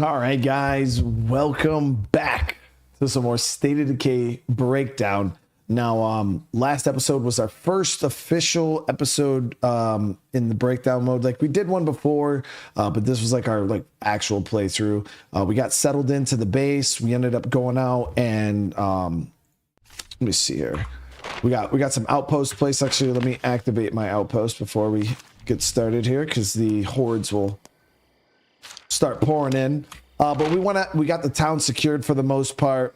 All right, guys, welcome back to some more State of Decay breakdown. Now, last episode was our first official episode in the breakdown mode. Like we did one before, but this was like our actual playthrough. We got settled into the base. We ended up going out and let me see here. We got some outpost place. Actually, let me activate my outpost before we get started here because the hordes will start pouring in. But we got the town secured for the most part.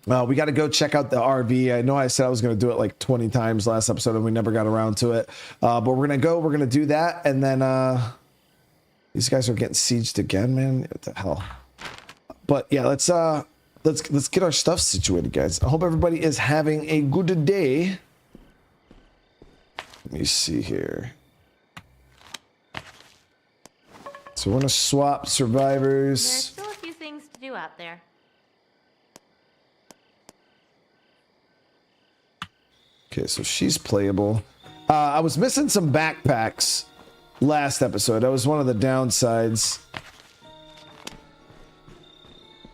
We got to go check out the RV. I know I said I was going to do it like 20 times last episode and we never got around to it. But we're going to do that. And then these guys are getting sieged again, man. What the hell? But yeah, let's get our stuff situated, guys. I hope everybody is having a good day. Let me see here. So we're gonna swap survivors. There's still a few things to do out there. Okay, so she's playable. I was missing some backpacks last episode. That was one of the downsides.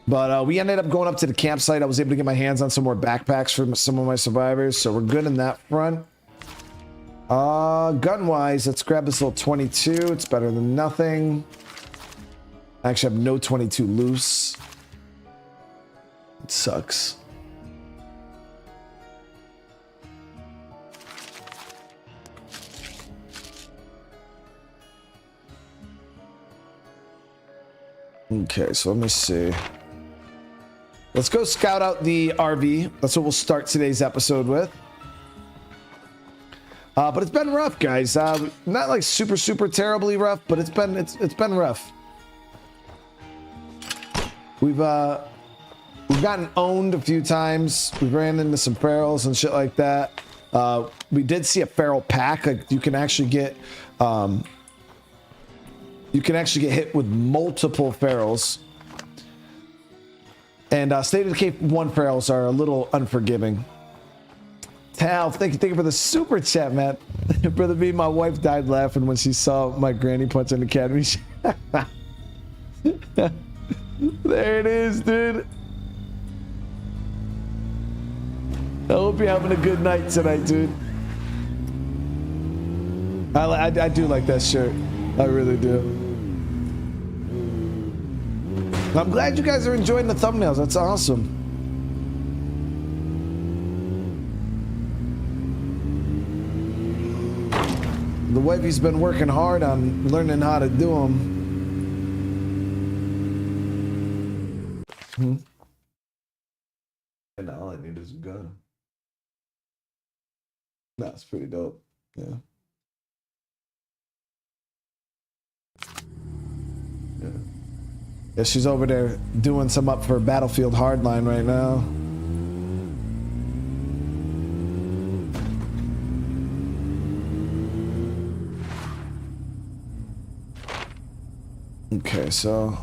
But we ended up going up to the campsite. I was able to get my hands on some more backpacks for some of my survivors, so we're good in that front. Gun-wise, let's grab this little 22. It's better than nothing. I actually have no 22 loose. It sucks. Okay, so let me see. Let's go scout out the RV. That's what we'll start today's episode with. But it's been rough, guys. Not like super terribly rough, but it's been rough. We've gotten owned a few times. We ran into some ferals and shit like that. We did see a feral pack. Like you can actually get hit with multiple ferals. And State of Decay 1 ferals are a little unforgiving. Tal, thank you for the super chat, man. Brother B, my wife died laughing when she saw my granny punch in the academy. There it is, dude. I hope you're having a good night tonight, dude. I do like that shirt. I really do. I'm glad you guys are enjoying the thumbnails. That's awesome. The wifey's been working hard on learning how to do them. And all I need is a gun. That's pretty dope. Yeah. Yeah, she's over there doing some up for Battlefield Hardline right now. Okay, so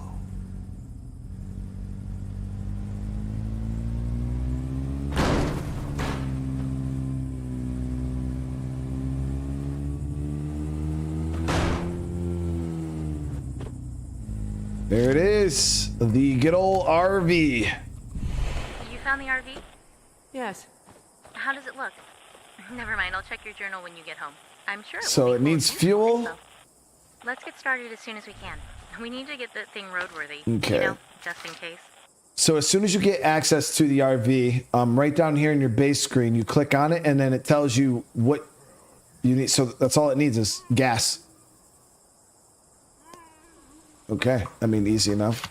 there it is, the good old RV. You found the RV? Yes. How does it look? Never mind, I'll check your journal when you get home. I'm sure So it needs fuel? Let's get started as soon as we can. We need to get the thing roadworthy. Okay. You know, just in case. So as soon as you get access to the RV, right down here in your base screen, you click on it and then it tells you what you need. So that's all it needs is gas. Okay, I mean, easy enough.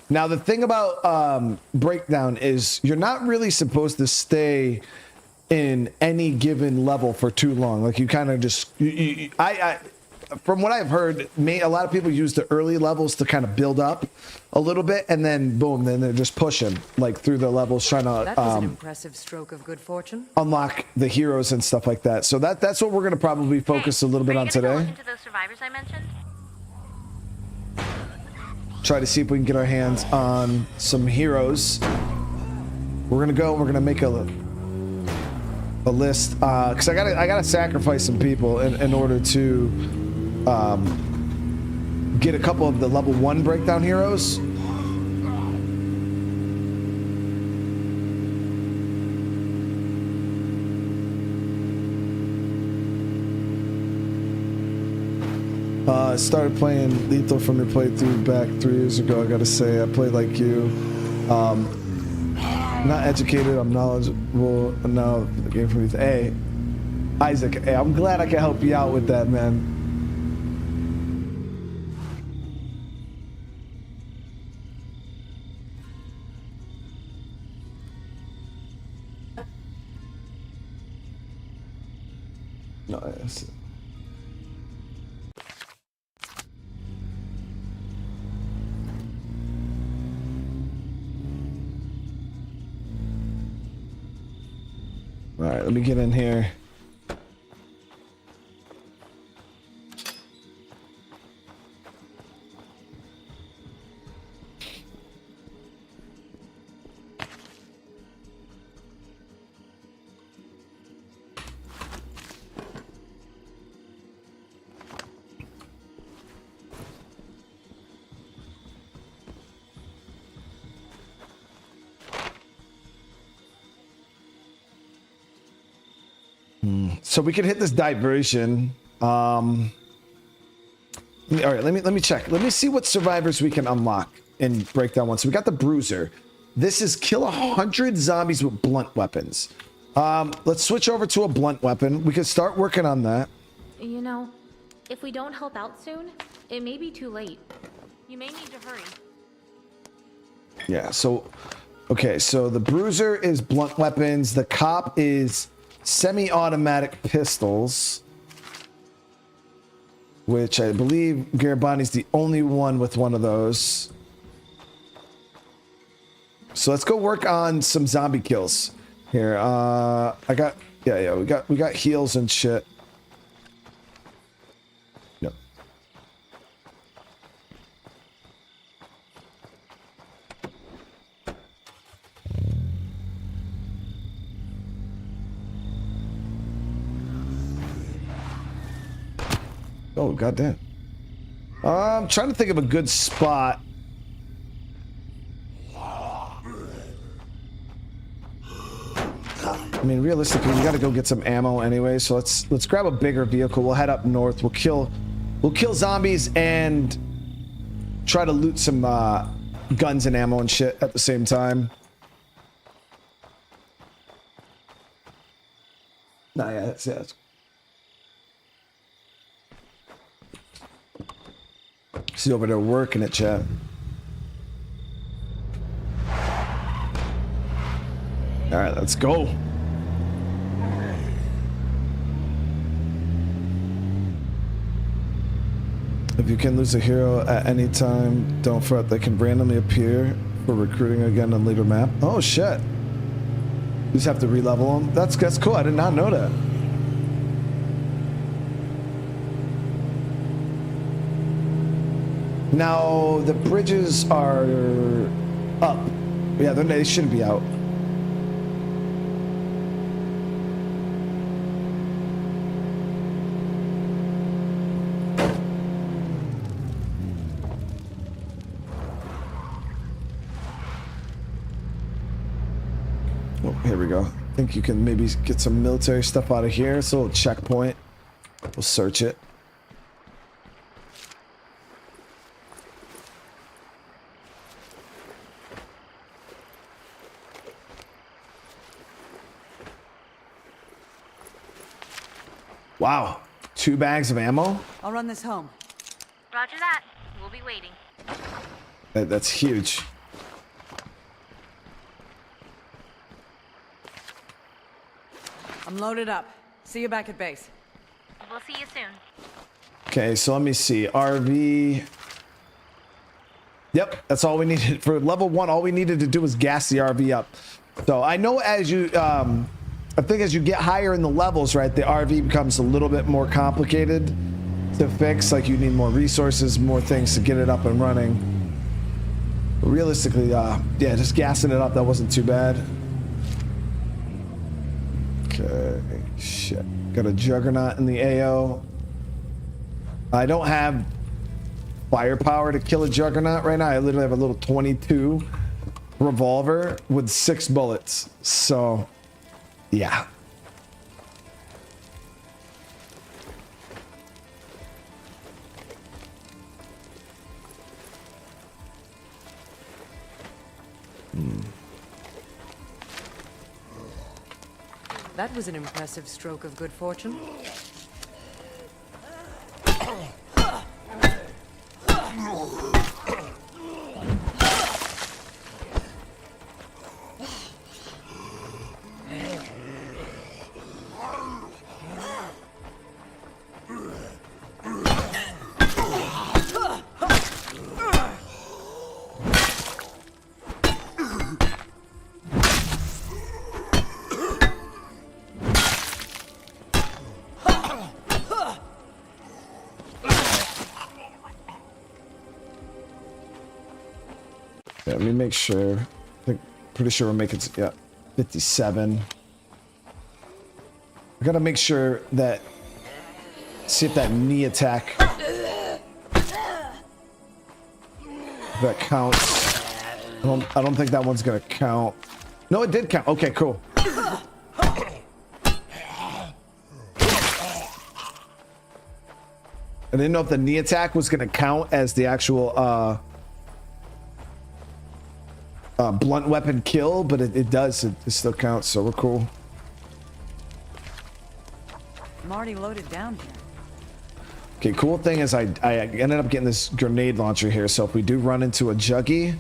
Now, the thing about breakdown is you're not really supposed to stay in any given level for too long. Like you kind of just, from what I've heard, a lot of people use the early levels to kind of build up a little bit, and then boom, then they're just pushing like through the levels, trying to That was an impressive stroke of good fortune. unlock the heroes and stuff like that. So that's what we're gonna probably focus a little bit on today. Go look into those survivors I mentioned? Try to see if we can get our hands on some heroes. We're gonna go. We're gonna make a a list because I gotta sacrifice some people in order to get a couple of the level 1 breakdown heroes. I started playing Lethal from your playthrough back 3 years ago. I gotta say, I played like you. Not educated, I'm knowledgeable. Now the game for me. Hey, Isaac, hey, I'm glad I can help you out with that, man. Nice. All right, let me get in here. So we can hit this diversion. All right, let me check. Let me see what survivors we can unlock in breakdown 1. So we got the Bruiser. This is kill 100 zombies with blunt weapons. Let's switch over to a blunt weapon. We can start working on that. You know, if we don't help out soon, it may be too late. You may need to hurry. Yeah, so okay, so the Bruiser is blunt weapons. The Cop is semi-automatic pistols, which I believe Garibani's the only one with one of those. So let's go work on some zombie kills here. We got heals and shit. Yep. Oh, goddamn. I'm trying to think of a good spot. I mean, realistically, we got to go get some ammo anyway. So let's grab a bigger vehicle. We'll head up north. We'll kill zombies and try to loot some guns and ammo and shit at the same time. Nah, yeah, that's See over there working it, chat. All right, let's go. If you can lose a hero at any time, don't fret. They can randomly appear for recruiting again on later map. Oh shit! You just have to re-level them. That's cool. I did not know that. Now the bridges are up. Yeah, they shouldn't be out. Oh, here we go. I think you can maybe get some military stuff out of here. It's a little checkpoint. We'll search it. Wow, 2 bags of ammo? I'll run this home. Roger that. We'll be waiting. That's huge. I'm loaded up. See you back at base. We'll see you soon. Okay, so let me see. RV. Yep, that's all we needed. For level 1, all we needed to do was gas the RV up. So I know as you... I think as you get higher in the levels, right, the RV becomes a little bit more complicated to fix. Like you need more resources, more things to get it up and running. But realistically, yeah, just gassing it up, that wasn't too bad. Okay. Shit. Got a Juggernaut in the AO. I don't have firepower to kill a Juggernaut right now. I literally have a little 22 revolver with 6 bullets. So, yeah. That was an impressive stroke of good fortune. Yeah, let me make sure. Pretty sure we're making, yeah, 57. I gotta make sure that, see if that knee attack, that counts. I don't think that one's gonna count. No, it did count. Okay, cool. I didn't know if the knee attack was gonna count as the actual, blunt weapon kill, but it does. It still counts, so we're cool. I'm already loaded down here. Okay, cool thing is I ended up getting this grenade launcher here, so if we do run into a juggy,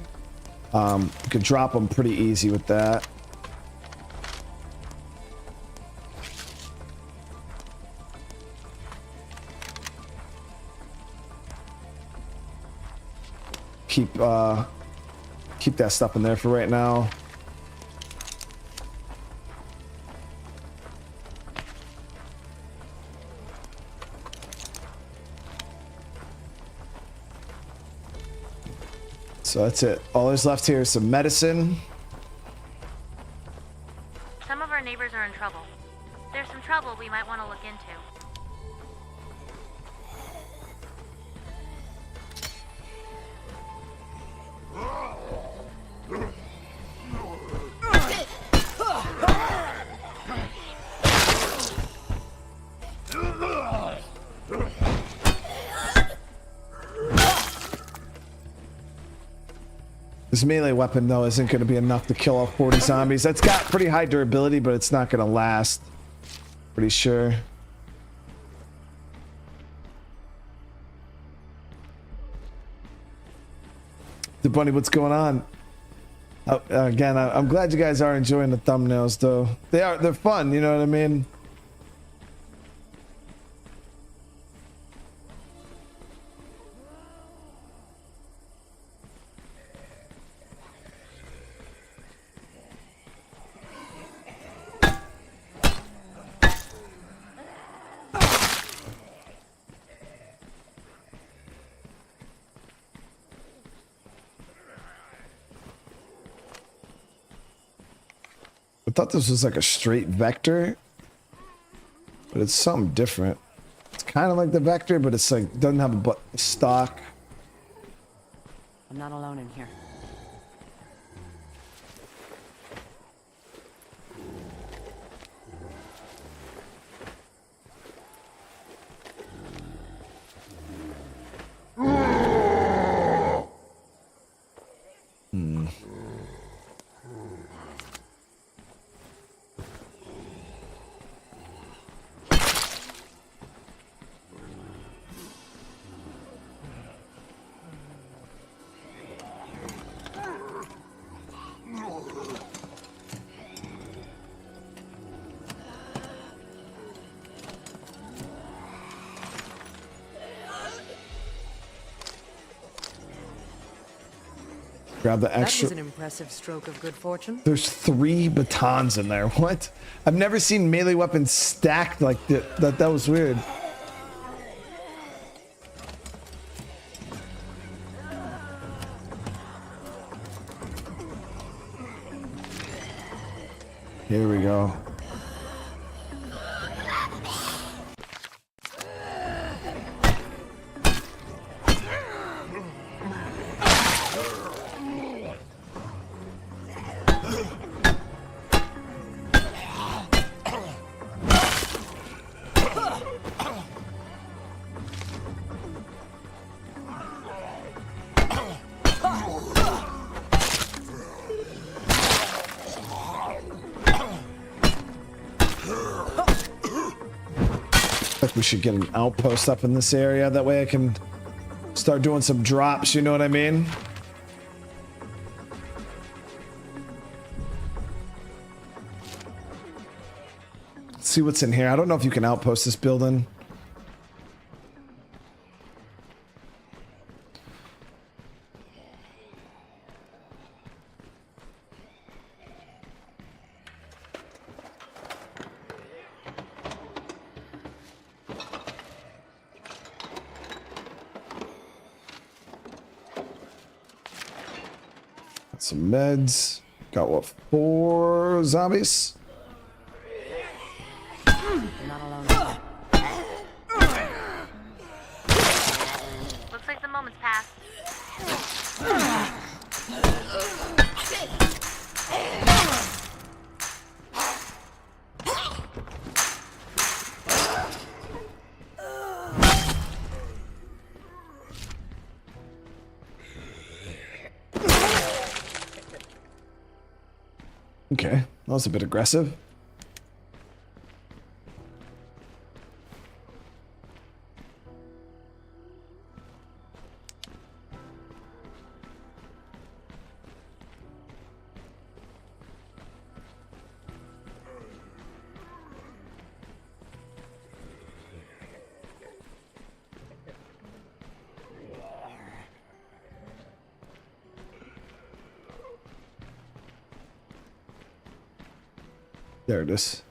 we could drop them pretty easy with that. Keep that stuff in there for right now. So that's it. All there's left here is some medicine. Some of our neighbors are in trouble. There's some trouble we might want to look into. This melee weapon, though, isn't going to be enough to kill all 40 zombies. That's got pretty high durability, but it's not going to last. Pretty sure. The bunny, what's going on? Again, I'm glad you guys are enjoying the thumbnails, though. They're fun, you know what I mean? I thought this was like a straight vector, but it's something different. It's kind of like the vector, but it's like doesn't have a stock. I'm not alone in here. Grab the extra. That was an impressive stroke of good fortune. There's 3 batons in there. What? I've never seen melee weapons stacked like that. That was weird. Here we go. like we should get an outpost up in this area. That way I can start doing some drops, you know what I mean? Let's see what's in here. I don't know if you can outpost this building. Some meds. Got what, 4 zombies? Not alone. Looks like the moment's passed. Okay, that was a bit aggressive. There it is.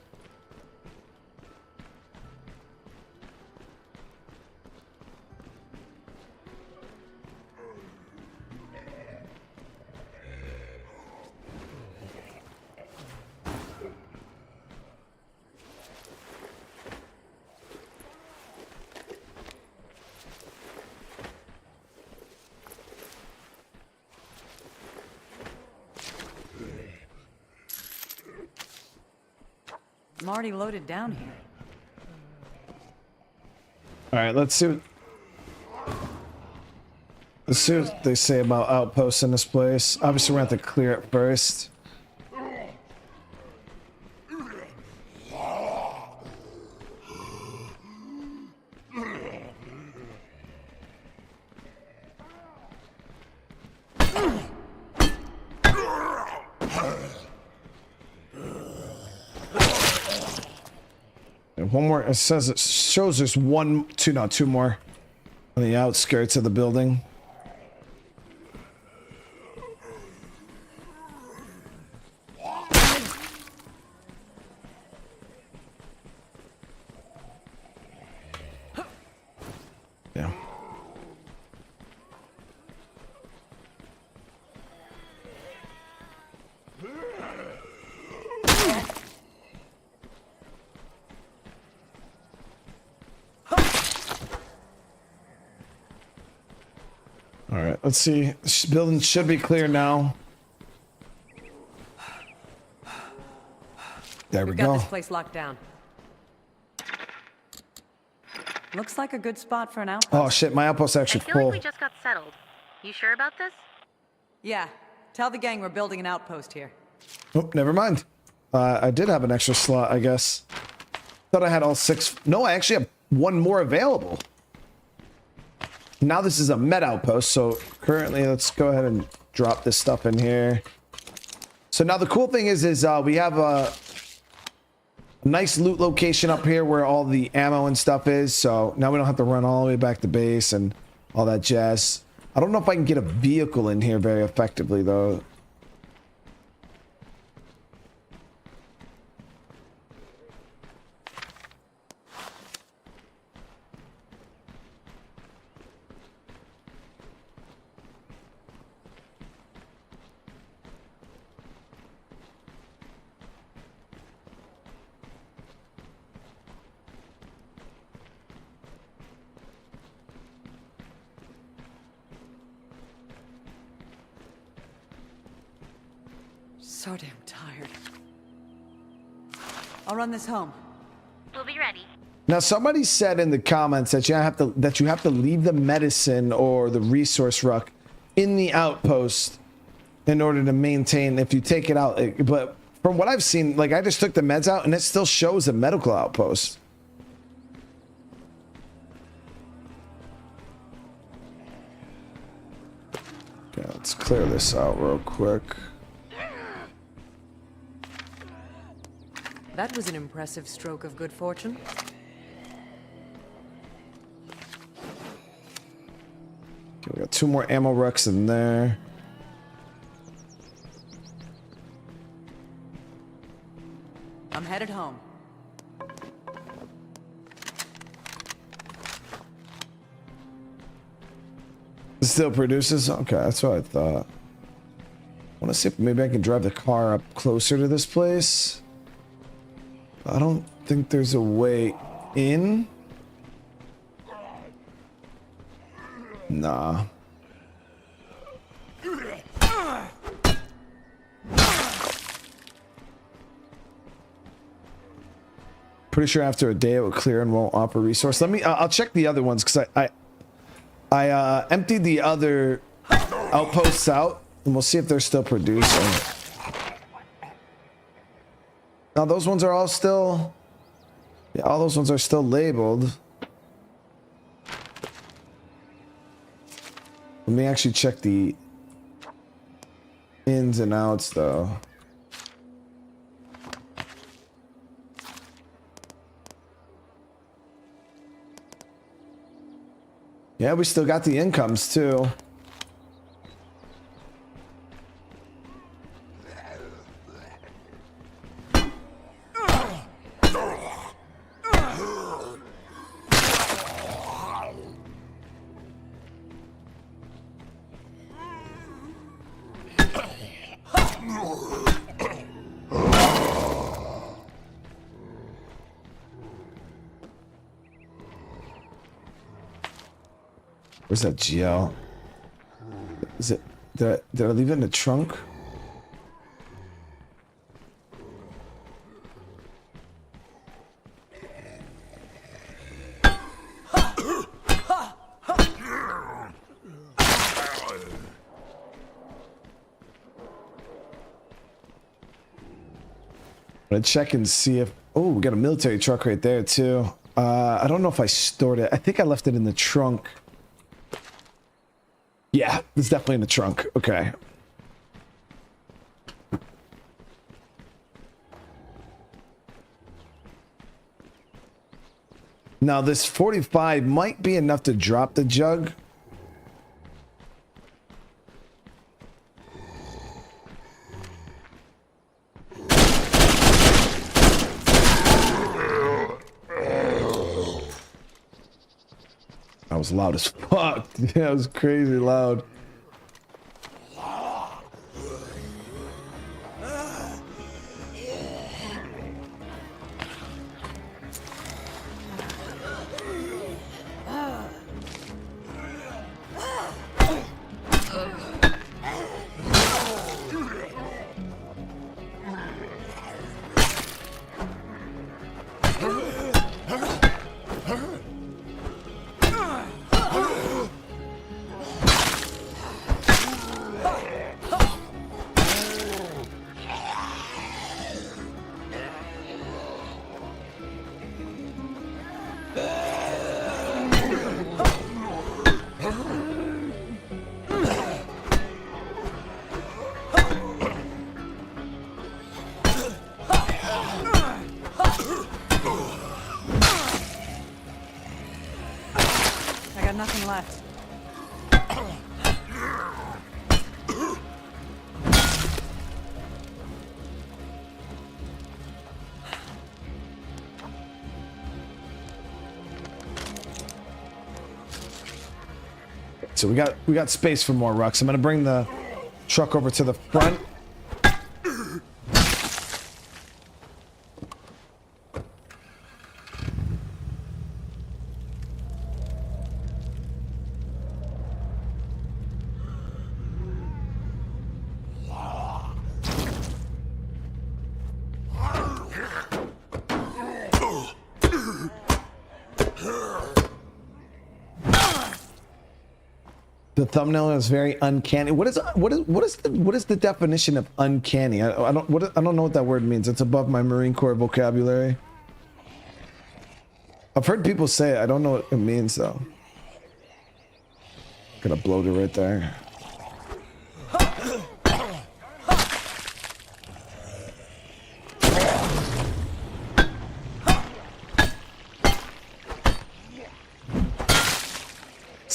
I'm already loaded down here. All right, let's see what they say about outposts in this place. Obviously, we're going to have to clear it first. One more. It says it shows there's two more on the outskirts of the building. Yeah. All right, let's see. This building should be clear now. There we We've got go. this place locked down. Looks like a good spot for an outpost. Oh shit, my outpost's I actually feel full. like we just got settled. You sure about this? Yeah. Tell the gang we're building an outpost here. Oh, never mind. I did have an extra slot, I guess. Thought I had all 6. No, I actually have 1 more available. Now this is a med outpost, so currently let's go ahead and drop this stuff in here. So now the cool thing is we have a nice loot location up here where all the ammo and stuff is. So now we don't have to run all the way back to base and all that jazz. I don't know if I can get a vehicle in here very effectively though. So damn tired. I'll run this home. We'll be ready. Now somebody said in the comments that you have to leave the medicine or the resource ruck in the outpost in order to maintain. If you take it out, but from what I've seen, like I just took the meds out and it still shows a medical outpost. Let's clear this out real quick. That was an impressive stroke of good fortune. Okay, we got 2 more ammo racks in there. I'm headed home. It still produces? Okay, that's what I thought. I want to see if maybe I can drive the car up closer to this place. I don't think there's a way in. Nah. Pretty sure after a day it will clear and won't offer resource. Let me. I'll check the other ones because I emptied the other outposts out, and we'll see if they're still producing. Now those ones are all still. Yeah, all those ones are still labeled. Let me actually check the ins and outs though. Yeah, we still got the incomes too. Where's that GL? Is it? Did I leave it in the trunk? I'm gonna check and see if. Oh, we got a military truck right there too. I don't know if I stored it. I think I left it in the trunk. Yeah, it's definitely in the trunk. Okay. Now this 45 might be enough to drop the jug. That was loud as fuck. Yeah, it was crazy loud. Nothing left. So we got space for more rucks. I'm gonna bring the truck over to the front. The thumbnail is very uncanny. What is the definition of uncanny? I don't know what that word means. It's above my Marine Corps vocabulary. I've heard people say it. I don't know what it means though. Got a bloater right there.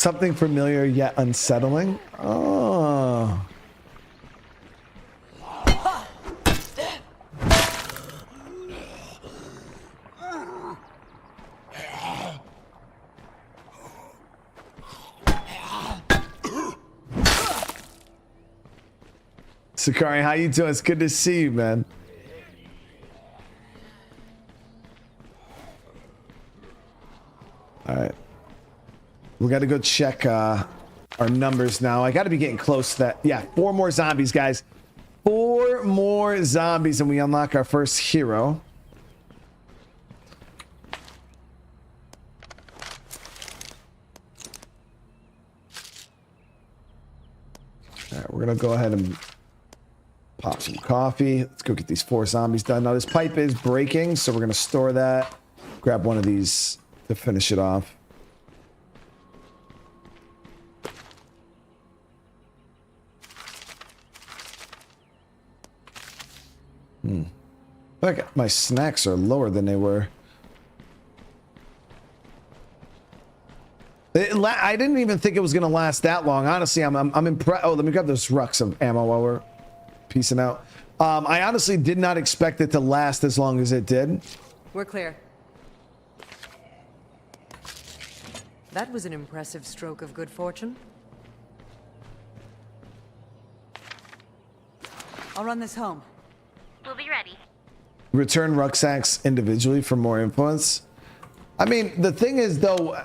Something familiar yet unsettling. Oh. Sakari, how you doing? It's good to see you, man. All right. We got to go check our numbers now. I got to be getting close to that. Yeah, 4 more zombies, guys. 4 more zombies, and we unlock our first hero. All right, we're going to go ahead and pop some coffee. Let's go get these 4 zombies done. Now, this pipe is breaking, so we're going to store that. Grab one of these to finish it off. Like my snacks are lower than they were. I didn't even think it was gonna last that long. Honestly, I'm impressed. Oh, let me grab those rucks of ammo while we're piecing out. I honestly did not expect it to last as long as it did. We're clear. That was an impressive stroke of good fortune. I'll run this home. We'll be ready. Return rucksacks individually for more influence. I mean, the thing is, though,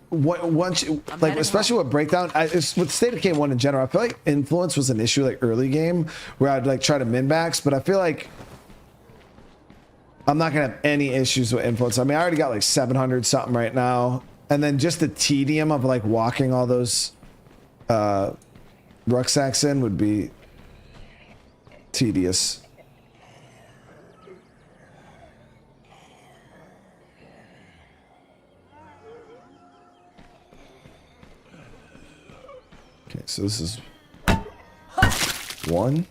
once you, like, especially with breakdown, with State of Decay 1 in general, I feel like influence was an issue like early game where I'd like try to min-max, but I feel like I'm not gonna have any issues with influence. I mean, I already got like 700 something right now, and then just the tedium of like walking all those rucksacks in would be tedious. Okay, so this is 1.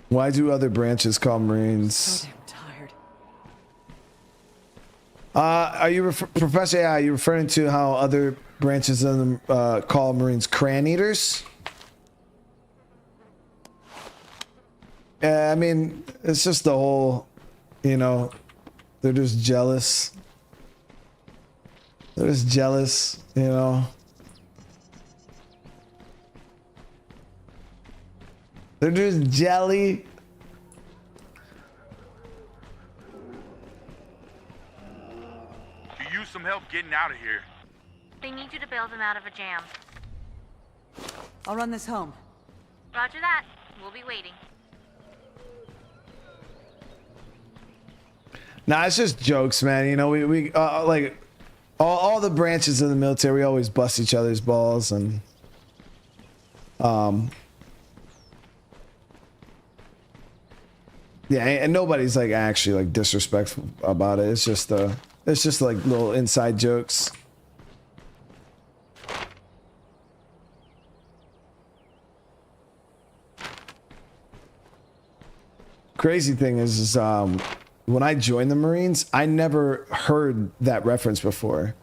Why do other branches call Marines? So damn tired. Are you Professor? Yeah, are you referring to how other branches of them call Marines cran eaters? I mean, it's just the whole, you know, they're just jealous. They're just jealous, you know. They're just jelly. Could use some help getting out of here. They need you to bail them out of a jam. I'll run this home. Roger that. We'll be waiting. Nah, it's just jokes, man. You know, we like all the branches of the military, we always bust each other's balls, and yeah, and nobody's like actually like disrespectful about it. It's just like little inside jokes. Crazy thing is when I joined the Marines, I never heard that reference before.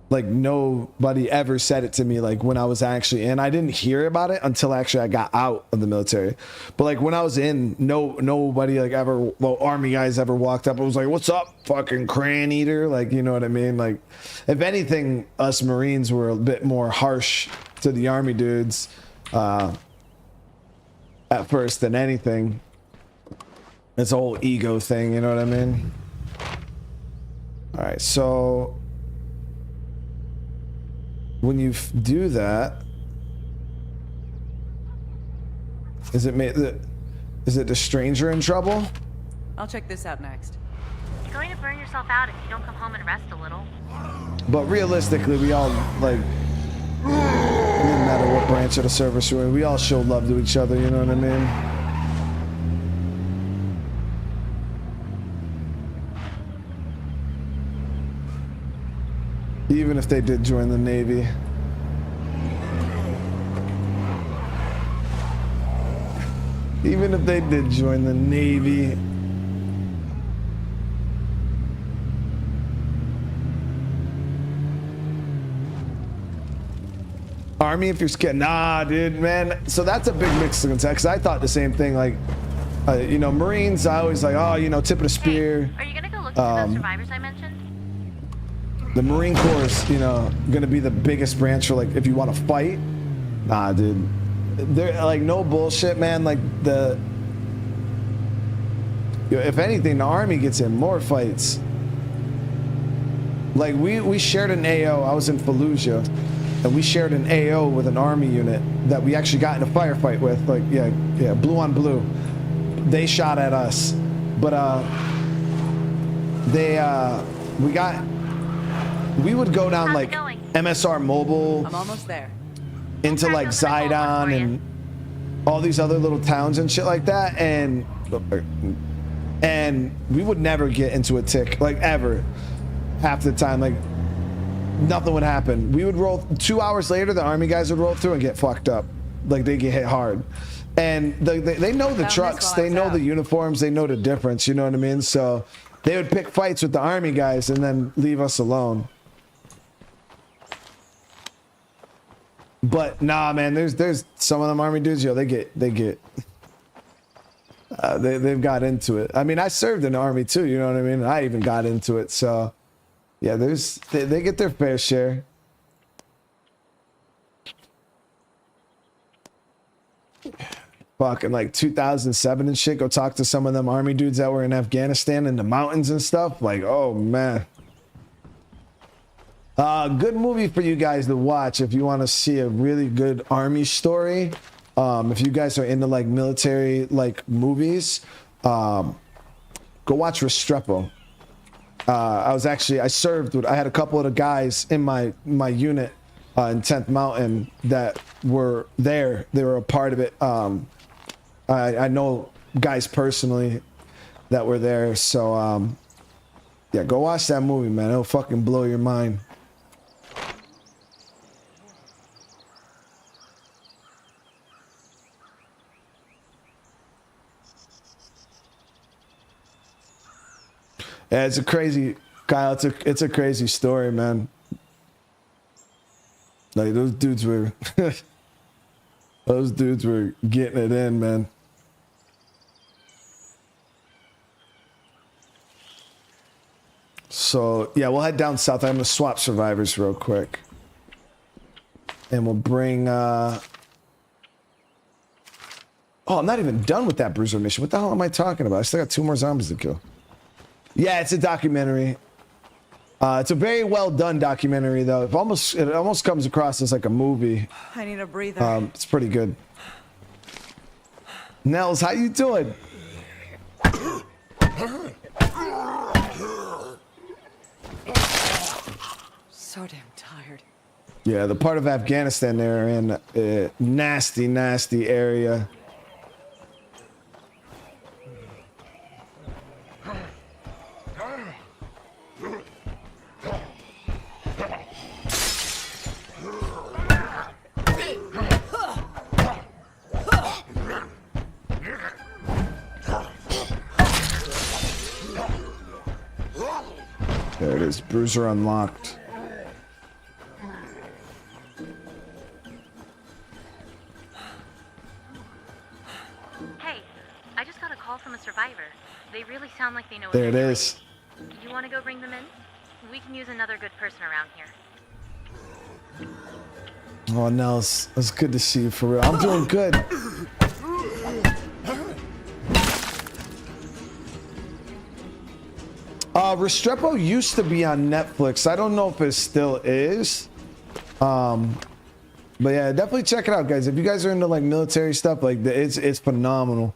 Like, nobody ever said it to me, like, when I was actually in. I didn't hear about it until actually I got out of the military. But, like, when I was in, nobody, like, ever, well, Army guys ever walked up and was like, what's up, fucking cran eater? Like, you know what I mean? Like, if anything, us Marines were a bit more harsh to the Army dudes at first than anything. It's a whole ego thing, you know what I mean? All right, so when you do that, is it the stranger in trouble? I'll check this out next. You're going to burn yourself out if you don't come home and rest a little. But realistically, we all, like, it doesn't matter what branch of the service we're in, we all show love to each other, you know what I mean? Even if they did join the Navy. Even if they did join the Navy. Army if you're scared. Nah, dude, man. So that's a big mix of because I thought the same thing. Like, you know, Marines, I always like, oh, you know, tip of the spear. Hey, are you gonna go look at those survivors I mentioned? The Marine Corps is, you know, gonna be the biggest branch for like if you want to fight. Nah, dude. They're like no bullshit, man. Like if anything, the Army gets in more fights. Like we shared an AO. I was in Fallujah, and we shared an AO with an Army unit that we actually got in a firefight with. Like yeah, blue on blue. They shot at us, but we would go down like MSR Mobile. I'm almost there. Into like Zidon and all these other little towns and shit like that, and we would never get into a tick, like ever. Half the time, like nothing would happen. We would roll 2 hours later, the Army guys would roll through and get fucked up, like they get hit hard. And they know the trucks, they know the uniforms, they know the difference, you know what I mean? So they would pick fights with the Army guys and then leave us alone. But nah, man, there's some of them Army dudes, yo, they've got into it. I mean, I served in the Army too, you know what I mean? I even got into it, so yeah, they get their fair share. Fucking like 2007 and shit, go talk to some of them Army dudes that were in Afghanistan in the mountains and stuff. Like, oh man. Good movie for you guys to watch if you want to see a really good Army story. If you guys are into like military like movies, go watch Restrepo. I served with, I had a couple of the guys in my unit in 10th Mountain that were there. They were a part of it. I know guys personally that were there. So yeah, go watch that movie, man. It'll fucking blow your mind. Yeah, it's a crazy, Kyle. It's a crazy story, man. Like those dudes were, getting it in, man. So yeah, we'll head down south. I'm gonna swap survivors real quick, and we'll bring. Oh, I'm not even done with that Bruiser mission. What the hell am I talking about? I still got 2 more zombies to kill. Yeah, it's a documentary. It's a very well done documentary, though. It almost comes across as like a movie. I need a breather. It's pretty good. Nels, how you doing? So damn tired. Yeah, the part of Afghanistan they're in, nasty, nasty area. There it is, Bruiser unlocked. Hey, I just got a call from a survivor. They really sound like they know what There it they're is. doing. You want to go bring them in? We can use another good person around here. Oh, Nels, it's good to see you for real. I'm doing good. Restrepo used to be on Netflix. I don't know if it still is. But yeah, definitely check it out, guys. If you guys are into like military stuff, like it's phenomenal.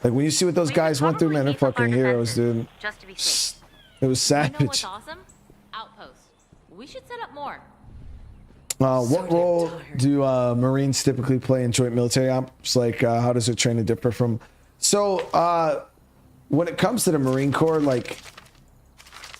Like when you see what those guys went through, man, they're fucking heroes, dude. Just to be safe. It was savage. You know what's awesome? Outposts. We should set up more. What role do Marines typically play in joint military ops? Like, how does their training differ from? So, when it comes to the Marine Corps, like,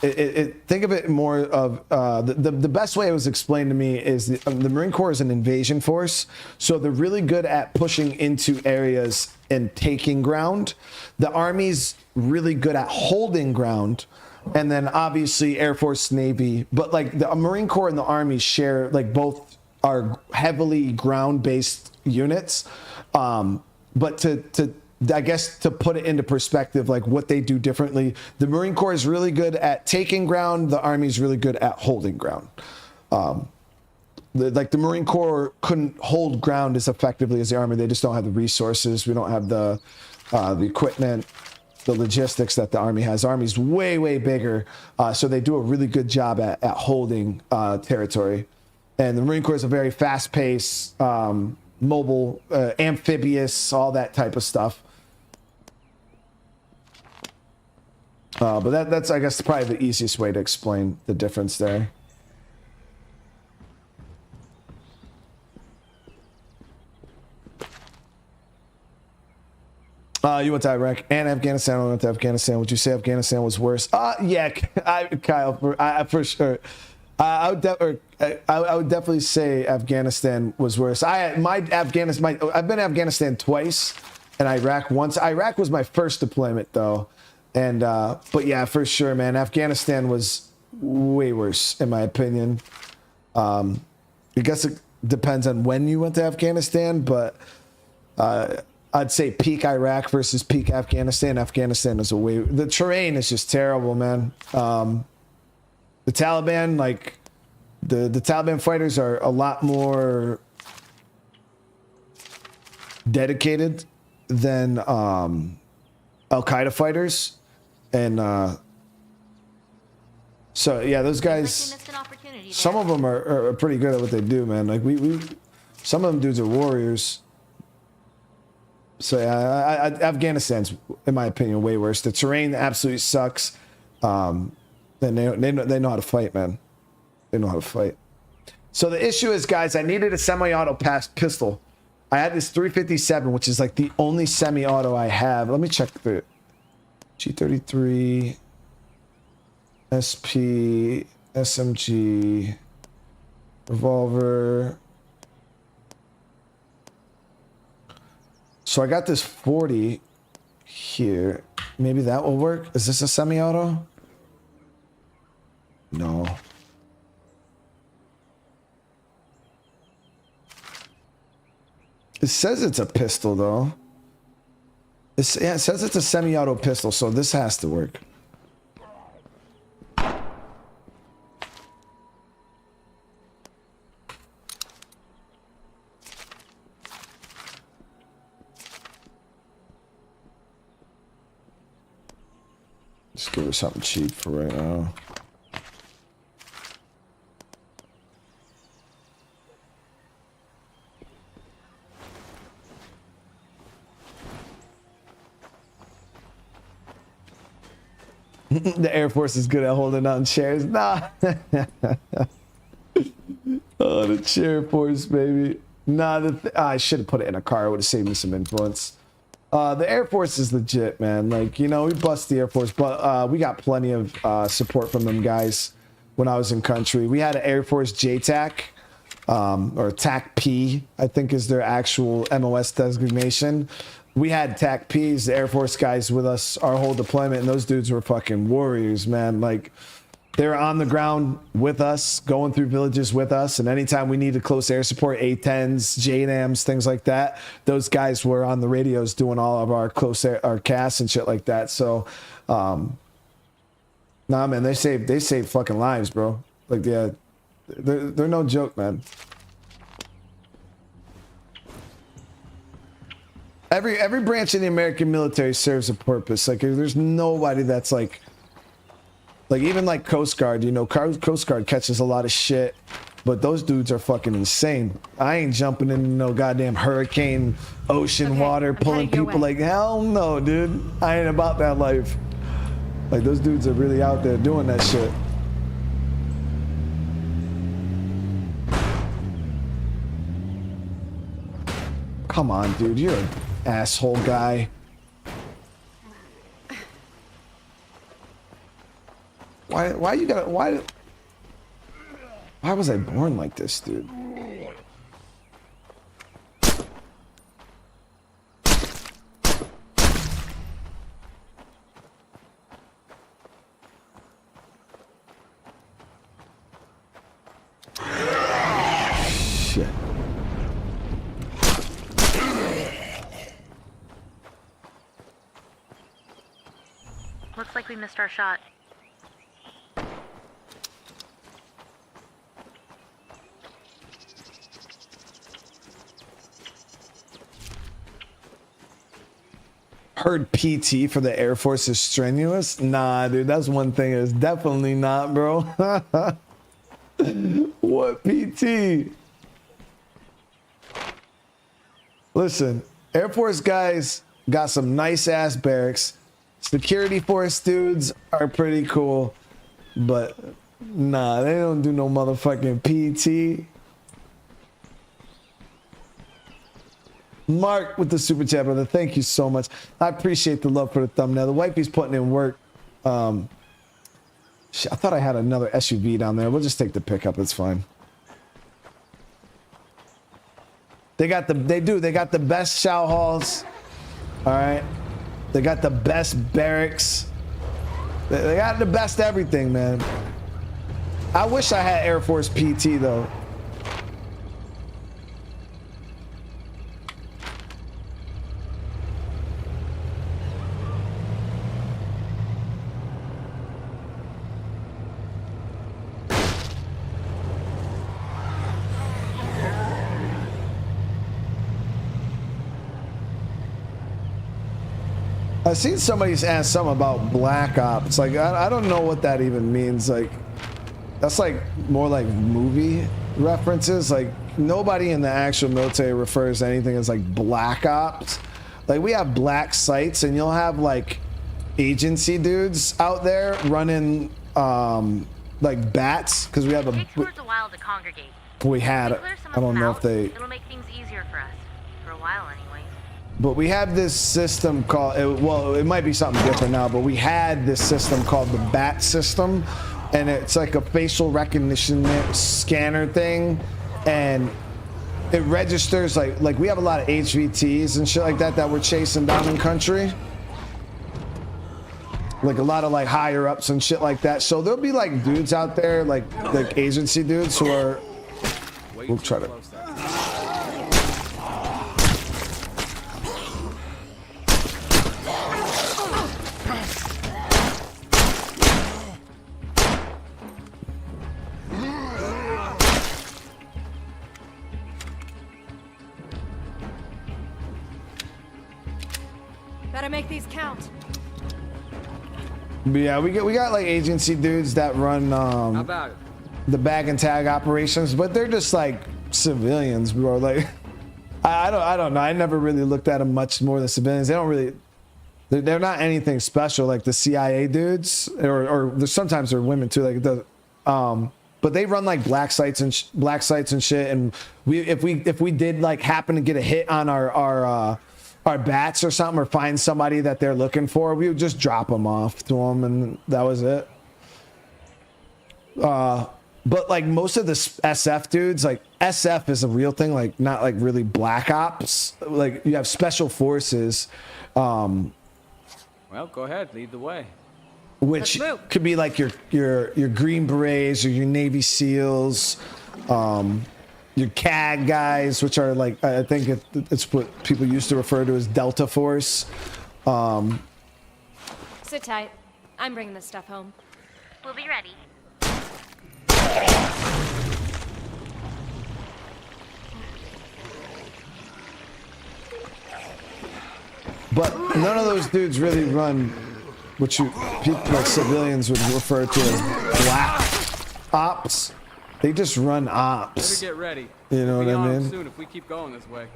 think of it more of the best way it was explained to me is the Marine Corps is an invasion force, so they're really good at pushing into areas and taking ground. The Army's really good at holding ground, and then obviously Air Force, Navy, but like the Marine Corps and the Army share, like both are heavily ground-based units. But to I guess to put it into perspective, like what they do differently, the Marine Corps is really good at taking ground. The Army is really good at holding ground. The Marine Corps couldn't hold ground as effectively as the Army. They just don't have the resources. We don't have the equipment, the logistics that the Army has. The Army's way bigger, so they do a really good job at holding territory. And the Marine Corps is a very fast-paced, mobile, amphibious, all that type of stuff. But that's, I guess, probably the easiest way to explain the difference there. You went to Iraq and Afghanistan. I went to Afghanistan. Would you say Afghanistan was worse? Yeah, Kyle, for sure. I would definitely say Afghanistan was worse. I've been to Afghanistan twice and Iraq once. Iraq was my first deployment though. And, but yeah, for sure, man, Afghanistan was way worse in my opinion. I guess it depends on when you went to Afghanistan, but, I'd say peak Iraq versus peak Afghanistan. Afghanistan is the terrain is just terrible, man. The Taliban, like the Taliban fighters are a lot more dedicated than Al-Qaeda fighters. And so yeah, those guys, some of them are pretty good at what they do, man. Like some of them dudes are warriors. So yeah, Afghanistan's, in my opinion, way worse. The terrain absolutely sucks. And they know how to fight, man. They know how to fight. So the issue is, guys, I needed a semi-auto pistol. I had this 357, which is like the only semi-auto I have. Let me check the G33, SP, SMG, revolver. So I got this 40 here. Maybe that will work. Is this a semi-auto? No. It says it's a pistol, though. It says it's a semi-auto pistol, so this has to work. Let's give her something cheap for right now. The Air Force is good at holding on chairs. Nah. Oh, the chair force, baby. Nah, I should have put it in a car. It would have saved me some influence. The Air Force is legit, man. Like, you know, we bust the Air Force, but we got plenty of support from them guys when I was in country. We had an Air Force JTAC, or TAC-P, I think is their actual MOS designation. We had TAC-Ps, the Air Force guys with us our whole deployment, and those dudes were fucking warriors, man. Like, they were on the ground with us, going through villages with us, and anytime we needed close air support, A-10s, JNAMs, things like that, those guys were on the radios doing all of our close air, our casts and shit like that. So, nah, man, they saved fucking lives, bro. Like, yeah, they're no joke, man. Every branch of the American military serves a purpose. Like, there's nobody that's like even like Coast Guard, you know, Coast Guard catches a lot of shit, but those dudes are fucking insane. I ain't jumping in no goddamn hurricane, ocean water, pulling people like, hell no, dude. I ain't about that life. Like, those dudes are really out there doing that shit. Come on, dude, you're an asshole guy. Why you gotta, why was I born like this, dude? Shit. Looks like we missed our shot. Heard PT for the Air Force is strenuous. Nah, dude, that's one thing. It's definitely not, bro. What PT? Listen, Air Force guys got some nice ass barracks. Security force dudes are pretty cool, but nah, they don't do no motherfucking PT. Mark with the super chat, brother. Thank you so much. I appreciate the love for the thumbnail. The wifey's putting in work. Shit, I thought I had another SUV down there. We'll just take the pickup. It's fine. They got the best shower halls. All right. They got the best barracks. They got the best everything, man. I wish I had Air Force PT though. I seen somebody ask something about Black Ops. Like, I don't know what that even means. Like, that's like more like movie references. Like, nobody in the actual military refers to anything as like Black Ops. Like, we have black sites, and you'll have like agency dudes out there running like bats because we have a. It takes a while to congregate. We had. I don't know if they. It'll make things easier for us for a while anyway. But we have this system called, well, it might be something different now, but we had this system called the BAT system, and it's like a facial recognition scanner thing, and it registers like we have a lot of HVTs and shit like that we're chasing down in country. Like a lot of like higher ups and shit like that. So there'll be like dudes out there, like agency dudes who are, we'll try to. Better make these count. But yeah, we got like agency dudes that run How about it? the bag and tag operations, but they're just like civilians, bro. Like I don't know. I never really looked at them much more than civilians. They don't really. They're not anything special like the CIA dudes, or sometimes they're women too. Like but they run like black sites and shit. And if we did like happen to get a hit on our bats or something, or find somebody that they're looking for, we would just drop them off to them, and that was it. But like most of the SF dudes, like SF is a real thing, like not like really Black Ops. Like you have special forces, Well, go ahead, lead the way. which could be like your Green Berets or your Navy SEALs, your CAG guys, which are like, I think it's what people used to refer to as Delta Force. Sit tight. I'm bringing this stuff home. We'll be ready. But none of those dudes really run what people like civilians would refer to as Black Ops. They just run ops. Better get ready. You know We'll what be I on 'em mean? soon if we keep going this way.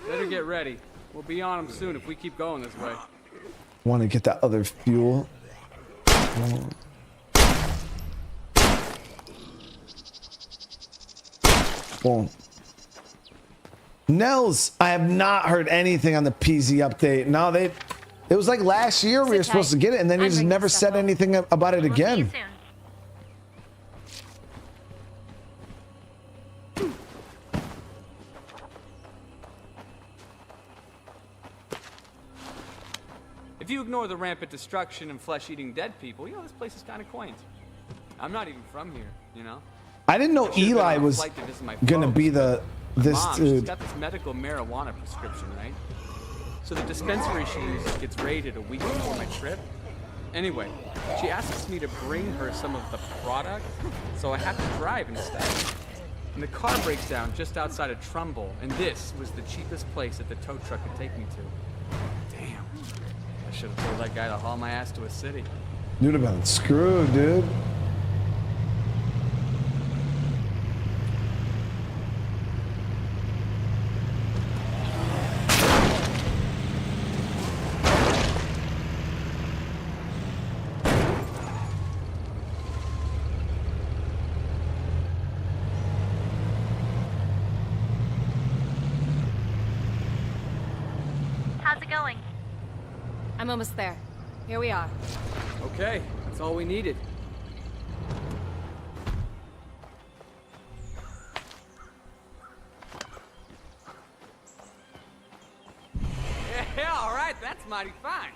Better get ready. We'll be on them soon if we keep going this way. Want to get that other fuel. Boom. Nels, I have not heard anything on the PZ update. No, it was like last year we were supposed to get it, and then he just never said anything about it again. If you ignore the rampant destruction and flesh-eating dead people, you know, this place is kind of quaint. I'm not even from here, you know? I didn't know Eli was gonna be this Mom, she's dude. got this medical marijuana prescription, right? So the dispensary she uses gets raided a week before my trip. Anyway, she asks me to bring her some of the product, so I have to drive instead. And the car breaks down just outside of Trumbull, and this was the cheapest place that the tow truck could take me to. Damn. I should have told that guy to haul my ass to a city. You'd have been screwed, dude. How's it going? I'm almost there. Here we are. Okay, that's all we needed. Yeah, all right, that's mighty fine.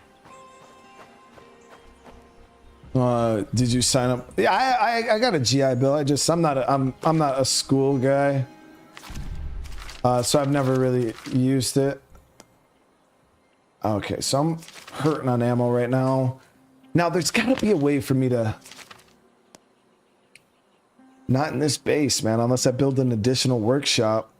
Did you sign up? Yeah, I got a GI Bill. I'm not a school guy. So I've never really used it. Okay, so I'm hurting on ammo right now. Now there's gotta be a way for me to... Not in this base, man, unless I build an additional workshop.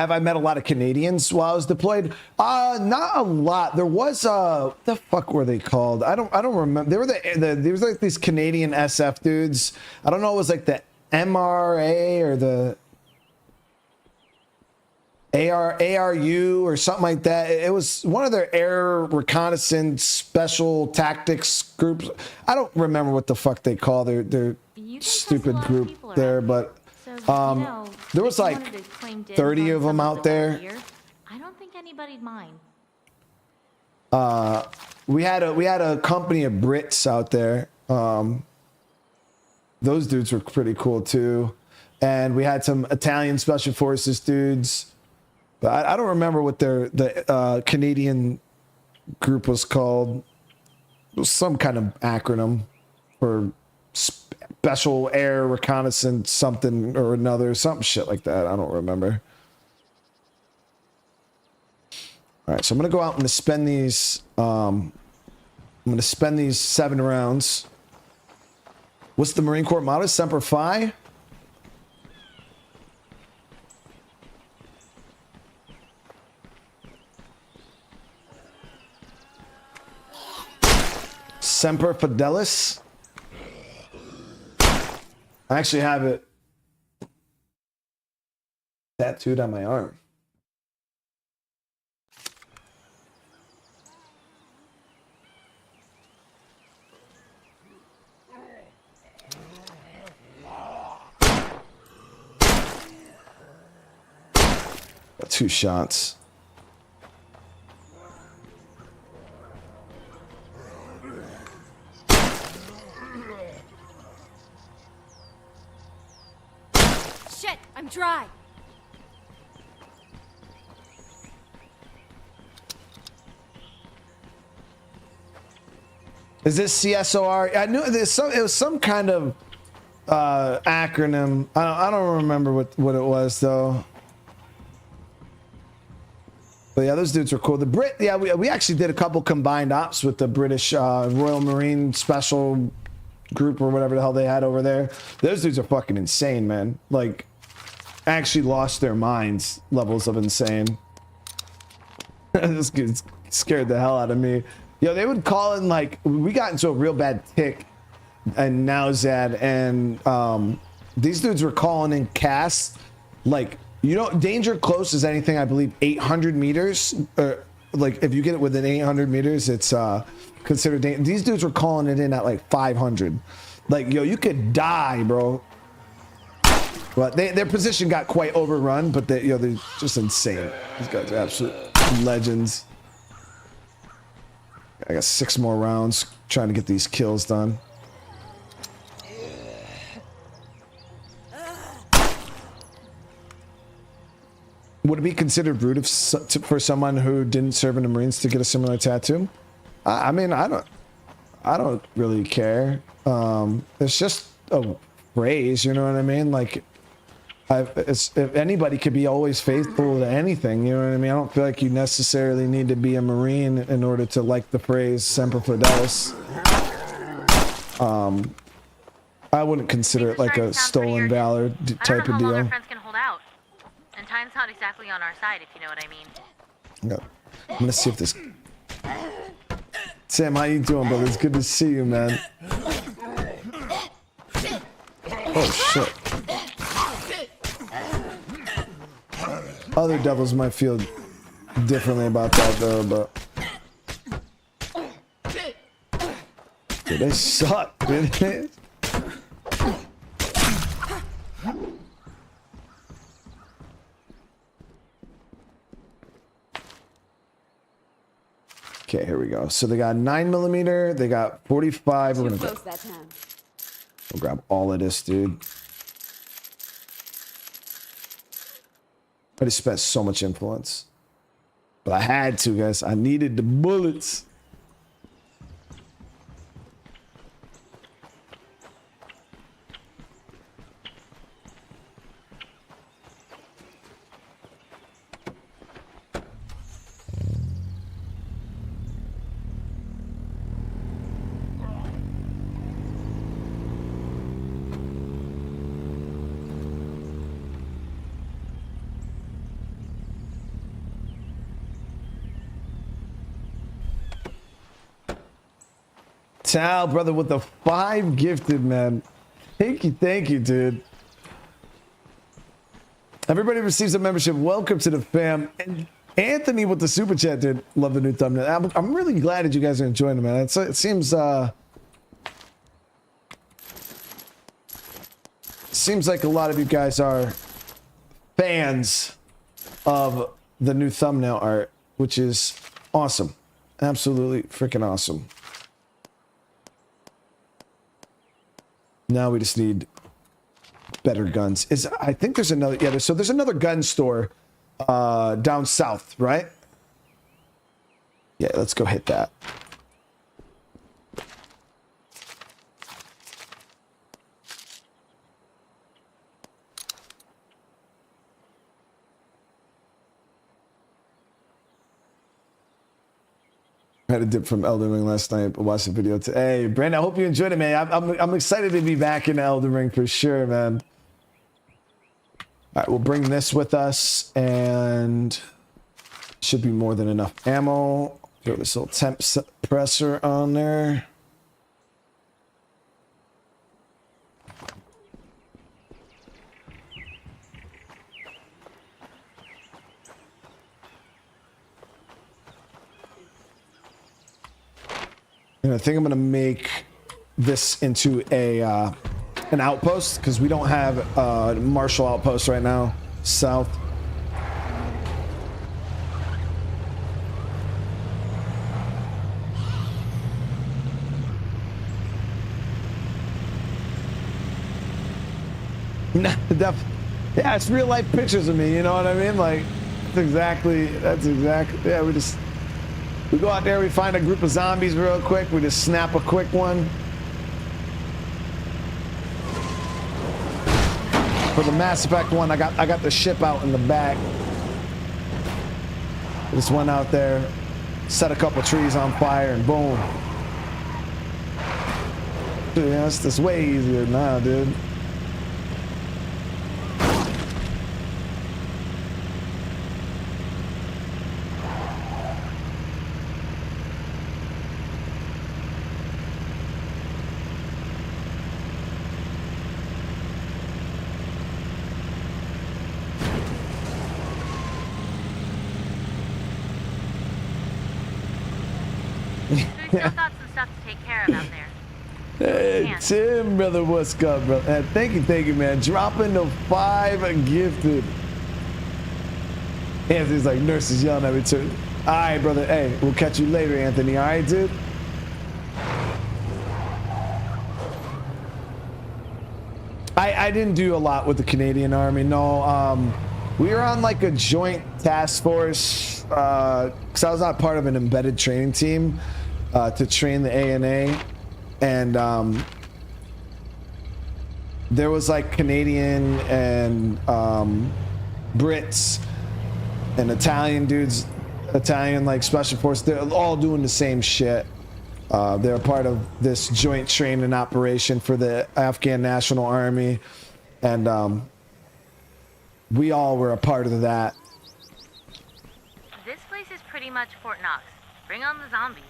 Have I met a lot of Canadians while I was deployed? Not a lot. There was what the fuck were they called? I don't remember. They were there was like these Canadian SF dudes. I don't know. It was like the MRA or the ARU or something like that. It was one of their air reconnaissance special tactics groups. I don't remember what the fuck they call their stupid group there, but there was like 30 of them out there. I don't think anybody'd mind. We had a company of Brits out there. Those dudes were pretty cool too, and we had some Italian special forces dudes. But I don't remember what the Canadian group was called. It was some kind of acronym for Special Air Reconnaissance something or another, some shit like that. I don't remember. All right, so I'm gonna go out and spend these. I'm gonna spend these 7 rounds. What's the Marine Corps motto? Semper Fi. Semper Fidelis. I actually have it tattooed on my arm. Got 2 shots. Shit, I'm dry. Is this CSOR? I knew there's it was some kind of acronym. I don't remember what it was though. But yeah, those dudes were cool. The Brit, yeah, we actually did a couple combined ops with the British Royal Marine Special Group or whatever the hell they had over there. Those dudes are fucking insane, man. Like, actually lost their minds levels of insane. This kid scared the hell out of me. Yo, they would call in, like, we got into a real bad tick and now Zad, and these dudes were calling in casts like, you know, danger close is anything, I believe 800 meters, like if you get it within 800 meters it's considered danger. These dudes were calling it in at like 500. Like, yo, you could die, bro. But their position got quite overrun, but they, yo, they're just insane. These guys are absolute legends. I got 6 more rounds trying to get these kills done. Would it be considered rude if, for someone who didn't serve in the Marines to get a similar tattoo? I mean, I don't really care. It's just a phrase, you know what I mean? Like, if anybody could be always faithful to anything, you know what I mean? I don't feel like you necessarily need to be a Marine in order to like the phrase Semper Fidelis. I wouldn't consider it like a stolen valor type of deal. And time's not exactly on our side, if you know what I mean. Yeah. I'm gonna see if this... Sam, how you doing, brother? It's good to see you, man. Oh, shit. Other devils might feel differently about that, though, but... Dude, they suck, dude. Okay, here we go. So they got 9mm, they got 45. We're gonna we'll grab all of this, dude. I just spent so much influence, but I had to, guys. I needed the bullets. Tal, brother, with the 5 gifted, man. Thank you, dude. Everybody receives a membership. Welcome to the fam. And Anthony with the super chat, dude. Love the new thumbnail. I'm really glad that you guys are enjoying it, man. It seems like a lot of you guys are fans of the new thumbnail art, which is awesome. Absolutely freaking awesome. Now we just need better guns. I think there's another, yeah, there's another gun store down south, right? Yeah, let's go hit that. I had a dip from Elden Ring last night, but watched the video today. Hey, Brandon, I hope you enjoyed it, man. I'm excited to be back in Elden Ring for sure, man. All right, we'll bring this with us, and should be more than enough ammo. Throw this little temp suppressor on there. And I think I'm gonna make this into a an outpost because we don't have a Marshall outpost right now, south. Yeah, it's real life pictures of me. You know what I mean? Like, that's exactly. Yeah, we go out there, we find a group of zombies real quick, we just snap a quick one. For the Mass Effect one, I got the ship out in the back. Just went out there, set a couple trees on fire, and boom. Dude, that's way easier now, dude. We still got some stuff to take care of out there. Hey, Tim, brother, what's up, bro? Thank you, man. Dropping the 5 gifted. Anthony's like, nurses yelling at me too. All right, brother. Hey, we'll catch you later, Anthony. All right, dude? I didn't do a lot with the Canadian Army. No, we were on like a joint task force because I was not part of an embedded training team to train the ANA. And there was like Canadian and Brits and Italian dudes, Italian like special force. They're all doing the same shit. They're part of this joint training operation for the Afghan National Army, and we all were a part of that. This place is pretty much Fort Knox. Bring on the zombies.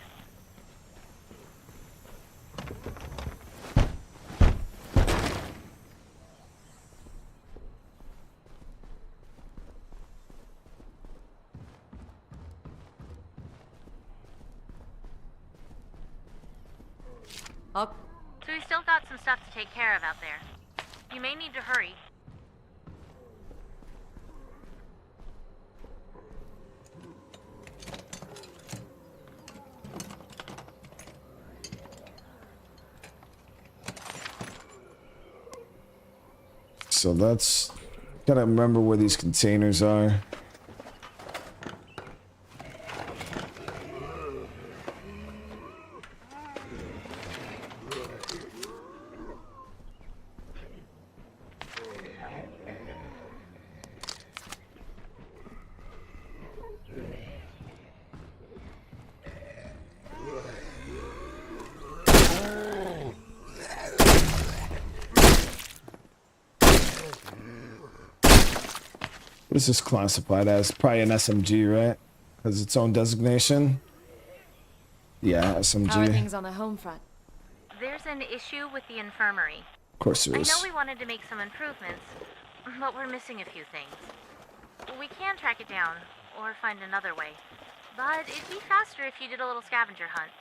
Up. So we still got some stuff to take care of out there. You may need to hurry. So that's gotta remember where these containers are. This is classified as probably an SMG, right? Has its own designation. Yeah, SMG. How are things on the home front? There's an issue with the infirmary. Of course there I is. know we wanted to make some improvements, but we're missing a few things. We can track it down, or find another way. But it'd be faster if you did a little scavenger hunt.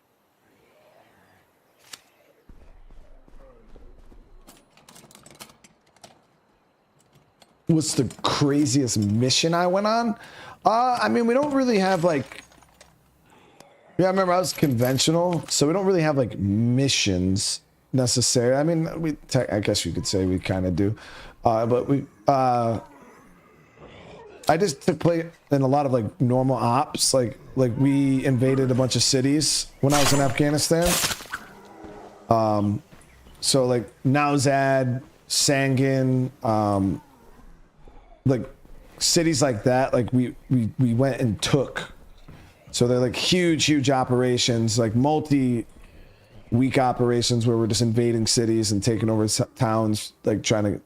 What's the craziest mission I went on? I mean, we don't really have like... Yeah, I remember I was conventional, so we don't really have like missions necessarily. I mean, I guess you could say we kind of do. But we... I just took play in a lot of like normal ops. Like we invaded a bunch of cities when I was in Afghanistan. So like Nowzad, Sangin, like cities like that, like we went and took. So they're like huge operations, like multi-week operations where we're just invading cities and taking over towns, like trying to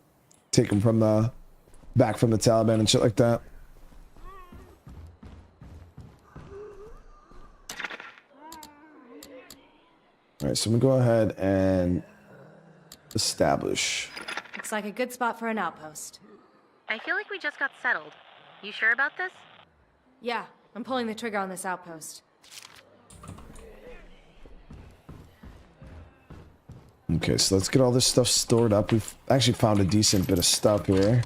take them from the back from the Taliban and shit like that. All right, so we go ahead and establish. Looks like a good spot for an outpost. I feel like we just got settled. You sure about this? Yeah, I'm pulling the trigger on this outpost. Okay, so let's get all this stuff stored up. We've actually found a decent bit of stuff here.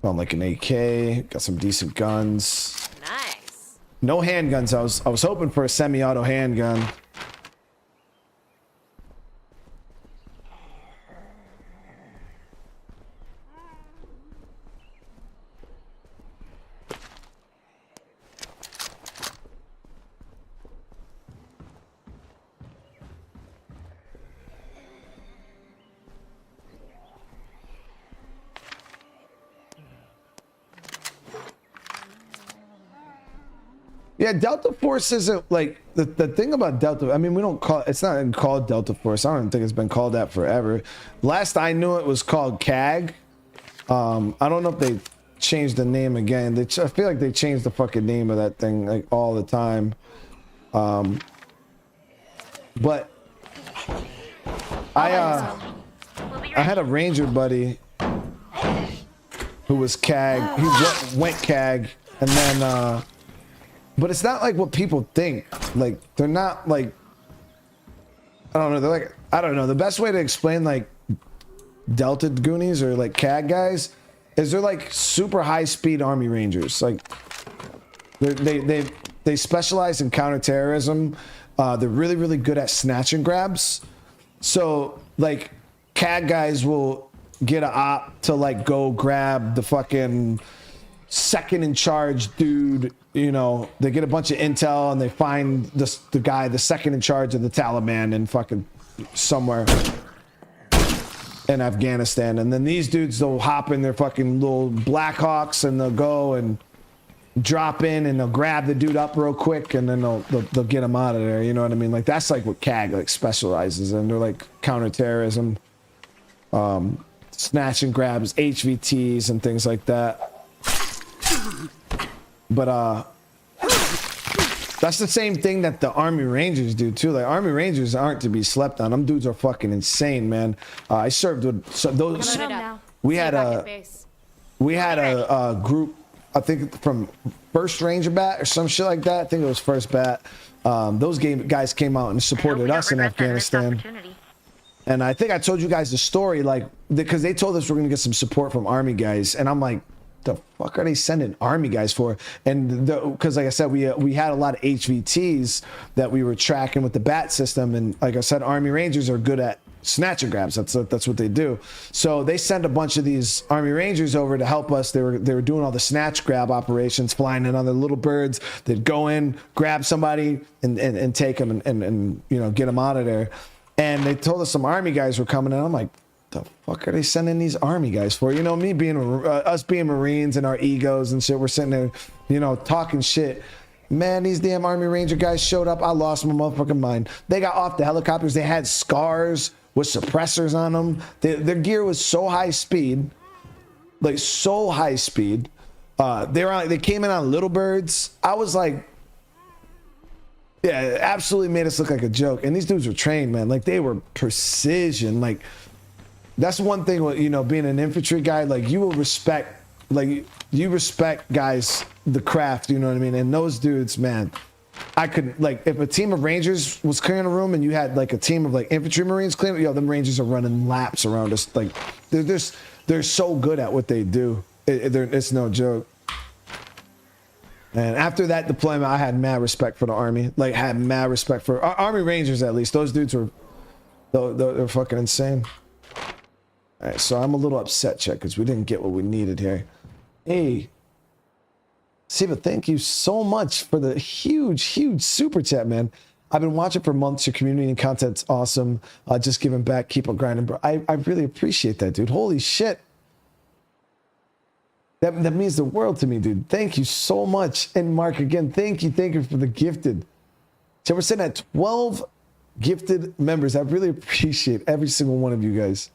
Found like an AK, got some decent guns. Nice. No handguns. I was hoping for a semi-auto handgun. Yeah, Delta Force isn't like the thing about Delta. I mean, we don't call it's not called Delta Force. I don't think it's been called that forever. Last I knew, it was called CAG. I don't know if they changed the name again. I feel like they changed the fucking name of that thing like all the time. But I had a Ranger buddy who was CAG. He went CAG, and then, but it's not like what people think. Like, they're not like, I don't know. They're like, I don't know. The best way to explain like Delta Goonies or like CAG guys is they're like super high speed Army Rangers. Like, they specialize in counterterrorism. They're really, really good at snatch and grabs. So like CAG guys will get an op to like go grab the fucking second in charge dude. You know, they get a bunch of intel and they find the guy, the second in charge of the Taliban in fucking somewhere in Afghanistan. And then these dudes, they'll hop in their fucking little Blackhawks and they'll go and drop in and they'll grab the dude up real quick and then they'll get him out of there. You know what I mean? Like, that's like what CAG like specializes in. They're like counterterrorism, snatch and grabs, HVTs and things like that. But that's the same thing that the Army Rangers do too. Like, Army Rangers aren't to be slept on. Them dudes are fucking insane, man. I served with those. We had a group, I think from First Ranger Bat or some shit like that. I think it was First Bat. Those guys came out and supported us in Afghanistan. And I think I told you guys the story, like, because they told us we're gonna get some support from Army guys, and I'm like, the fuck are they sending Army guys for? And because like I said, we had a lot of HVTs that we were tracking with the BAT system, and like I said, Army Rangers are good at snatch and grabs. That's what they do. So they sent a bunch of these Army Rangers over to help us. They were doing all the snatch grab operations, flying in on their little birds. They'd go in, grab somebody, and take them and you know, get them out of there. And they told us some Army guys were coming, and I'm like, the fuck are they sending these Army guys for? You know, me being us being Marines and our egos and shit, we're sitting there, you know, talking shit. Man, these damn Army Ranger guys showed up. I lost my motherfucking mind. They got off the helicopters. They had scars with suppressors on them. Their gear was so high speed, like so high speed. They came in on little birds. I was like, yeah, it absolutely made us look like a joke. And these dudes were trained, man. Like, they were precision. Like, that's one thing with, you know, being an infantry guy, like, you will respect, like, you respect guys, the craft, you know what I mean? And those dudes, man, I could, like, if a team of Rangers was clearing a room and you had like a team of like infantry Marines clearing, yo, them Rangers are running laps around us. Like, they're so good at what they do. It's no joke. And after that deployment, I had mad respect for the Army. Like, had mad respect for Army Rangers, at least. Those dudes were, they're fucking insane. All right, so I'm a little upset, Chet, because we didn't get what we needed here. Hey, Siva, thank you so much for the huge, huge super chat, man. I've been watching for months. Your community and content's awesome. Just giving back. Keep on grinding, bro. I really appreciate that, dude. Holy shit. That means the world to me, dude. Thank you so much. And Mark, again, thank you for the gifted. So we're sitting at 12 gifted members. I really appreciate every single one of you guys.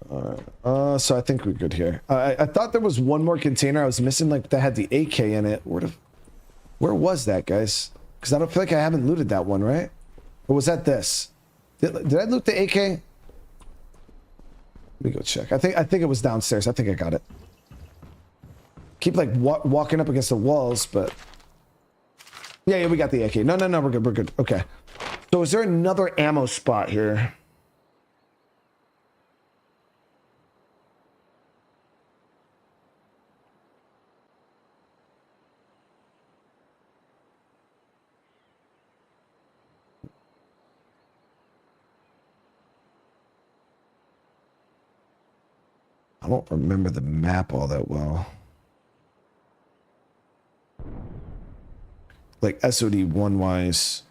All right. So I think we're good here. I thought there was one more container I was missing, like that had the AK in it. Where was that, guys? Because I don't feel like I haven't looted that one, right? Or was that this? Did I loot the AK? Let me go check. I think it was downstairs. I think I got it. Keep like walking up against the walls, but yeah, we got the AK. No, we're good. Okay. So is there another ammo spot here? I don't remember the map all that well. Like SOD1 wise.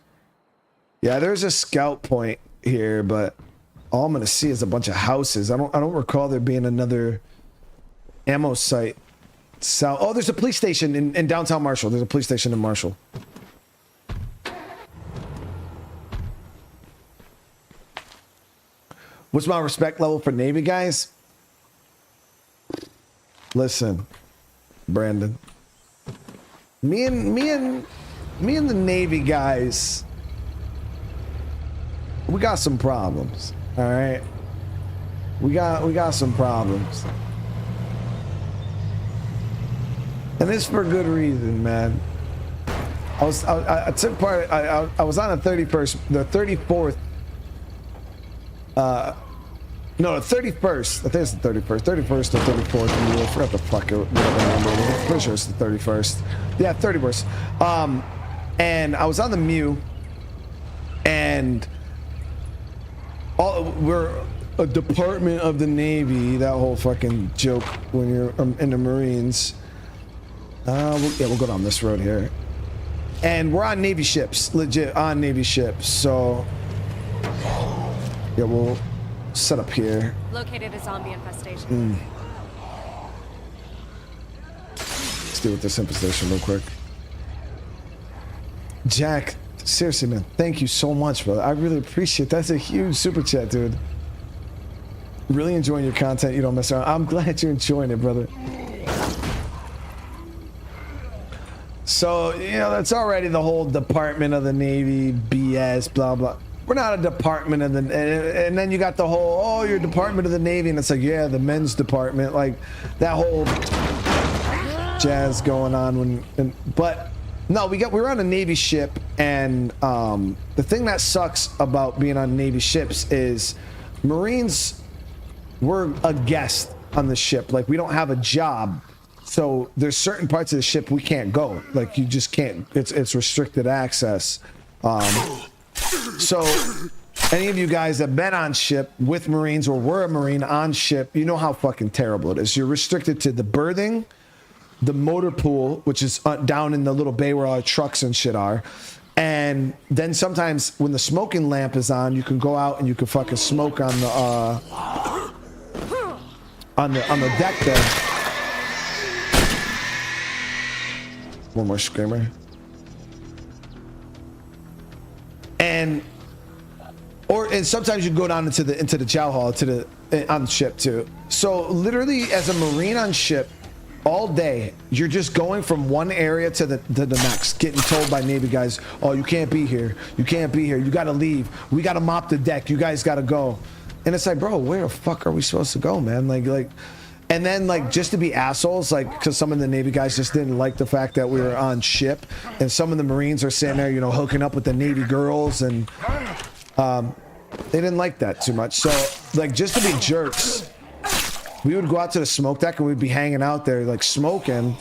Yeah, there's a scout point here, but all I'm gonna see is a bunch of houses. I don't recall there being another ammo site. South. Oh, there's a police station in downtown Marshall. There's a police station in Marshall. What's my respect level for Navy guys? Listen, Brandon. Me and the Navy guys, we got some problems. All right, we got some problems, and it's for good reason, man. I took part. I was on the 34th. No, the 31st. I think it's the 31st. 31st or 34th. I forgot the fuck it. I'm pretty sure it's the 31st. Yeah, 31st. And I was on the Mew, and we're a department of the Navy. That whole fucking joke when you're in the Marines. We'll go down this road here. And we're on Navy ships, legit on Navy ships. So, yeah, we'll set up here. Located a zombie infestation. Let's deal with this infestation real quick. Jack, seriously, man, thank you so much, brother. I really appreciate it. That's a huge super chat, dude. Really enjoying your content. You don't mess around. I'm glad you're enjoying it, brother. So, you know, that's already the whole Department of the Navy BS, blah, blah. We're not a department of the, and then you got the whole, oh, you're Department of the Navy, and it's like, yeah, the men's department, like that whole jazz going on but no, we're on a Navy ship, and the thing that sucks about being on Navy ships is Marines, we're a guest on the ship. Like, we don't have a job. So there's certain parts of the ship we can't go. Like, you just can't. It's restricted access. So any of you guys that been on ship with Marines or were a Marine on ship, you know how fucking terrible it is. You're restricted to the berthing, the motor pool, which is down in the little bay where all the trucks and shit are. And then sometimes when the smoking lamp is on, you can go out and you can fucking smoke on the deck there. One more screamer. And sometimes you go down into the chow hall on the ship too. So literally, as a Marine on ship, all day you're just going from one area to the next, getting told by Navy guys, "Oh, you can't be here. You can't be here. You got to leave. We got to mop the deck. You guys got to go." And it's like, bro, where the fuck are we supposed to go, man? Like. And then, like, just to be assholes, like, because some of the Navy guys just didn't like the fact that we were on ship, and some of the Marines are sitting there, you know, hooking up with the Navy girls, and they didn't like that too much. So, like, just to be jerks, we would go out to the smoke deck and we'd be hanging out there, like, smoking,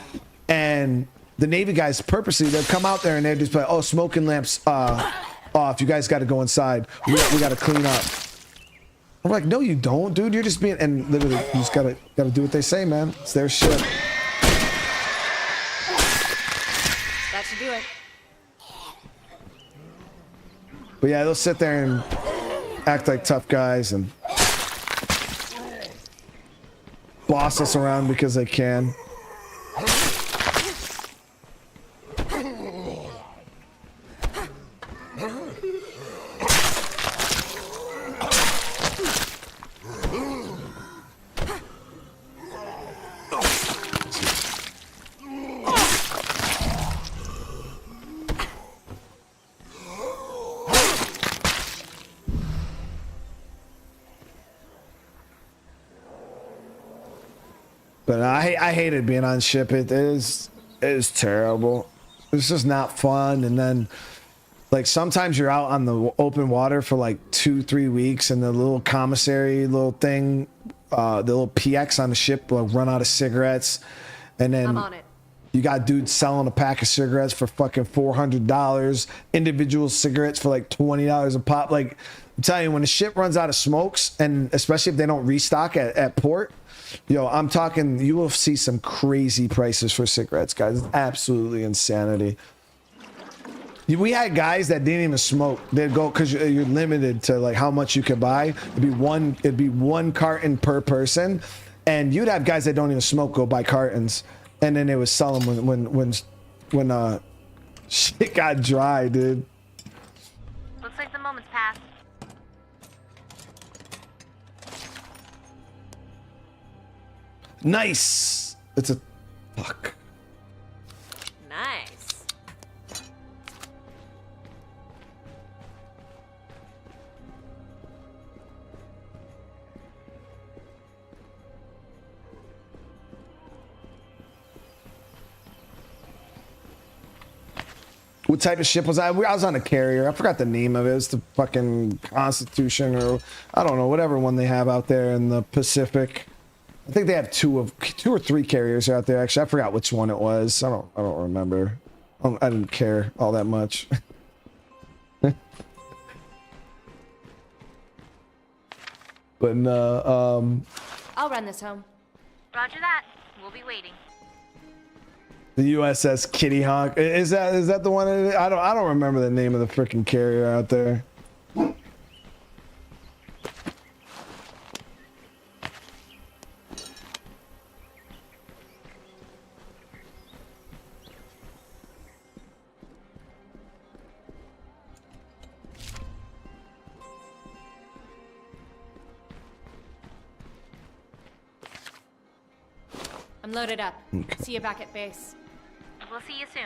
and the Navy guys purposely, they'd come out there and they'd just be like, "Oh, smoking lamps off. You guys got to go inside. We got to clean up." I'm like, no, you don't, dude. You're just being, and literally, you just gotta do what they say, man. It's their shit. That should do it. But yeah, they'll sit there and act like tough guys and boss us around because they can. But I hated being on ship. It is terrible. It's just not fun. And then, like, sometimes you're out on the open water for like 2-3 weeks, and the little commissary little thing, the little PX on the ship will run out of cigarettes, and then I'm on it. you got dudes selling a pack of cigarettes for fucking $400, individual cigarettes for like $20 a pop. Like, I'm telling you, when the ship runs out of smokes, and especially if they don't restock at port, yo, I'm talking, you will see some crazy prices for cigarettes, guys. It's absolutely insanity. We had guys that didn't even smoke. They'd go, because you're limited to like how much you could buy. It'd be one carton per person, and you'd have guys that don't even smoke go buy cartons, and then they would sell them when shit got dry, dude. Looks like the moment's passed. Nice. It's a fuck. Nice. What type of ship was I? I was on a carrier. I forgot the name of it. It's the fucking Constitution, or I don't know, whatever one they have out there in the Pacific. I think they have two or three carriers out there. Actually, I forgot which one it was. I don't remember. I didn't care all that much. But I'll run this home. Roger that. We'll be waiting. the USS Kitty Hawk. Is that the one? I don't remember the name of the freaking carrier out there. I'm loaded up. Okay. See you back at base. We'll see you soon.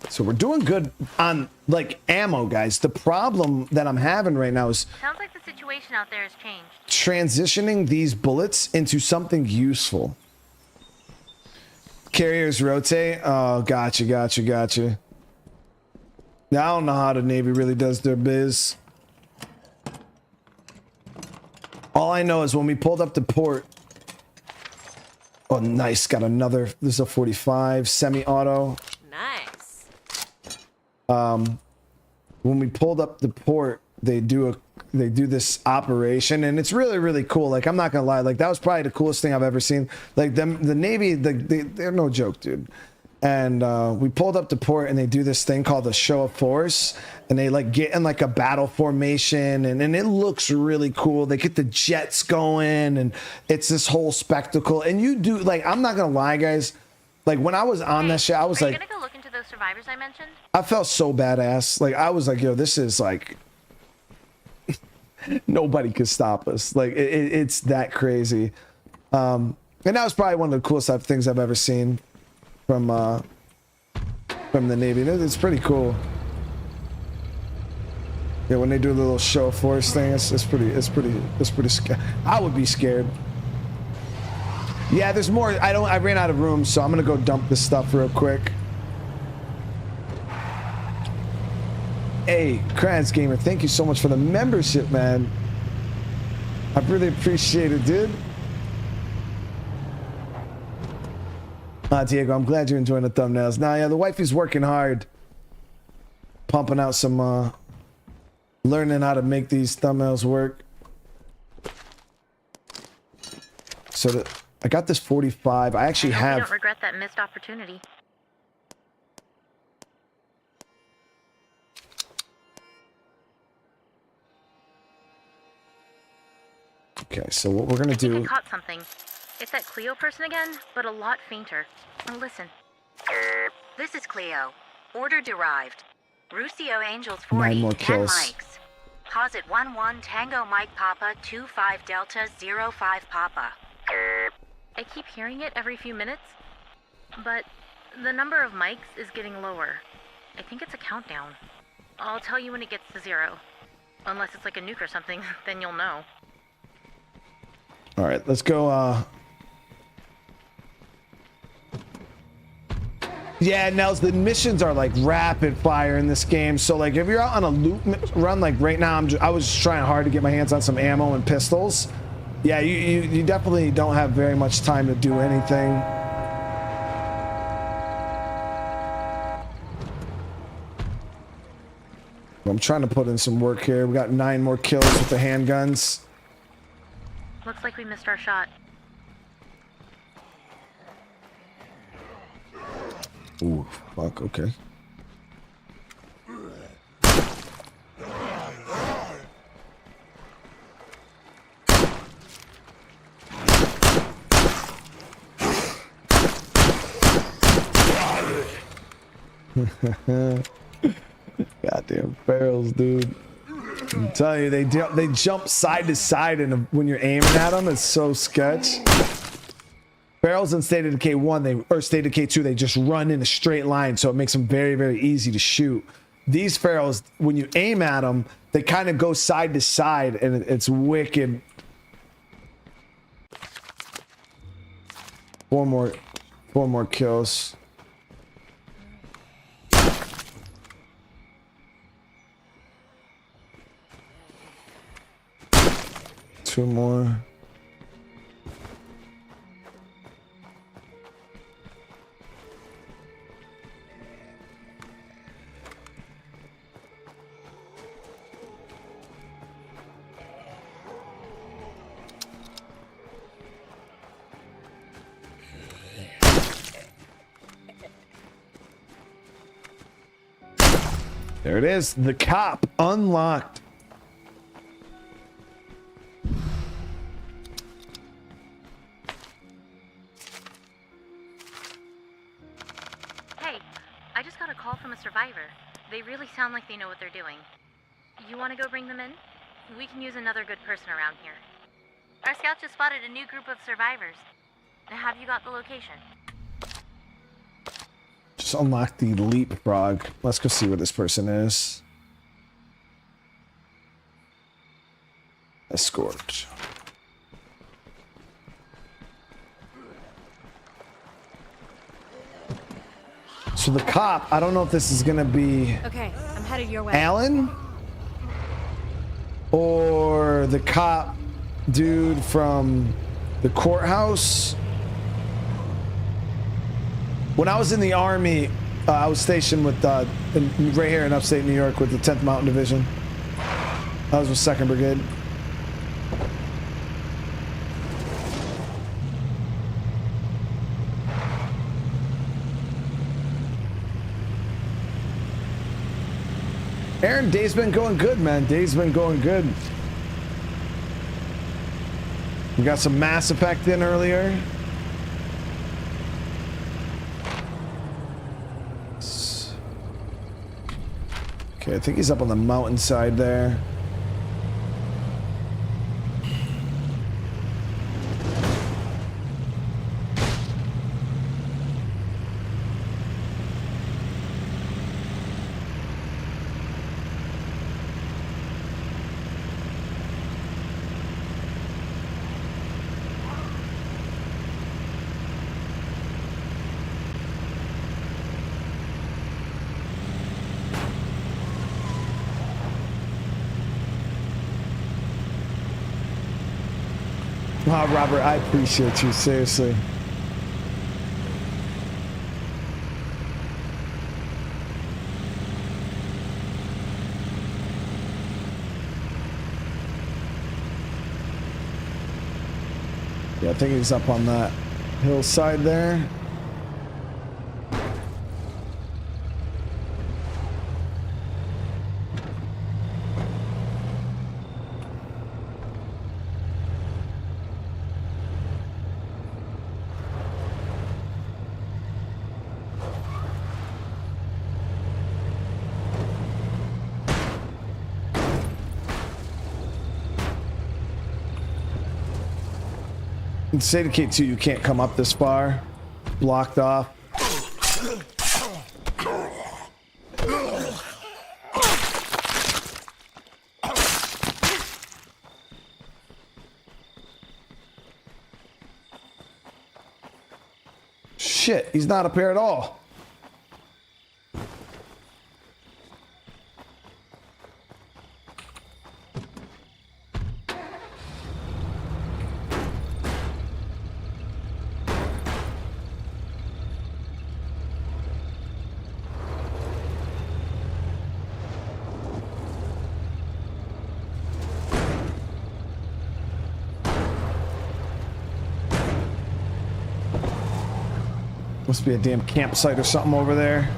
So we're doing good on like ammo, guys. The problem that I'm having right now is Sounds like the situation out there has changed. transitioning these bullets into something useful. Carriers rotate. Oh, gotcha. Now, I don't know how the Navy really does their biz. All I know is when we pulled up the port. Oh, nice. Got another. This is a 45 semi-auto. Nice. When we pulled up the port, they do this operation, and it's really cool. Like, I'm not gonna lie, like that was probably the coolest thing I've ever seen. Like the Navy, they're no joke, dude. And we pulled up the port, and they do this thing called the show of force, and they like get in like a battle formation, and it looks really cool. They get the jets going, and it's this whole spectacle. And you do, like, I'm not gonna lie, guys. Like when I was on that shit, I was Are like, you gonna go look into those survivors I mentioned? I felt so badass. Like I was like, yo, this is like nobody could stop us. Like it's that crazy. And that was probably one of the coolest things I've ever seen from the Navy. It's pretty cool. Yeah, when they do the little show of force thing, it's pretty scary. I would be scared. Yeah, there's more. I ran out of room, so I'm gonna go dump this stuff real quick. Hey, Kranz Gamer, thank you so much for the membership, man. I really appreciate it, dude. Diego, I'm glad you're enjoying the thumbnails. Now, yeah, the wifey's working hard, pumping out some, learning how to make these thumbnails work. So I got this 45. I actually I hope you have. don't regret that missed opportunity. Okay, so what we're gonna I think do. I caught something. It's that Cleo person again, but a lot fainter. Now listen. This is Cleo. Order derived. Rusio Angels 40, 9 more 10 kills. mics. Posit 11 Tango Mike Papa 25 Delta 05 Papa. I keep hearing it every few minutes, but the number of mics is getting lower. I think it's a countdown. I'll tell you when it gets to 0. Unless it's like a nuke or something, then you'll know. All right, let's go. Yeah, Nels, the missions are like rapid fire in this game. So like, if you're out on a loot run, like right now, I was just trying hard to get my hands on some ammo and pistols. Yeah, you definitely don't have very much time to do anything. I'm trying to put in some work here. We got 9 more kills with the handguns. Looks like we missed our shot. Ooh, fuck, okay. Goddamn barrels, dude. I'm telling you, they jump side to side, and when you're aiming at them, it's so sketch. Barrels in State of Decay 1, or State of Decay 2, they just run in a straight line, so it makes them very, very easy to shoot. These ferals, when you aim at them, they kind of go side to side, and it's wicked. Four more kills. Two more. There it is. The cop unlocked. Hey, I just got a call from a survivor. They really sound like they know what they're doing. You want to go bring them in? We can use another good person around here. Our scouts just spotted a new group of survivors. Have you got the location? Just unlock the leapfrog. Let's go see where this person is. Escort. So the cop, I don't know if this is gonna be Okay, I'm headed your way. Alan or the cop dude from the courthouse. When I was in the Army, I was stationed with right here in upstate New York with the 10th Mountain Division. I was with 2nd Brigade. Aaron, day's been going good, man. Day's been going good. We got some Mass Effect in earlier. Okay, I think he's up on the mountainside there. Wow, Robert, I appreciate you, seriously. Yeah, I think he's up on that hillside there. In State of K2, you can't come up this far. Blocked off. Shit, he's not up here at all. Must be a damn campsite or something over there.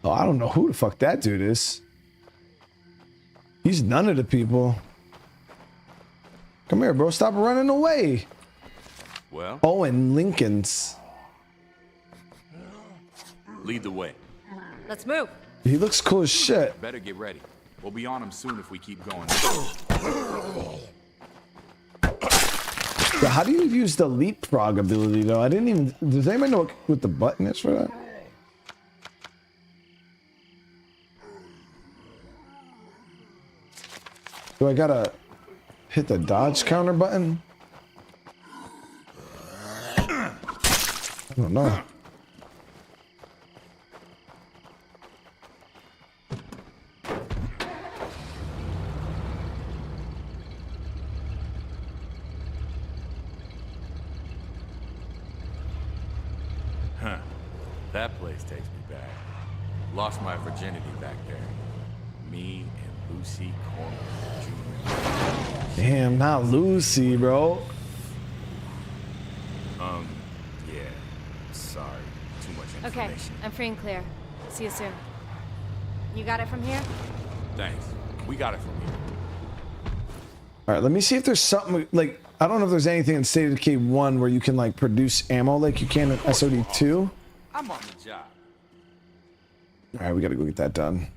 Oh, I don't know who the fuck that dude is. He's none of the people. Come here, bro. Stop running away. Well, Oh, and Lincoln's. lead the way. Let's move. He looks cool as shit. Better get ready. We'll be on him soon if we keep going. Yeah, how do you use the leapfrog ability, though? I didn't even... Does anybody know what the button is for that? Do I gotta hit the dodge counter button? I don't know. Huh. That place takes me back. Lost my virginity back there. Me and Lucy Corner Jr. Damn, not Lucy, bro. Yeah. Sorry. Too much Okay, information. I'm free and clear. See you soon. You got it from here? Thanks. We got it from here. All right, let me see if there's something like... I don't know if there's anything in State of Decay 1 where you can like produce ammo like you can in SOD 2. I'm on the job. All right, we gotta go get that done.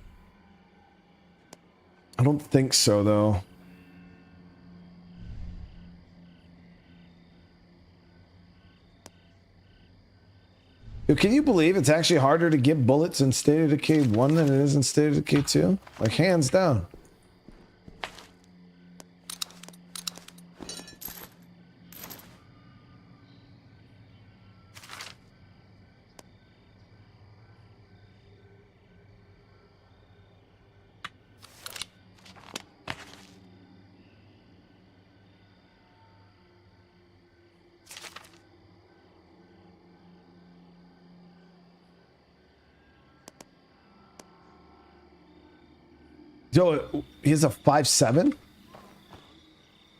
I don't think so, though. Yo, can you believe it's actually harder to get bullets in State of Decay 1 than it is in State of Decay 2? Like, hands down. Yo, he has a 5.7?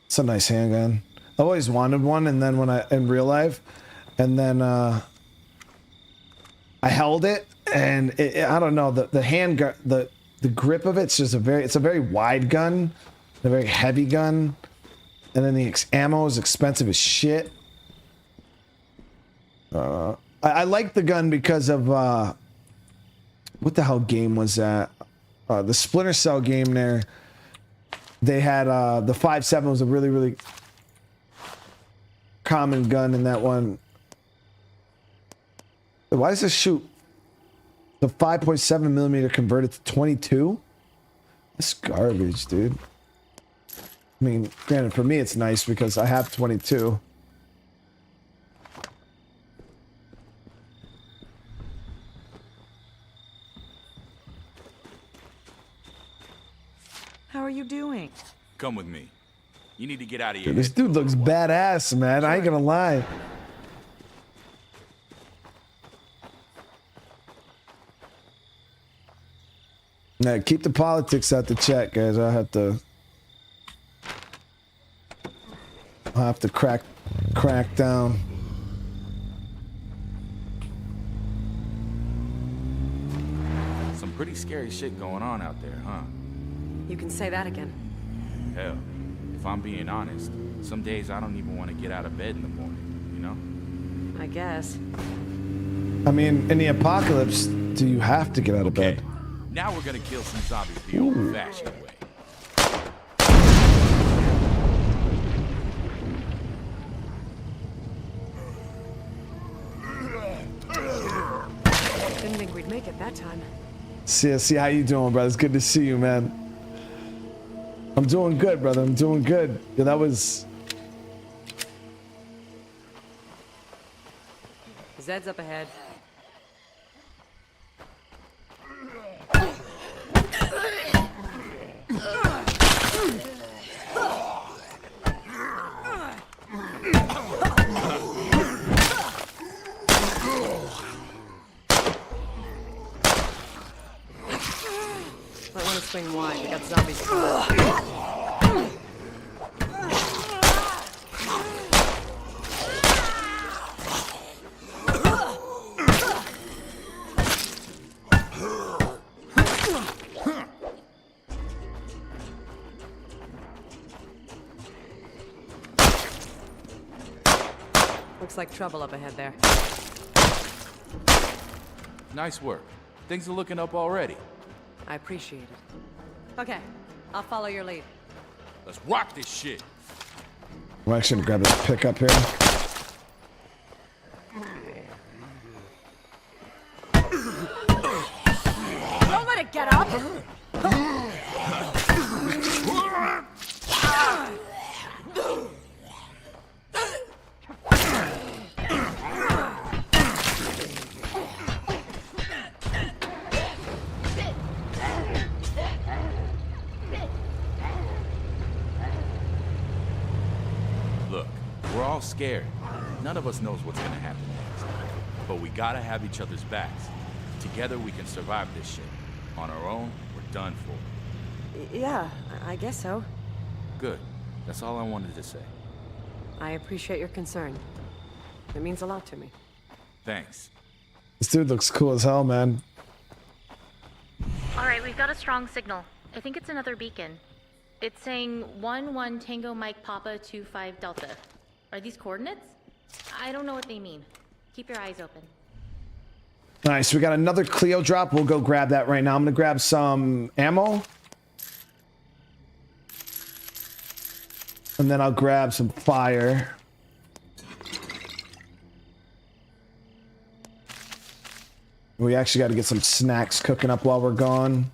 It's a nice handgun. I always wanted one, and then when in real life, and then I held it, and I don't know, the handgun, the grip of it's just it's a very wide gun, a very heavy gun, and then the ammo is expensive as shit. I like the gun because of what the hell game was that? The Splinter Cell game there, they had the 5.7 was a really, really common gun in that one. Why does this shoot the 5.7 millimeter converted to 22? That's garbage, dude. I mean, granted, for me it's nice because I have 22. How are you doing? Come with me. You need to get out of here. Dude, this dude looks badass, man. I ain't gonna lie. Now, keep the politics out the chat, guys. I'll have to crack down. Some pretty scary shit going on out there, huh? You can say that again. Hell, if I'm being honest, some days I don't even want to get out of bed in the morning, you know? I guess. I mean, in the apocalypse, do you have to get out of Okay, bed? now we're gonna kill some zombies the old-fashioned way. Didn't think we'd make it that time. See how you doing, brother? It's good to see you, man. I'm doing good, brother. I'm doing good. Yeah, that was... Zed's up ahead. Might want to swing wide. We got zombies coming. Looks like trouble up ahead there. Nice work. Things are looking up already. I appreciate it. Okay, I'll follow your lead. Let's rock this shit. I'm actually gonna grab this pickup here. Don't let it get up! Look, we're all scared. None of us knows what's gonna happen next. But we gotta have each other's backs. Together we can survive this shit. On our own, we're done for. Yeah, I guess so. Good. That's all I wanted to say. I appreciate your concern. It means a lot to me. Thanks. This dude looks cool as hell, man. Alright, we've got a strong signal. I think it's another beacon. It's saying 1-1 Tango Mike Papa 25 Delta. Are these coordinates? I don't know what they mean. Keep your eyes open. Nice, we got another Clio drop. We'll go grab that right now. I'm gonna grab some ammo. And then I'll grab some fire. We actually got to get some snacks cooking up while we're gone.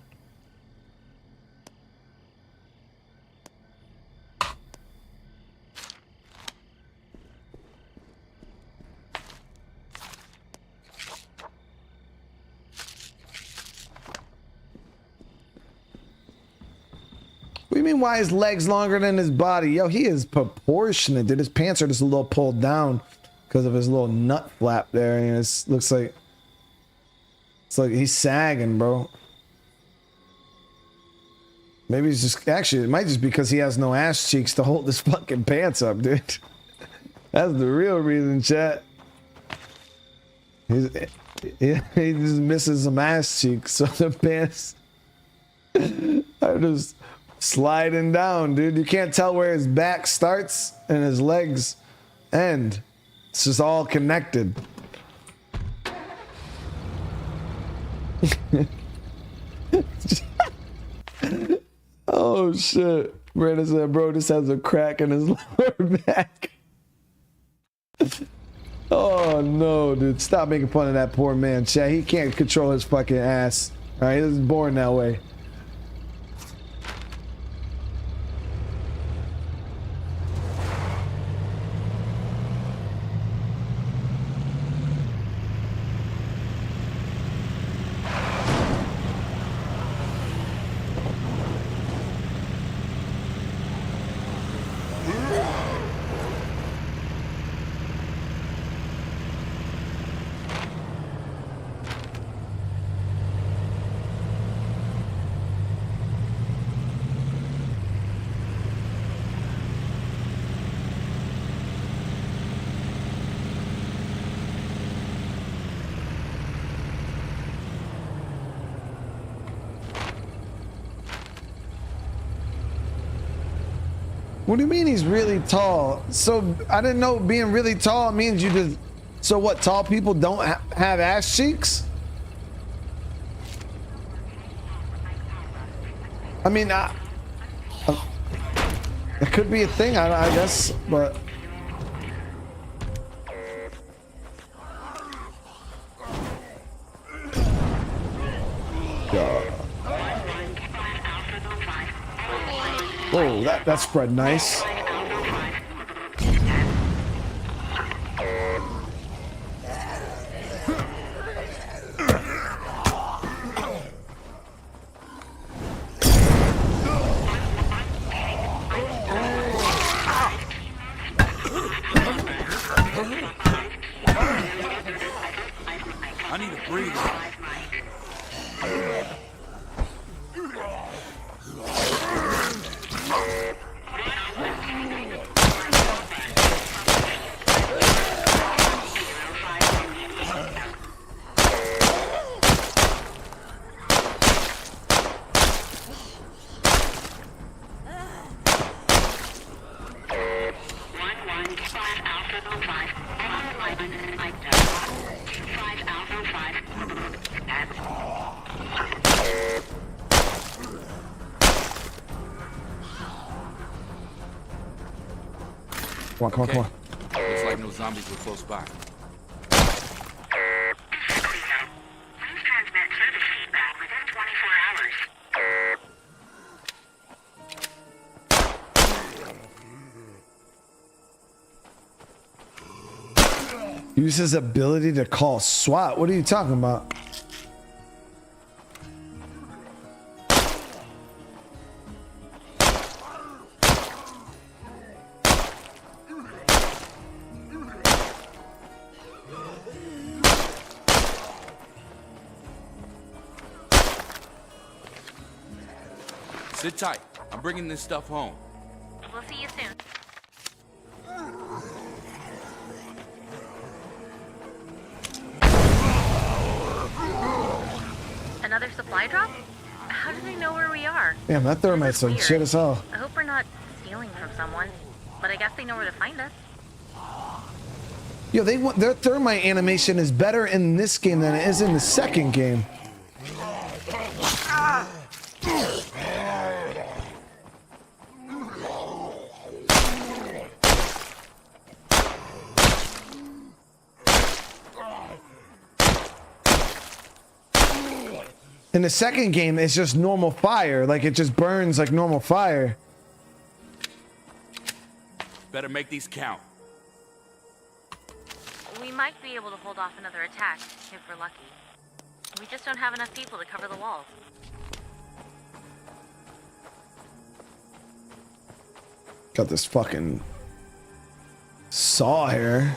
What do you mean, why his legs longer than his body? Yo, he is proportionate, dude. His pants are just a little pulled down because of his little nut flap there. And it looks like it's like he's sagging, bro. Maybe he's just actually it might just be because he has no ass cheeks to hold his fucking pants up, dude. That's the real reason, chat. He just misses some ass cheeks, so the pants are just sliding down, dude. You can't tell where his back starts and his legs end. It's just all connected. Oh shit. Brandon said, bro, this has a crack in his lower back. Oh no, dude. Stop making fun of that poor man, chat. He can't control his fucking ass. Alright, he was born that way. What do you mean he's really tall? So I didn't know being really tall means you just. So what? Tall people don't have ass cheeks? I mean, it could be a thing, I guess, but. Whoa, that spread nice. I need a breather. Come on, come on, come on. Looks like no zombies were close by. Please transmit service feedback within 24 hours. Use his ability to call SWAT. What are you talking about? Sit tight. I'm bringing this stuff home. We'll see you soon. Another supply drop? How do they know where we are? Damn, that thermite's some Weird. shit as hell. I hope we're not stealing from someone, but I guess they know where to find us. Yo, their thermite animation is better in this game than it is in the second game. In the second game, it's just normal fire. Like, it just burns like normal fire. Better make these count. We might be able to hold off another attack if we're lucky. We just don't have enough people to cover the walls. Got this fucking saw here.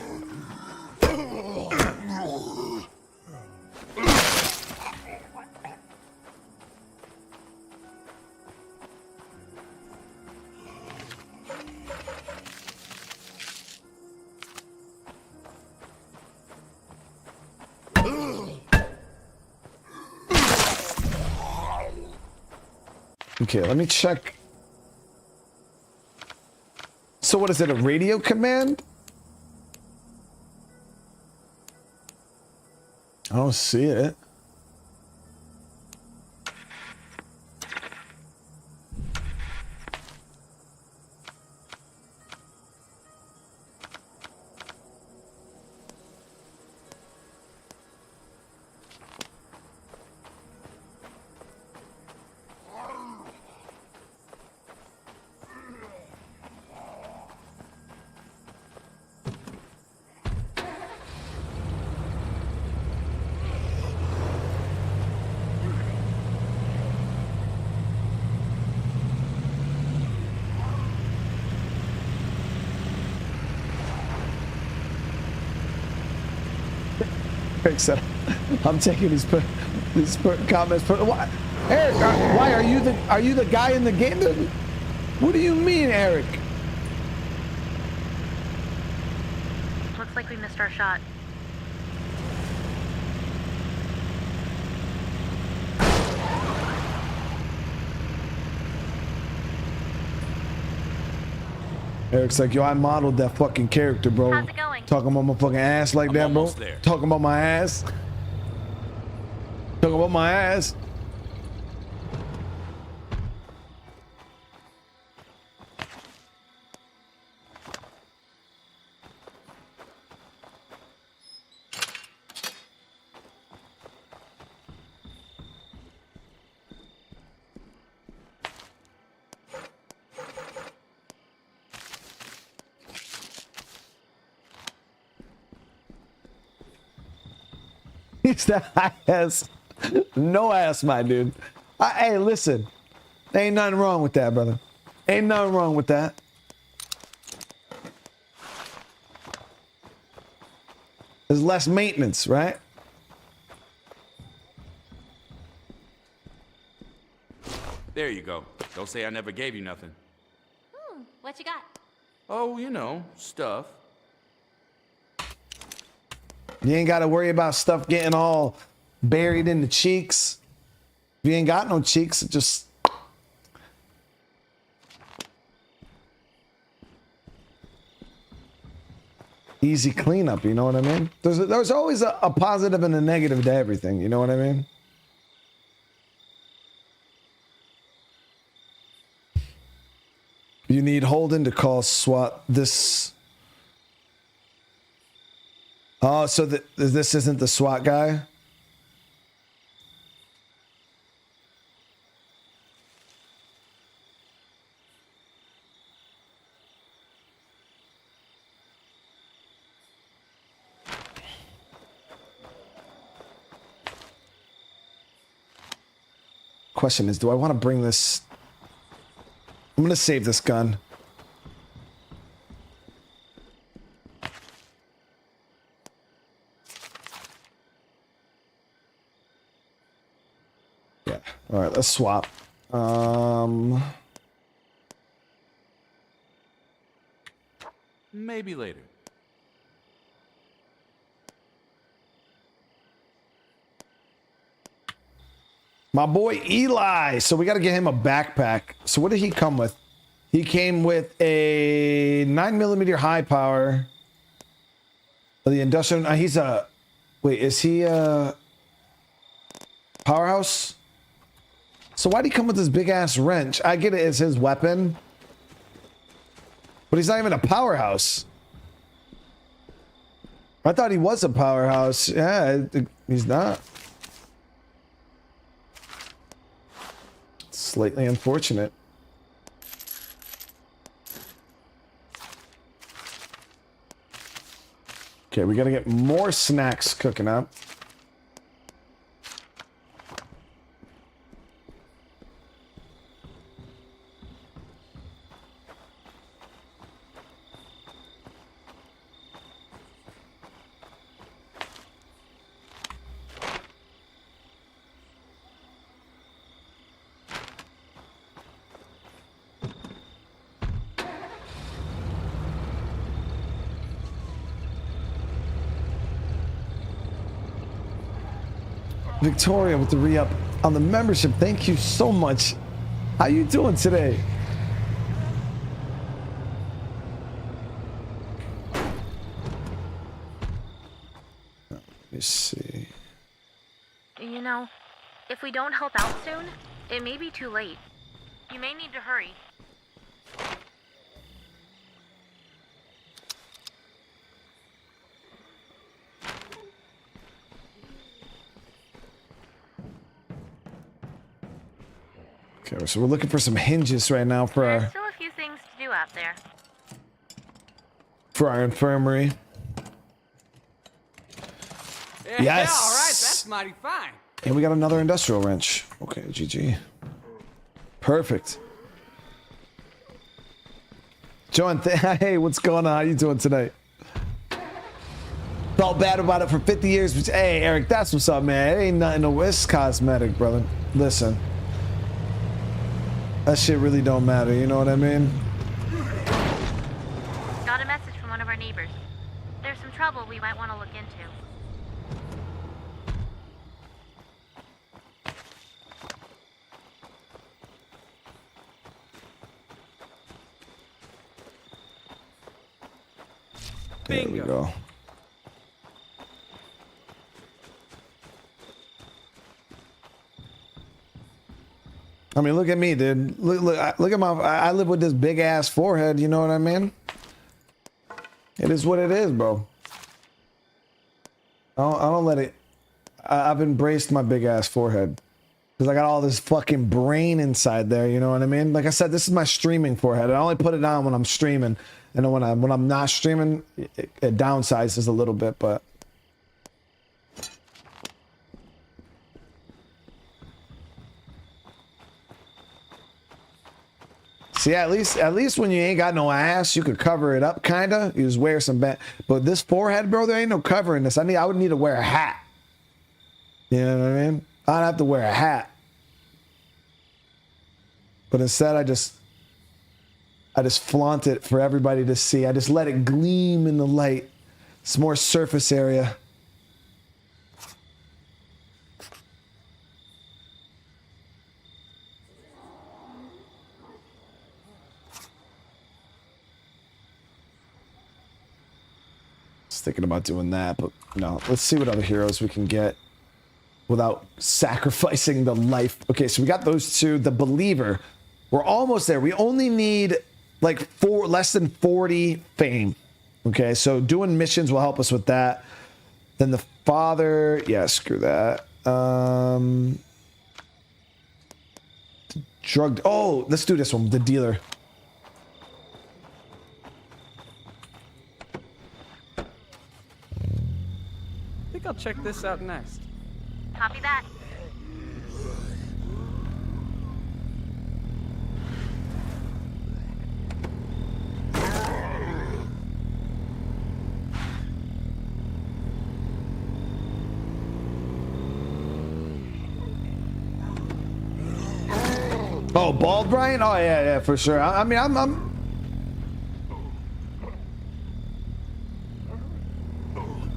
Okay, let me check. So what is it, a radio command? I don't see it. Eric said, "I'm taking these comments." Why, Eric? Why are you the guy in the game? What do you mean, Eric? Looks like we missed our shot. Eric's like, yo, I modeled that fucking character, bro. How's it going? Talking about my fucking ass like that, bro. Almost there. Talking about my ass. Talking about my ass. He's that ass. No ass, my dude. Hey, listen. There ain't nothing wrong with that, brother. Ain't nothing wrong with that. There's less maintenance, right? There you go. Don't say I never gave you nothing. What you got? Oh, you know, stuff. You ain't got to worry about stuff getting all buried in the cheeks. If you ain't got no cheeks, it just... easy cleanup, you know what I mean? There's always a positive and a negative to everything, you know what I mean? You need Holden to call SWAT. This Oh, so this isn't the SWAT guy? Question is, do I want to bring this? I'm going to save this gun. Yeah. All right, let's swap. Maybe later. My boy Eli. So we got to get him a backpack. So what did he come with? He came with a 9mm high power. The industrial. He's a. Wait, is he a powerhouse? So why'd he come with this big ass wrench? I get it, it's his weapon, but he's not even a powerhouse. I thought he was a powerhouse. Yeah, he's not. Slightly unfortunate. Okay, we got to get more snacks cooking up. Victoria with the re-up on the membership. Thank you so much. How you doing today? Let me see. You know, if we don't help out soon, it may be too late. You may need to hurry. Okay, so we're looking for some hinges right now for There's our still a few things to do out there. infirmary. Yeah, Yes. all right, that's mighty fine. And we got another industrial wrench. Okay, GG. Perfect. John, hey, what's going on? How you doing tonight? Felt bad about it for 50 years. But hey, Eric, that's what's up, man. It ain't nothing. It's cosmetic, brother. Listen. That shit really don't matter. You know what I mean? Got a message from one of our neighbors. There's some trouble we might want to look into. There we go. I mean, look at me, dude. Look at my. I live with this big ass forehead. You know what I mean? It is what it is, bro. I don't let it. I've embraced my big ass forehead because I got all this fucking brain inside there. You know what I mean? Like I said, this is my streaming forehead. I only put it on when I'm streaming, and when I'm not streaming, it downsizes a little bit, but. See, at least when you ain't got no ass, you could cover it up, kinda. You just wear some but this forehead, bro, there ain't no covering this. I would need to wear a hat. You know what I mean? I'd have to wear a hat. But instead, I just flaunt it for everybody to see. I just let it gleam in the light. It's more surface area. Thinking about doing that, but no, let's see what other heroes we can get without sacrificing the life. Okay, so we got those two. The Believer, we're almost there. We only need like less than 40 fame. Okay, so doing missions will help us with that. Then the father, yeah, screw that. Drugged. Oh, let's do this one. The dealer. I think I'll check this out next. Copy that. Oh, bald Brian? Oh yeah, for sure. I mean, I'm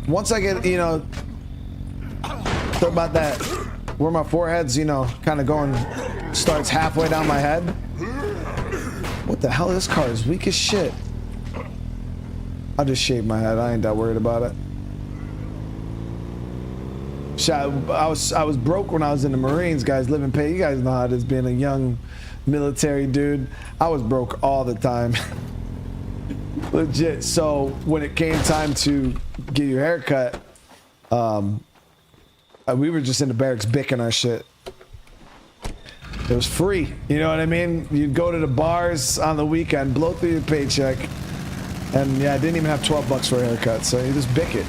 once I get, you know, about that, where my forehead's, you know, kind of going, starts halfway down my head. What the hell? This car is weak as shit. I'll just shave my head. I ain't that worried about it. I was broke when I was in the Marines, guys. Living pay. You guys know how it is being a young military dude. I was broke all the time. Legit. So when it came time to get your hair cut, we were just in the barracks bicking our shit. It was free. You know what I mean? You'd go to the bars on the weekend, blow through your paycheck, and yeah, I didn't even have 12 bucks for a haircut, so you just bick it.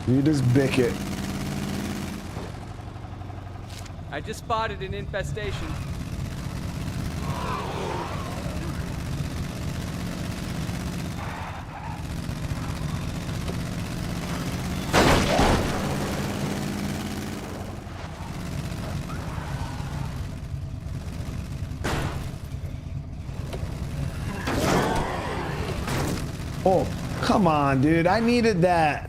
You just bick it. I just spotted an infestation. Oh, come on, dude. I needed that.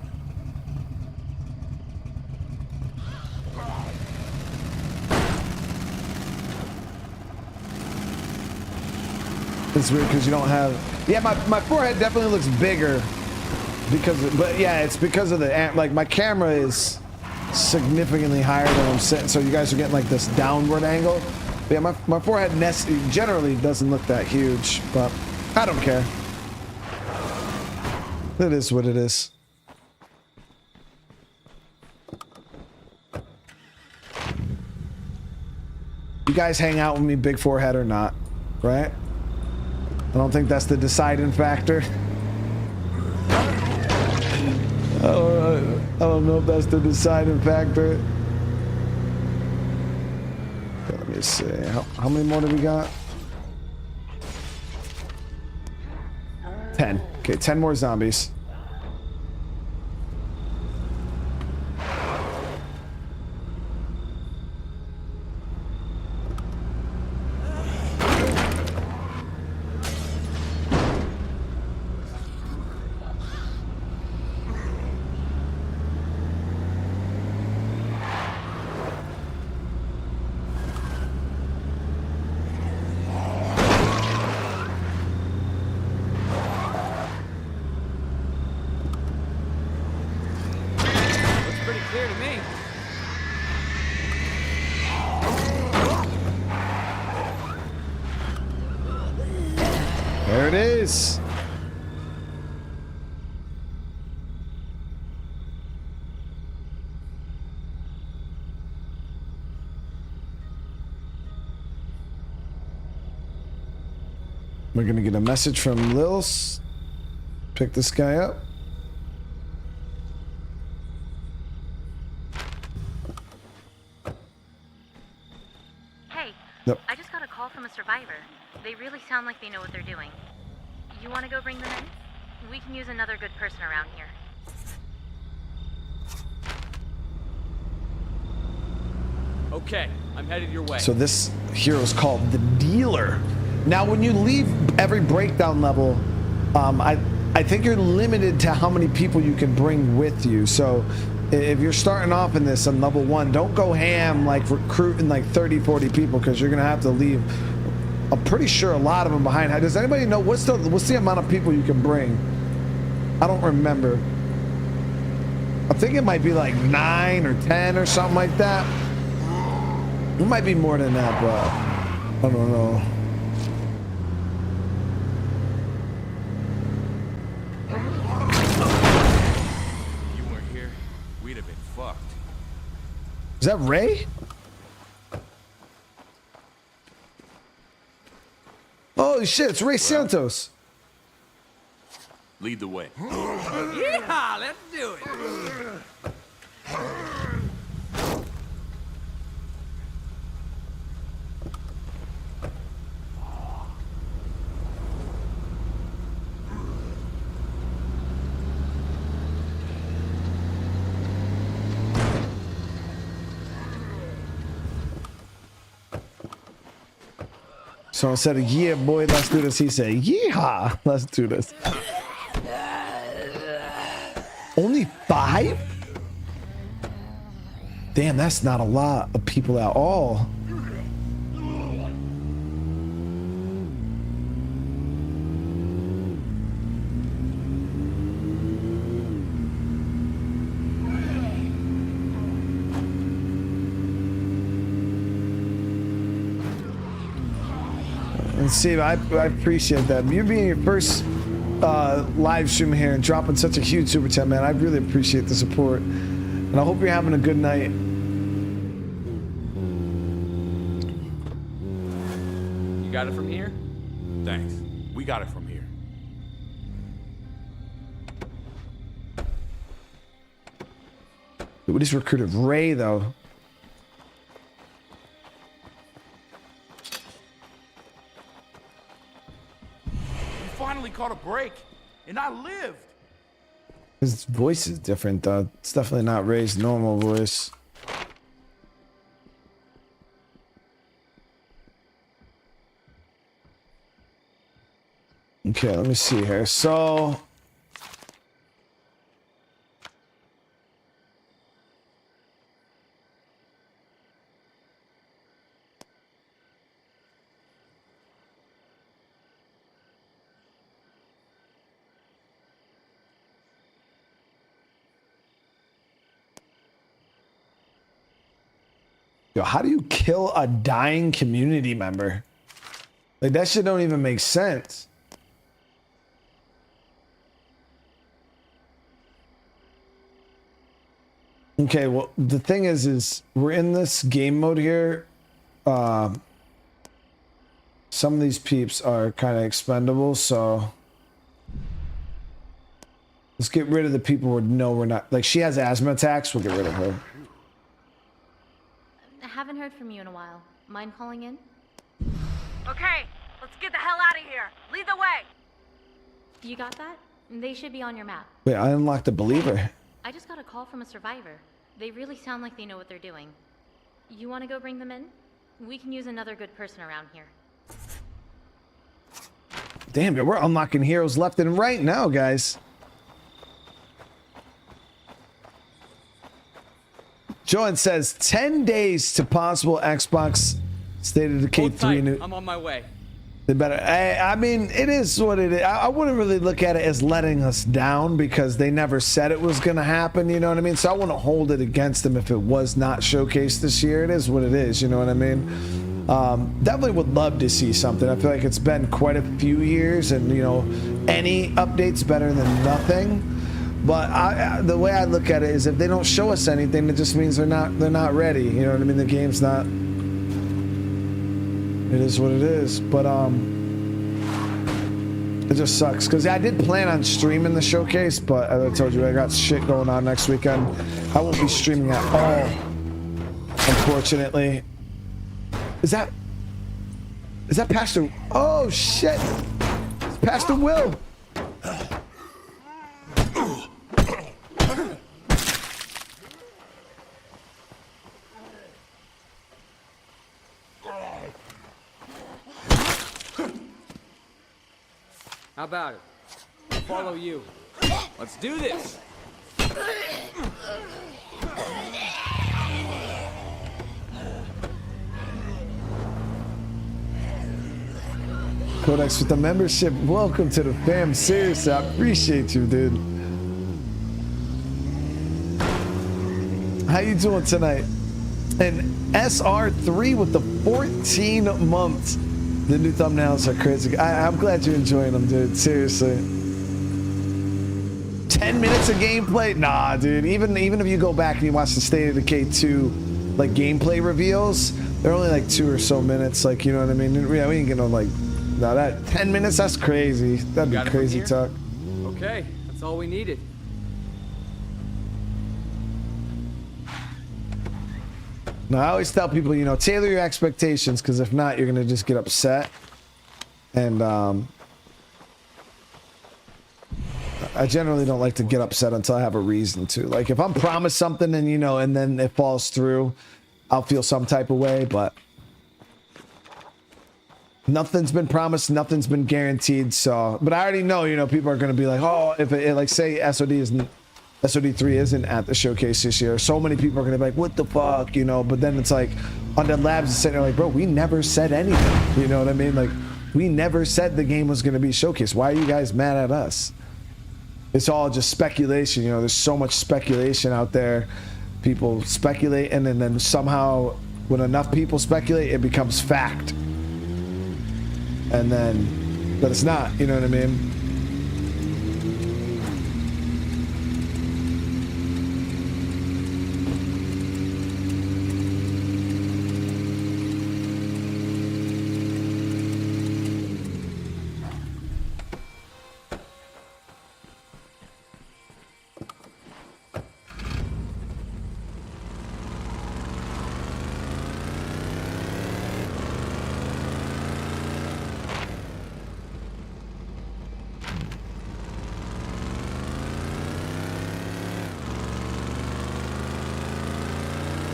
It's weird because you don't have... Yeah, my forehead definitely looks bigger because... But yeah, it's because of the... Like, my camera is significantly higher than I'm sitting, so you guys are getting like this downward angle. But yeah, my forehead generally doesn't look that huge, but I don't care. It is what it is. You guys hang out with me, big forehead or not, right? I don't think that's the deciding factor. I don't know if that's the deciding factor. Okay, let me see. How many more do we got? 10. Okay, 10 more zombies. There it is. We're gonna get a message from Lils. Pick this guy up. Hey, Yep. I just got a call from a survivor. They really sound like they know what they're doing. You want to go bring them in? We can use another good person around here. Okay, I'm headed your way. So this hero is called the Dealer. Now, when you leave every breakdown level, I think you're limited to how many people you can bring with you. So if you're starting off in this on level 1, don't go ham like recruiting like 30, 40 people, because you're gonna have to leave. I'm pretty sure a lot of them behind. Does anybody know what's the amount of people you can bring? I don't remember. I think it might be like 9 or 10 or something like that. It might be more than that, but I don't know. fucked. Is that Ray? Holy shit, it's Ray Santos. Lead the way. Yeah, let's do it. So instead of yeah, boy, let's do this, he said, yeehaw, let's do this. Only 5? Damn, that's not a lot of people at all. And Steve, I appreciate that. You being your first live stream here and dropping such a huge super chat, man. I really appreciate the support. And I hope you're having a good night. You got it from here? Thanks. We got it from here. We just recruited Ray, though. Finally caught a break, and I lived. His voice is different, though. It's definitely not Ray's normal voice. Okay, let me see here. So... Yo, how do you kill a dying community member? Like, that shit don't even make sense. Okay, well, the thing is we're in this game mode here. Some of these peeps are kind of expendable, so let's get rid of the people who know we're not. Like, she has asthma attacks, we'll get rid of her. I haven't heard from you in a while. Mind calling in? Okay, let's get the hell out of here. Lead the way. You got that? They should be on your map. Wait, I unlocked the believer. I just got a call from a survivor. They really sound like they know what they're doing. You want to go bring them in? We can use another good person around here. Damn it, we're unlocking heroes left and right now, guys. Joan says 10 days to possible Xbox State of Decay 3. I'm on my way. They better. I mean, it is what it is. I wouldn't really look at it as letting us down because they never said it was going to happen. You know what I mean? So I wouldn't hold it against them if it was not showcased this year. It is what it is. You know what I mean? Definitely would love to see something. I feel like it's been quite a few years, and you know, any update's better than nothing. But the way I look at it is, if they don't show us anything, it just means they're not ready. You know what I mean? The game's not. It is what it is. But it just sucks because I did plan on streaming the showcase, but as I told you, I got shit going on next weekend. I won't be streaming at all, unfortunately. Is that Pastor? Oh shit! It's Pastor Will. How about it? I'll follow you. Let's do this. Codex with the membership. Welcome to the fam. Seriously, I appreciate you, dude. How you doing tonight? And SR3 with the 14 months. The new thumbnails are crazy. I'm glad you're enjoying them, dude. Seriously. 10 minutes of gameplay? Nah, dude. Even if you go back and you watch the State of Decay 2 like gameplay reveals, they're only like 2 or so minutes. Like, you know what I mean? Yeah, we ain't gonna like. No, that 10 minutes. That's crazy. That'd be crazy talk. Okay, that's all we needed. Now, I always tell people, you know, tailor your expectations, because if not, you're gonna just get upset. And I generally don't like to get upset until I have a reason to. Like, if I'm promised something and, you know, and then it falls through, I'll feel some type of way, but nothing's been promised, nothing's been guaranteed. So, but I already know, you know, people are going to be like, oh, if it like, say SOD3 isn't at the showcase this year, so many people are going to be like, what the fuck, you know. But then it's like, Undead Labs is sitting there like, bro, we never said anything, you know what I mean? Like, we never said the game was going to be showcased. Why are you guys mad at us? It's all just speculation, you know. There's so much speculation out there, people speculating, and then somehow when enough people speculate, it becomes fact. And then, but it's not, you know what I mean?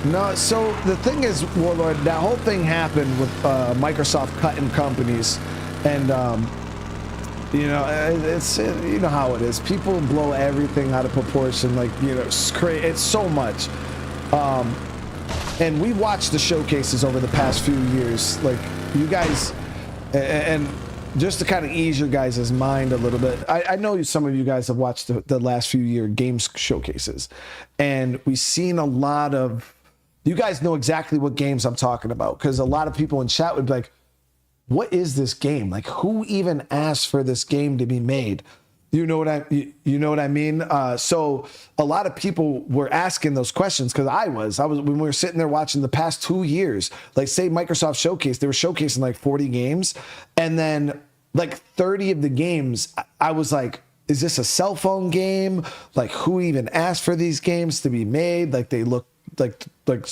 No, so the thing is, Warlord, that whole thing happened with Microsoft cutting companies, and you know, it's you know how it is. People blow everything out of proportion, like, you know, it's so much. And we watched the showcases over the past few years, like you guys, and just to kind of ease your guys' mind a little bit, I know some of you guys have watched the last few year games showcases, and we've seen a lot of. You guys know exactly what games I'm talking about, because a lot of people in chat would be like, what is this game? Like, who even asked for this game to be made? You know what I mean? So a lot of people were asking those questions, because I was when we were sitting there watching the past 2 years, like say Microsoft Showcase, they were showcasing like 40 games, and then like 30 of the games, I was like, is this a cell phone game? Like, who even asked for these games to be made? Like, they look like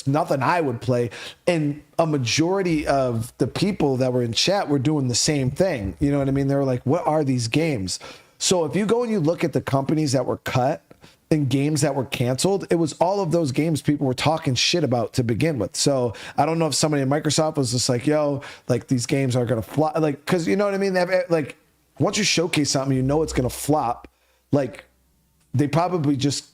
nothing I would play. And a majority of the people that were in chat were doing the same thing. You know what I mean? They were like, what are these games? So if you go and you look at the companies that were cut and games that were canceled, it was all of those games people were talking shit about to begin with. So I don't know if somebody in Microsoft was just like, yo, like, these games are going to flop. Like, because you know what I mean? They have, like, once you showcase something, you know it's going to flop. Like, they probably just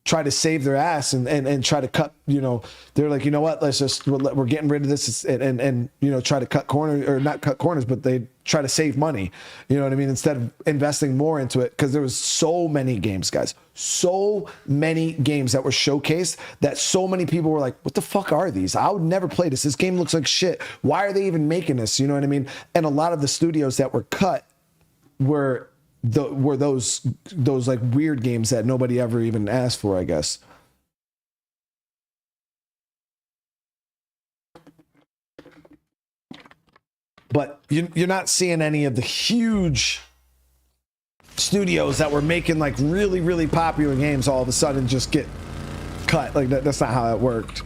try to save their ass and try to cut, you know, they're like, you know what, we're getting rid of this and you know, try to cut corners, or not cut corners, but they try to save money, you know what I mean, instead of investing more into it, because there was so many games, guys, so many games that were showcased that so many people were like, what the fuck are these? I would never play this. This game looks like shit. Why are they even making this? You know what I mean? And a lot of the studios that were cut were those like weird games that nobody ever even asked for, I guess. But you're not seeing any of the huge studios that were making like really, really popular games all of a sudden just get cut. Like, that's not how it worked.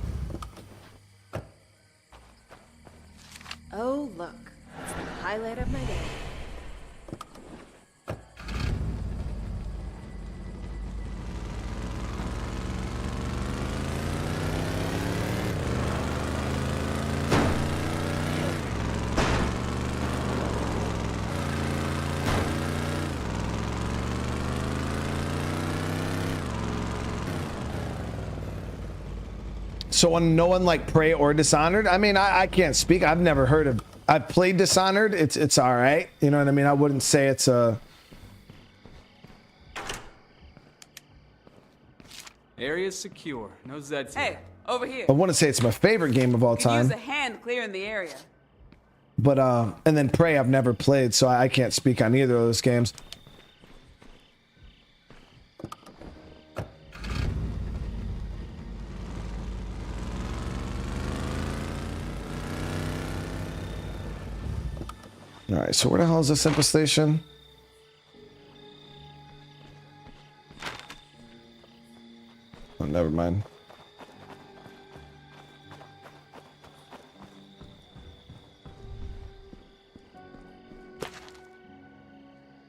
Oh, look. It's the highlight of my day. So when no one like Prey or Dishonored, I mean, I can't speak. I've never heard of. I've played Dishonored. It's all right. You know what I mean? I wouldn't say it's a. Area's secure. No Zeds Hey, here. over here. I wouldn't say it's my favorite game of all You can use time. a hand clearing the area. But and then Prey I've never played, so I can't speak on either of those games. All right, so where the hell is this infestation? Oh, never mind.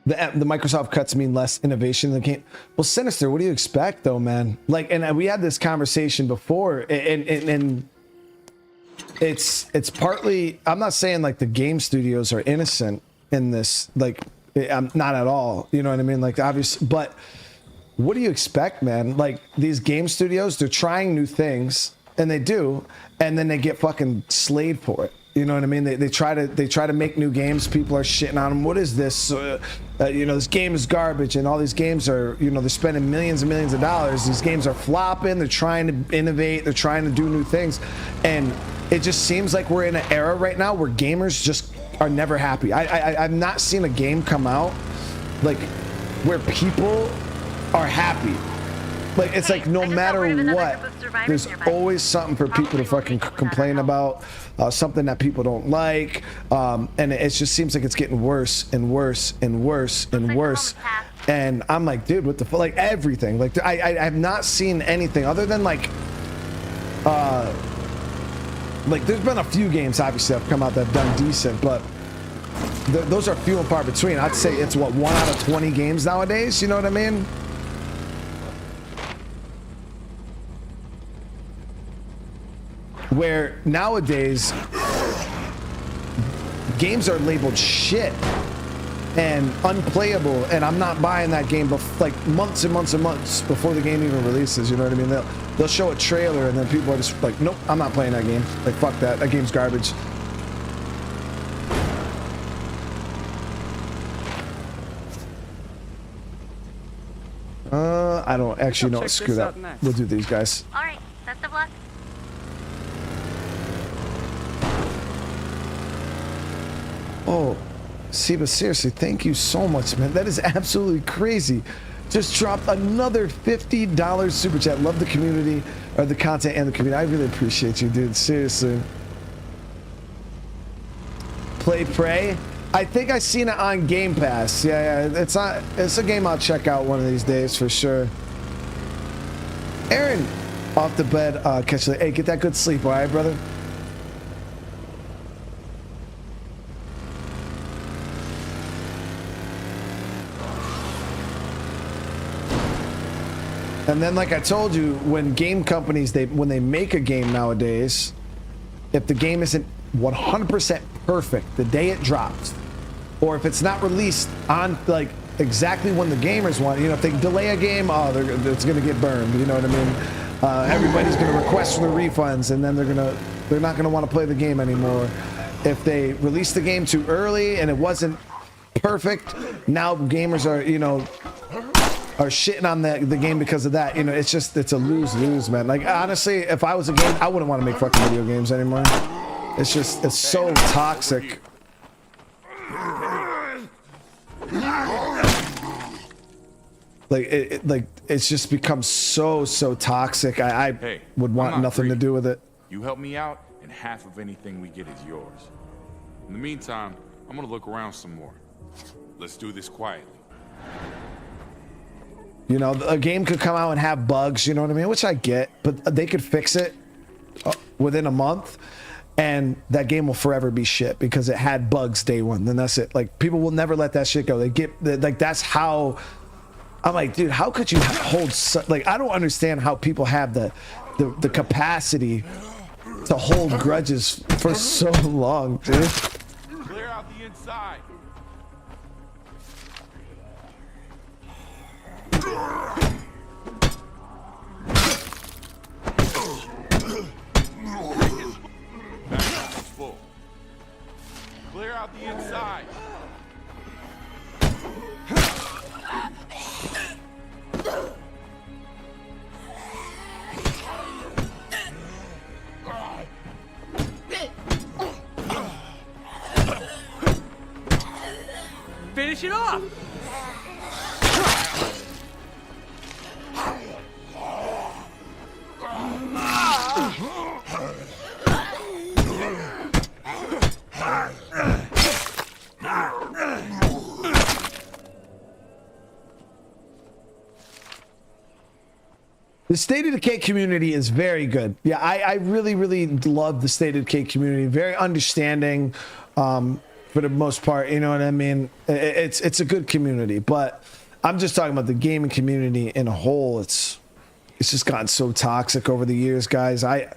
The Microsoft cuts mean less innovation in the game. Well, Sinister, what do you expect though, man? Like, and we had this conversation before, and it's partly, I'm not saying like the game studios are innocent in this, like, I'm not at all, you know what I mean? Like, obviously, but what do you expect, man? Like, these game studios, they're trying new things, and they do, and then they get fucking slayed for it. You know what I mean? They try to make new games. People are shitting on them. What is this? You know, this game is garbage, and all these games are, you know, they're spending millions and millions of dollars. These games are flopping. They're trying to innovate. They're trying to do new things, and it just seems like we're in an era right now where gamers just are never happy. I've not seen a game come out like where people are happy. Like, it's like no matter what, there's always something for people to fucking complain about, something that people don't like, and it just seems like it's getting worse and worse and worse and worse. And I'm like, dude, what the fuck? Like, everything. Like, I have not seen anything other than like there's been a few games obviously that have come out that have done decent, but those are few and far between. I'd say it's what, 1 out of 20 games nowadays. You know what I mean? Where nowadays games are labeled shit and unplayable, and I'm not buying that game like months and months and months before the game even releases. You know what I mean? They'll show a trailer and then people are just like, nope, I'm not playing that game. Like, fuck that. That game's garbage. I don't actually know. Screw that. We'll do these guys. All right, best of luck. Oh, Siba, seriously, thank you so much, man. That is absolutely crazy. Just dropped another $50 super chat. Love the community, or the content and the community. I really appreciate you, dude. Seriously. Play Prey. I think I seen it on Game Pass. Yeah, it's a game I'll check out one of these days for sure. Aaron, off the bed, catch the. Hey, get that good sleep, all right, brother? And then, like I told you, when game companies, when they make a game nowadays, if the game isn't 100% perfect the day it drops, or if it's not released on like exactly when the gamers want, you know, if they delay a game, it's gonna get burned. You know what I mean? Everybody's gonna request for the refunds, and then they're not gonna want to play the game anymore. If they release the game too early and it wasn't perfect, now gamers are, you know, are shitting on the game because of that. You know, it's a lose-lose, man. Like, honestly, if I was a game, I wouldn't want to make fucking video games anymore. It's so toxic. Like it's just become so toxic. I would want nothing to do with it. You help me out, and half of anything we get is yours. In the meantime, I'm gonna look around some more. Let's do this quietly. You know, a game could come out and have bugs, you know what I mean? Which I get, but they could fix it within a month, and that game will forever be shit because it had bugs day one. Then that's it. Like, people will never let that shit go. They get, like, that's how. I'm like, dude, how could you hold like, I don't understand how people have the capacity to hold grudges for so long, dude. Clear out the inside. Full. Clear out the inside. Finish it off! The State of Decay community is very good. Yeah, I really, really love the State of Decay community. Very understanding, for the most part. You know what I mean? It's a good community, but I'm just talking about the gaming community in a whole. It's just gotten so toxic over the years, guys. I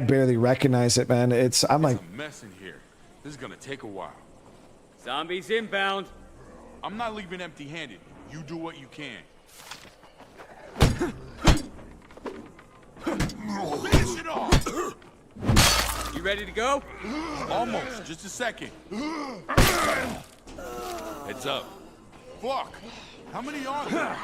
barely recognize it, man. I'm like, a mess in here. This is gonna take a while. Zombies inbound. I'm not leaving empty-handed. You do what you can. Finish it off. You ready to go? Almost. Just a second. Heads up. Fuck. How many are there?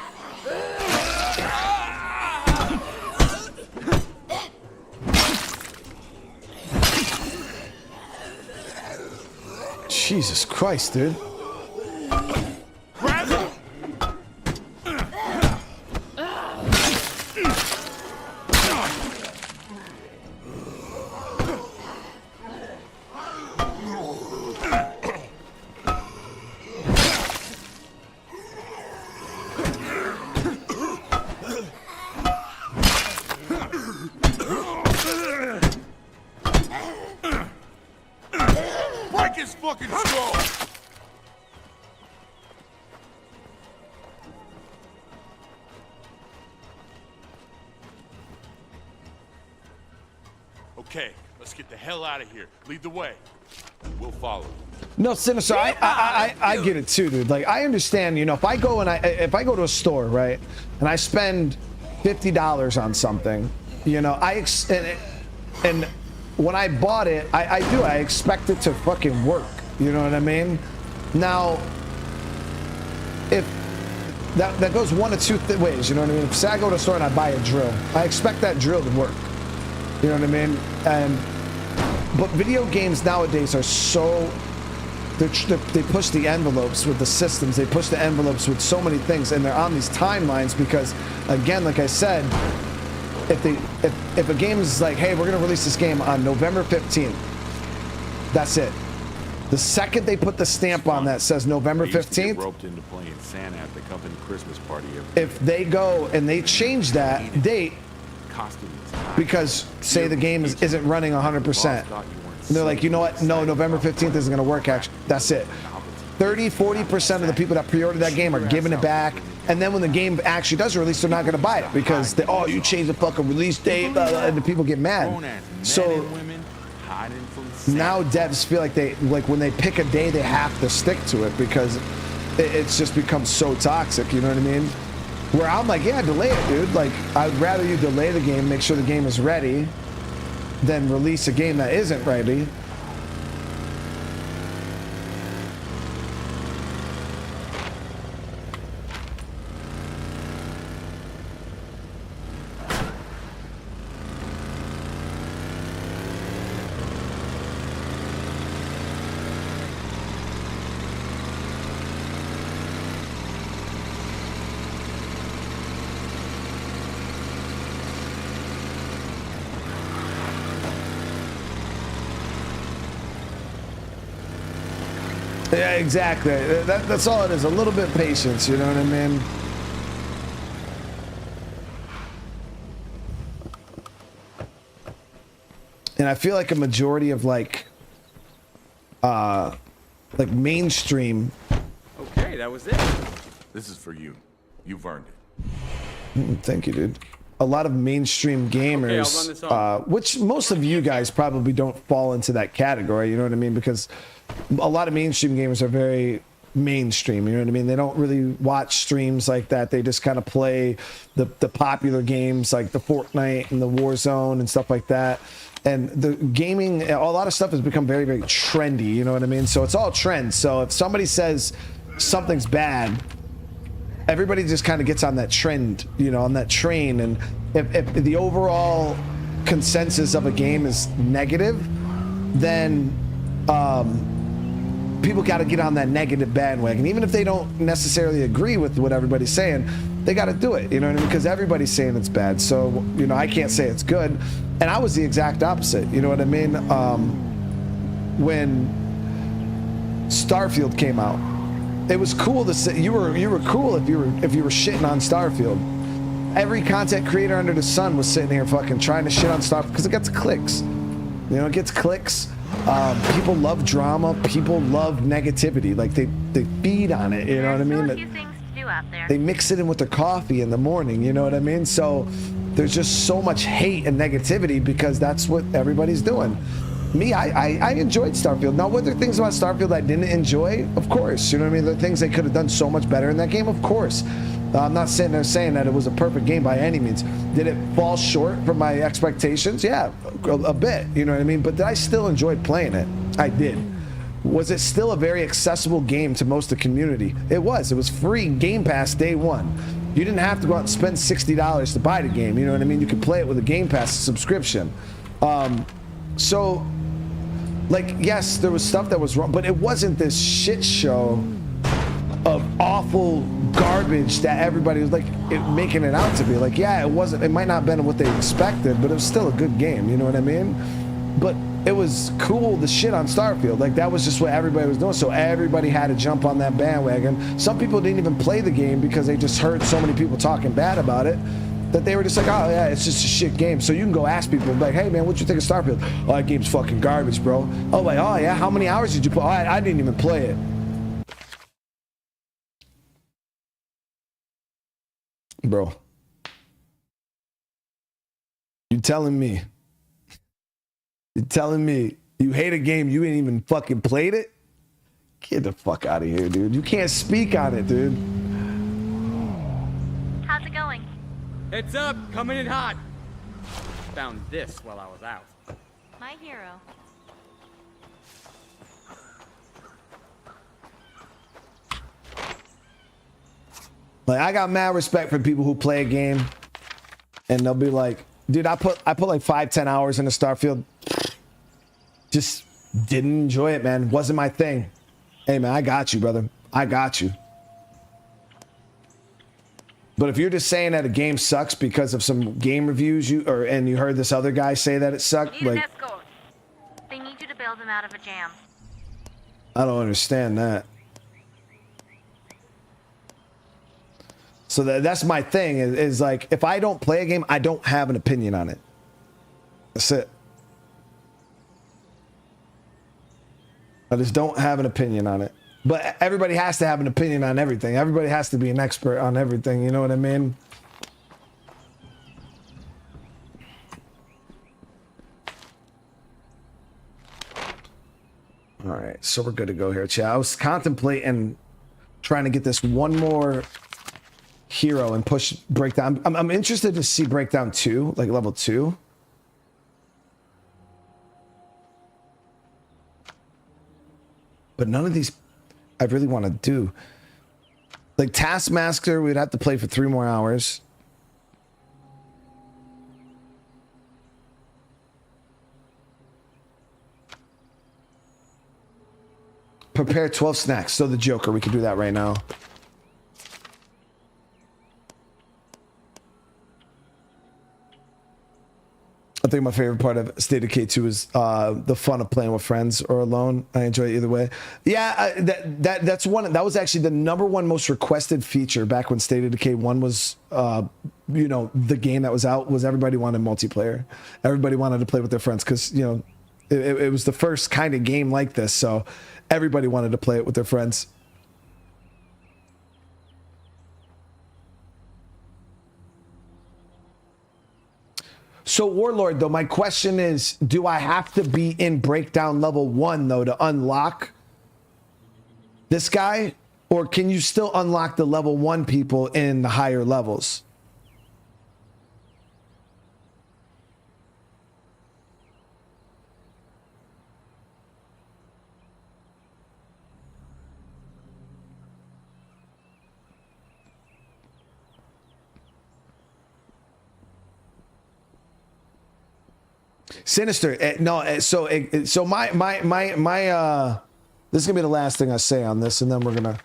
Jesus Christ, dude. Grab him. Break his fucking skull. Okay, let's get the hell out of here. Lead the way. We'll follow. No, Sinister, I get it too, dude. Like, I understand, you know, if I go to a store, right, and I spend $50 on something, you know, and when I bought it, I expect it to fucking work. You know what I mean? Now, if that goes one of two ways, you know what I mean? If say I go to a store and I buy a drill, I expect that drill to work. You know what I mean? But video games nowadays are so, they push the envelopes with the systems. They push the envelopes with so many things, and they're on these timelines because, again, like I said, if a game is like, hey, we're gonna release this game on November 15th, that's it. The second they put the stamp on that says November 15th, roped into playing Santa at the company Christmas party. If they go and they change that date because say the game isn't running 100%, and they're like, you know what? No, November 15th isn't gonna work. Actually, that's it. 30-40% of the people that pre-ordered that game are giving it back. And then when the game actually does release, they're not going to buy it because oh, you changed the fucking release date, blah, blah, and the people get mad. So now devs feel like when they pick a day, they have to stick to it because it's just become so toxic. You know what I mean? Where I'm like, yeah, delay it, dude. Like, I'd rather you delay the game, make sure the game is ready, than release a game that isn't ready. Yeah, exactly. That's all it is. A little bit of patience, you know what I mean? And I feel like a majority of like mainstream. Okay, that was it. This is for you. You've earned it. Thank you, dude. A lot of mainstream gamers, which most of you guys probably don't fall into that category, you know what I mean? Because a lot of mainstream gamers are very mainstream, you know what I mean? They don't really watch streams like that. They just kind of play the popular games like the Fortnite and the Warzone and stuff like that. And the gaming, a lot of stuff has become very, very trendy, you know what I mean? So it's all trends. So if somebody says something's bad, everybody just kind of gets on that trend, you know, on that train. And if the overall consensus of a game is negative, then people got to get on that negative bandwagon. Even if they don't necessarily agree with what everybody's saying, they got to do it, you know what I mean? Because everybody's saying it's bad. So, you know, I can't say it's good. And I was the exact opposite, you know what I mean? When Starfield came out, it was cool to say you were cool if you were shitting on Starfield. every content creator under the sun was sitting here fucking trying to shit on Starfield because it gets clicks. You know, it gets clicks. People love drama. People love negativity. Like they feed on it. You know what I mean? There's still a few things to do out there. They mix it in with their coffee in the morning. You know what I mean? So there's just so much hate and negativity because that's what everybody's doing. Me, I enjoyed Starfield. Now, were there things about Starfield I didn't enjoy? Of course. You know what I mean? There are things they could have done so much better in that game? Of course. I'm not sitting there saying that it was a perfect game by any means. Did it fall short from my expectations? Yeah, a bit. You know what I mean? But I still enjoyed playing it. I did. Was it still a very accessible game to most of the community? It was. It was free Game Pass day one. You didn't have to go out and spend $60 to buy the game. You know what I mean? You could play it with a Game Pass subscription. So, like, yes, there was stuff that was wrong, but it wasn't this shit show of awful garbage that everybody was like making it out to be. Like, yeah, it might not have been what they expected, but it was still a good game. You know what I mean? But it was cool to shit on Starfield. Like, that was just what everybody was doing. So everybody had to jump on that bandwagon. Some people didn't even play the game because they just heard so many people talking bad about it that they were just like, oh yeah, it's just a shit game. So you can go ask people like, hey man, what you think of Starfield? Oh, that game's fucking garbage, bro. Oh, like, oh yeah, how many hours did you play? Oh, I didn't even play it. Bro, you're telling me you hate a game you ain't even fucking played it? Get the fuck out of here, dude. You can't speak on it, dude. How's it going? Heads up, coming in hot. Found this while I was out. My hero. Like, I got mad respect for people who play a game and they'll be like, dude, I put like 5-10 hours into Starfield. Just didn't enjoy it, man. Wasn't my thing. Hey man, I got you, brother. I got you. But if you're just saying that a game sucks because of some game reviews and you heard this other guy say that it sucked, You need like, an escort. They need you to bail them out of a jam. I don't understand that. So that's my thing is like, if I don't play a game, I don't have an opinion on it. That's it. I just don't have an opinion on it. But everybody has to have an opinion on everything. Everybody has to be an expert on everything. You know what I mean? All right, so we're good to go here, chat. I was contemplating trying to get this one more hero and push breakdown. I'm interested to see breakdown 2, like level 2. But none of these I really want to do. Like Taskmaster, we'd have to play for 3 more hours. Prepare 12 snacks. So the Joker, we could do that right now. I think my favorite part of State of Decay 2 is the fun of playing with friends or alone. I enjoy it either way. Yeah, that's one. That was actually the #1 most requested feature back when State of Decay 1 was, you know, the game that was out. Was everybody wanted multiplayer. Everybody wanted to play with their friends because, you know, it was the first kind of game like this. So everybody wanted to play it with their friends. So Warlord, though, my question is, do I have to be in breakdown level 1 though to unlock this guy, or can you still unlock the level 1 people in the higher levels? Sinister. No, so my this is gonna be the last thing I say on this, and then we're gonna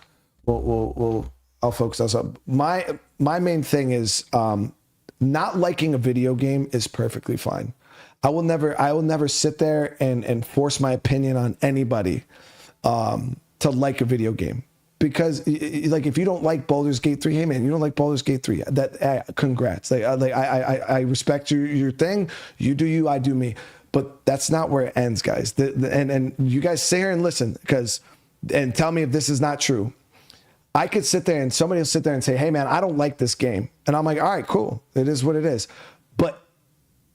I'll focus us up. My main thing is not liking a video game is perfectly fine. I will never sit there and force my opinion on anybody to like a video game. because like if you don't like Baldur's Gate 3, hey man, you don't like Baldur's Gate 3. That congrats. I respect your thing. You do you, I do me. But that's not where it ends, guys. And you guys sit here and listen and tell me if this is not true. I could sit there and somebody will sit there and say, hey man, I don't like this game. And I'm like, all right, cool. It is what it is. But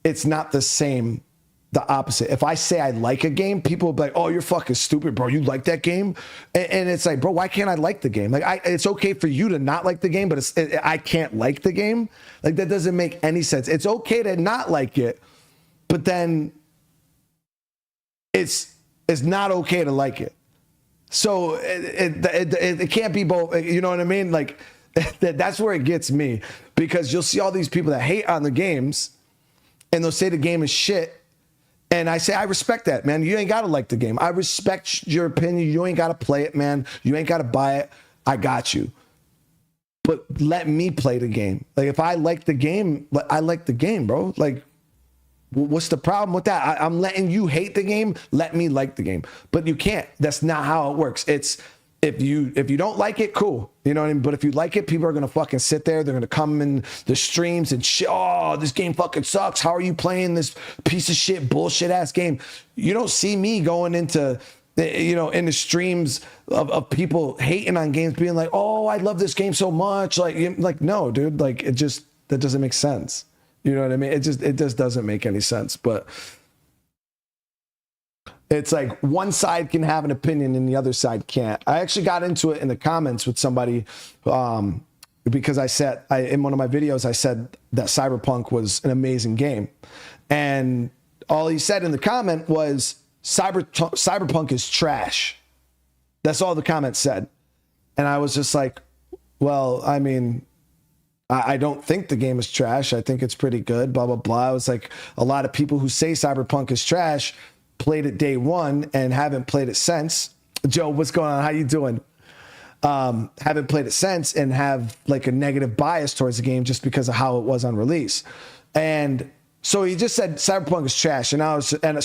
it's not the same, the opposite. If I say I like a game, people will be like, oh, you're fucking stupid, bro. You like that game? And it's like, bro, why can't I like the game? Like, it's okay for you to not like the game, but I can't like the game. Like, that doesn't make any sense. It's okay to not like it, but then it's not okay to like it. So it can't be both. You know what I mean? Like that's where it gets me, because you'll see all these people that hate on the games and they'll say the game is shit. And I say, I respect that, man. You ain't got to like the game. I respect your opinion. You ain't got to play it, man. You ain't got to buy it. I got you. But let me play the game. Like if I like the game, I like the game, bro. Like, what's the problem with that? I'm letting you hate the game. Let me like the game. But you can't. That's not how it works. It's if you don't like it, cool. You know what I mean? But if you like it, people are going to fucking sit there. They're going to come in the streams and shit. Oh, this game fucking sucks. How are you playing this piece of shit, bullshit ass game? You don't see me going into, you know, in the streams of people hating on games, being like, oh, I love this game so much. Like no, dude, like that doesn't make sense. You know what I mean? It just doesn't make any sense. But it's like one side can have an opinion and the other side can't. I actually got into it in the comments with somebody because I said in one of my videos, I said that Cyberpunk was an amazing game. And all he said in the comment was Cyberpunk is trash. That's all the comment said. And I was just like, well, I mean, I don't think the game is trash. I think it's pretty good, blah, blah, blah. It was like a lot of people who say Cyberpunk is trash played it day one and haven't played it since. Joe, what's going on? How you doing? Haven't played it since and have like a negative bias towards the game just because of how it was on release. And so he just said Cyberpunk is trash. And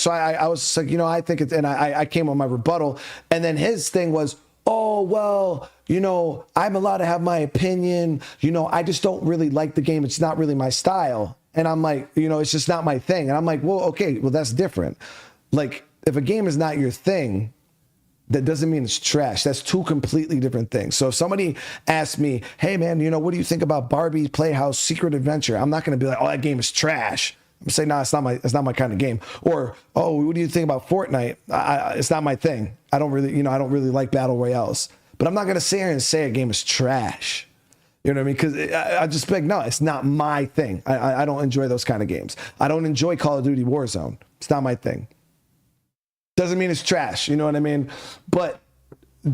so I was like, you know, I think it's, and I came on my rebuttal. And then his thing was, oh, well, you know, I'm allowed to have my opinion. You know, I just don't really like the game. It's not really my style. And I'm like, you know, it's just not my thing. And I'm like, well, okay, well, that's different. Like, if a game is not your thing, that doesn't mean it's trash. That's two completely different things. So if somebody asks me, hey, man, you know, what do you think about Barbie Playhouse Secret Adventure? I'm not going to be like, oh, that game is trash. I'm gonna say, no, it's not my kind of game. Or, oh, what do you think about Fortnite? It's not my thing. I don't really like battle royales. But I'm not gonna sit here and say a game is trash. You know what I mean? Because I just be like, no, it's not my thing. I don't enjoy those kind of games. I don't enjoy Call of Duty Warzone. It's not my thing. Doesn't mean it's trash. You know what I mean? But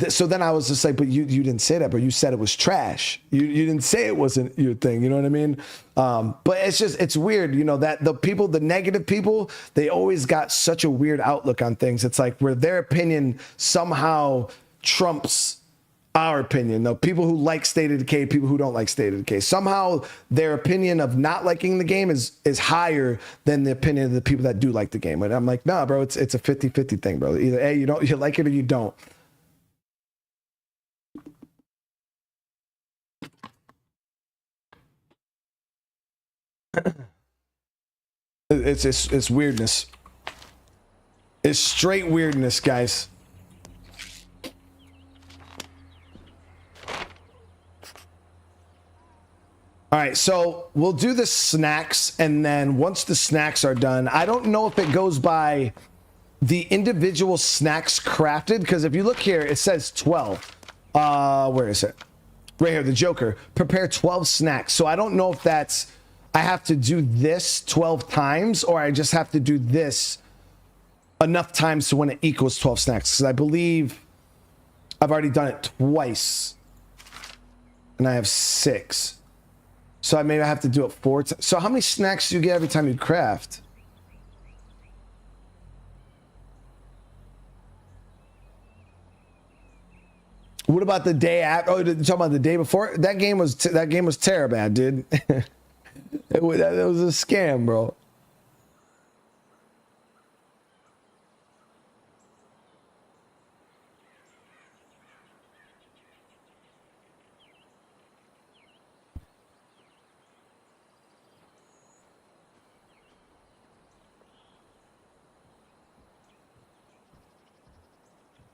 so then I was just like, but you didn't say that, but you said it was trash. You didn't say it wasn't your thing. You know what I mean? But it's weird, you know, that the negative people, they always got such a weird outlook on things. It's like where their opinion somehow trumps our opinion. The people who like State of Decay, people who don't like State of Decay, somehow their opinion of not liking the game is higher than the opinion of the people that do like the game. And I'm like, nah, bro, it's a 50-50 thing, bro. Either A, you like it or you don't. It's weirdness. It's straight weirdness, guys. All right, so we'll do the snacks, and then once the snacks are done, I don't know if it goes by the individual snacks crafted, because if you look here, it says 12. Where is it? Right here, the Joker. Prepare 12 snacks. So I don't know if that's, I have to do this 12 times, or I just have to do this enough times to when it equals 12 snacks. Because I believe I've already done it twice, and I have 6. So I maybe have to do it 4 times. So how many snacks do you get every time you craft? What about the day after? Oh, you're talking about the day before? That game was terrible, dude. It was a scam, bro.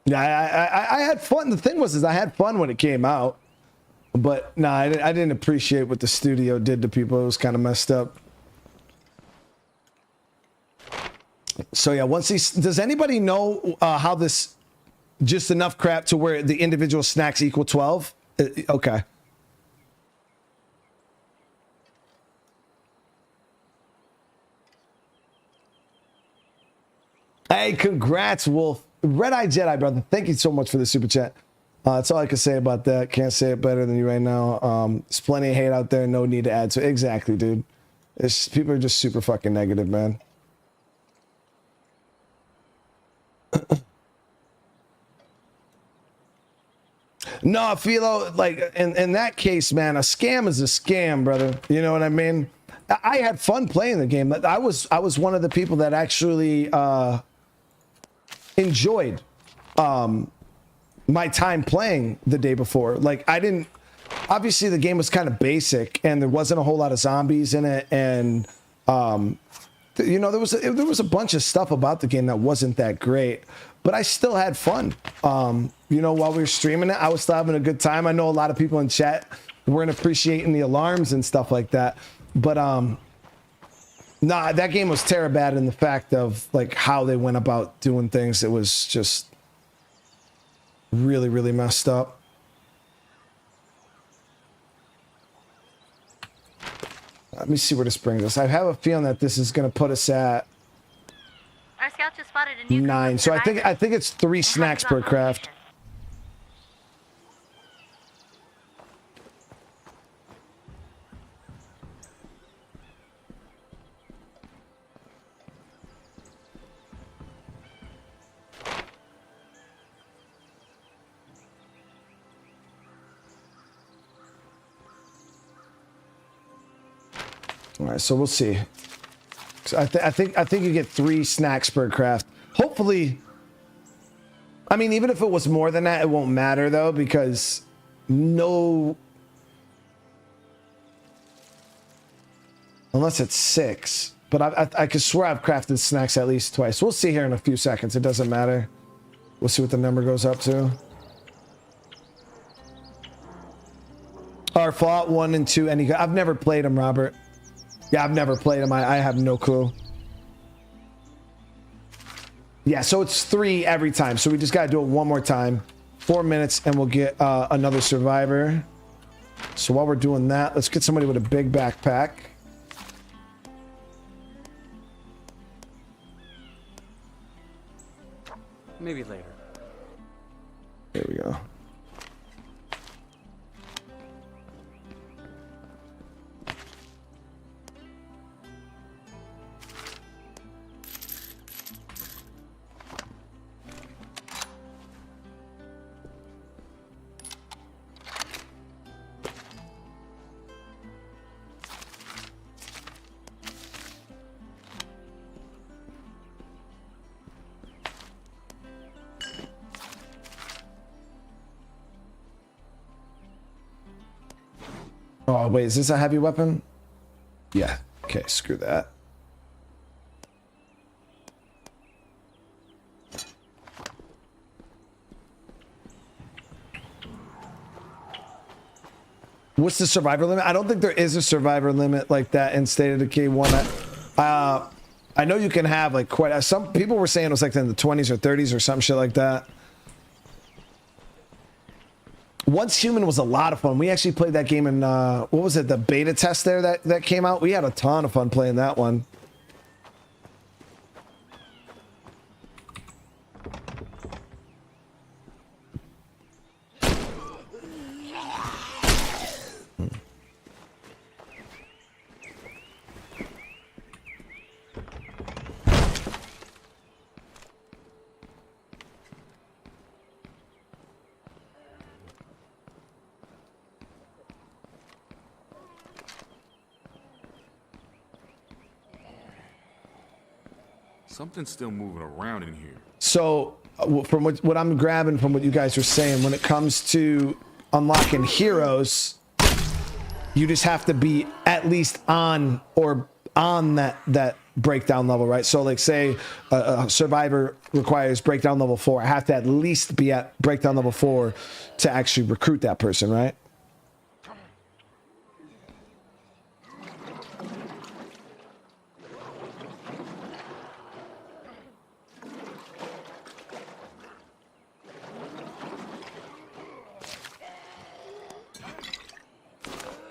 Yeah, I had fun. The thing was, I had fun when it came out, but no, I didn't appreciate what the studio did to people. It was kind of messed up. So yeah, once these, does anybody know how this, just enough crap to where the individual snacks equal 12? Okay. Hey, congrats, Wolf. Red Eye Jedi, brother. Thank you so much for the super chat. That's all I can say about that. Can't say it better than you right now. There's plenty of hate out there. No need to add to it. Exactly, dude. People are just super fucking negative, man. No, Philo, like in that case, man, a scam is a scam, brother. You know what I mean? I had fun playing the game. I was one of the people that actually enjoyed my time playing the day before. Like I didn't. Obviously, the game was kind of basic, and there wasn't a whole lot of zombies in it, and you know, there was a bunch of stuff about the game that wasn't that great, but I still had fun. You know, while we were streaming it, I was still having a good time. I know a lot of people in chat weren't appreciating the alarms and stuff like that, but nah, that game was terrible bad in the fact of like how they went about doing things. It was just really, really messed up. Let me see where this brings us. I have a feeling that this is going to put us at Our scout just spotted a new 9. So I think it's 3 snacks per craft. All right, so we'll see. So I think you get 3 snacks per craft. Hopefully, I mean, even if it was more than that, it won't matter though, because unless it's 6. But I could swear I've crafted snacks at least twice. We'll see here in a few seconds. It doesn't matter. We'll see what the number goes up to. Our Fallout 1 and 2. I've never played them, Robert. Yeah, I've never played them. I have no clue. Yeah, so it's 3 every time. So we just got to do it one more time. 4 minutes and we'll get another survivor. So while we're doing that, let's get somebody with a big backpack. Maybe later. There we go. Oh, wait, is this a heavy weapon? Yeah. Okay, screw that. What's the survivor limit? I don't think there is a survivor limit like that in State of Decay 1. I know you can have like quite... Some people were saying it was like in the 20s or 30s or some shit like that. Once Human was a lot of fun. We actually played that game in, what was it, the beta test there that came out? We had a ton of fun playing that one. Something's still moving around in here. So from what I'm grabbing from what you guys are saying, when it comes to unlocking heroes, you just have to be at least on that breakdown level, right? So like say a survivor requires breakdown level 4. I have to at least be at breakdown level 4 to actually recruit that person, right?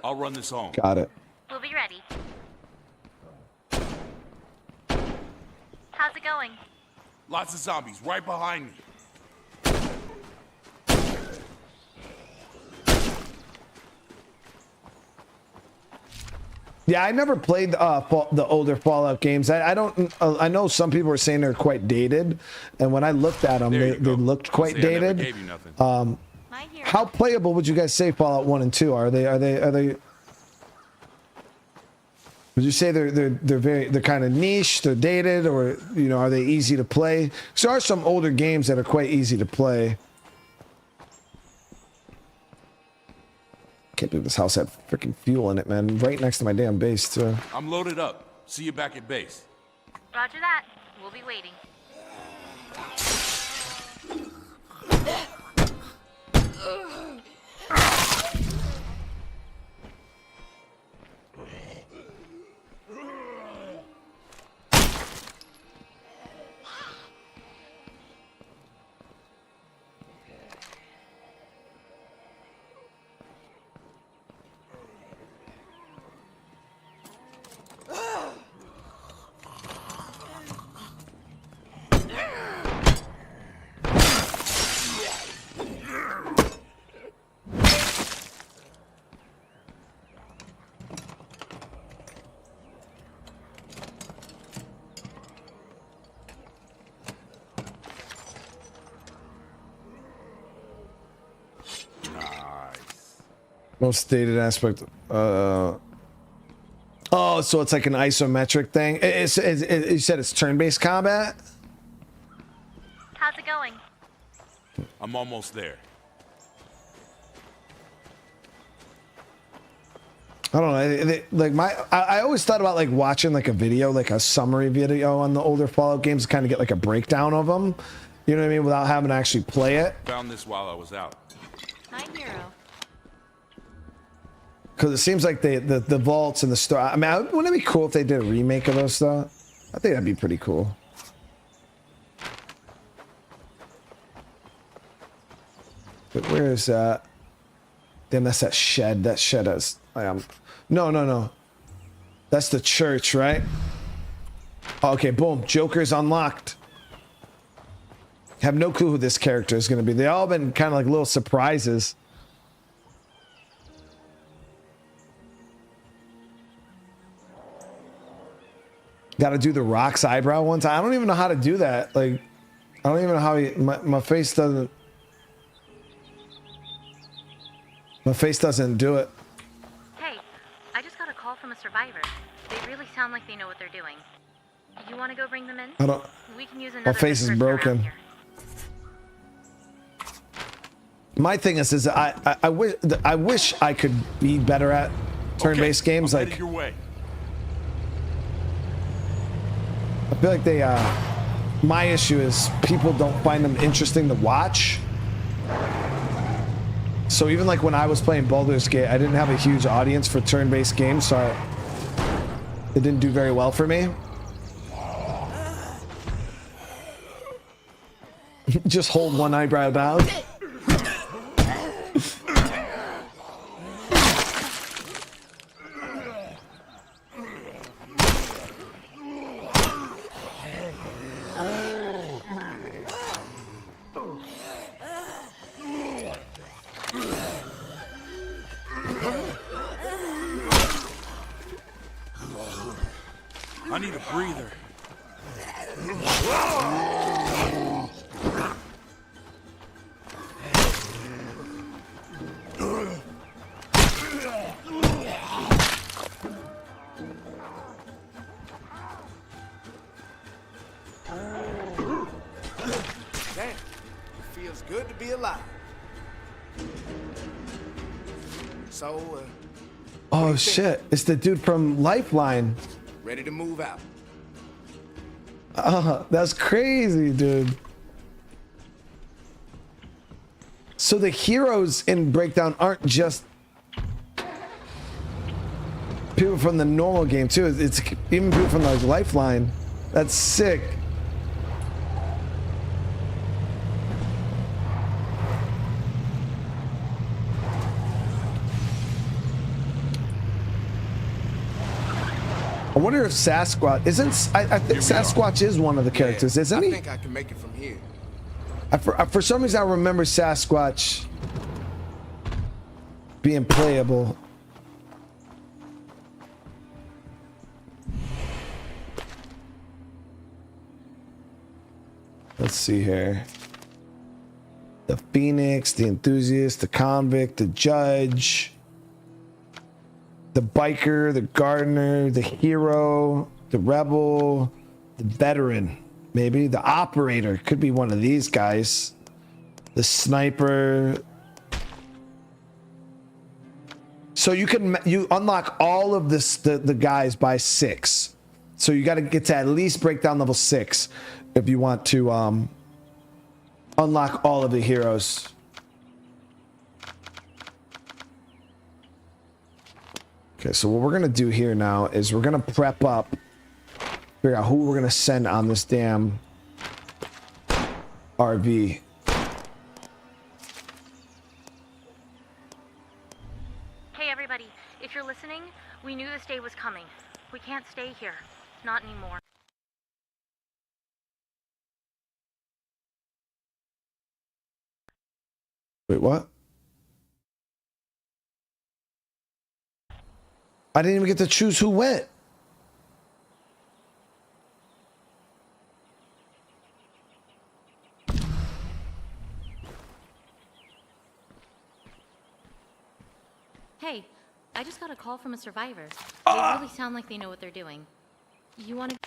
I'll run this home. Got it. We'll be ready. How's it going? Lots of zombies right behind me. Yeah, I never played the older Fallout games. I don't. I know some people are saying they're quite dated, and when I looked at them, they looked quite dated. Gave you nothing. My hero. How playable would you guys say Fallout 1 and 2 are? Are they? Would you say they're kind of niche, they're dated, or you know, are they easy to play? So there are some older games that are quite easy to play. Can't believe this house had freaking fuel in it, man. Right next to my damn base, too. I'm loaded up. See you back at base. Roger that. We'll be waiting. Most stated aspect. Oh, so it's like an isometric thing. You said it's turn-based combat? How's it going? I'm almost there. I don't know. I always thought about like watching like a video, like a summary video on the older Fallout games to kind of get like a breakdown of them. You know what I mean? Without having to actually play it. Found this while I was out. My hero. Because it seems like the vaults and the store. I mean, wouldn't it be cool if they did a remake of those stuff? I think that'd be pretty cool. But where is that? Damn, that's that shed. That shed has. No. That's the church, right? Okay, boom. Joker's unlocked. Have no clue who this character is going to be. They all been kind of like little surprises. Got to do the Rock's eyebrow one time. I don't even know how to do that. Like, I don't even know how my face doesn't. My face doesn't do it. Hey, I just got a call from a survivor. They really sound like they know what they're doing. You want to go bring them in? I don't. We can use another. My face is person around broken. here. My thing is I wish I could be better at turn-based games. I'm Like, headed your way. I feel like my issue is people don't find them interesting to watch. So even like when I was playing Baldur's Gate, I didn't have a huge audience for turn-based games, so it didn't do very well for me. Just hold one eyebrow down. I need a breather. Damn, it feels good to be alive. So, Oh shit! It's the dude from Lifeline. ready to move out. That's crazy, dude. So the heroes in Breakdown aren't just people from the normal game too. It's even people from like Lifeline. That's sick. I wonder if Sasquatch isn't. I think Sasquatch is one of the characters, isn't he? I think I can make it from here. For some reason, I remember Sasquatch being playable. Let's see here. The Phoenix, the Enthusiast, the Convict, the Judge, the Biker, the Gardener, the Hero, the Rebel, the Veteran. Maybe the Operator could be one of these guys. The Sniper. So you unlock all of this the guys by 6. So you got to get to at least breakdown level 6 if you want to unlock all of the heroes. Okay, so what we're gonna do here now is we're gonna prep up. Figure out who we're gonna send on this damn RV. Hey everybody, if you're listening, we knew this day was coming. We can't stay here. Not anymore. Wait, what? I didn't even get to choose who went. Hey, I just got a call from a survivor. They really sound like they know what they're doing. You want to...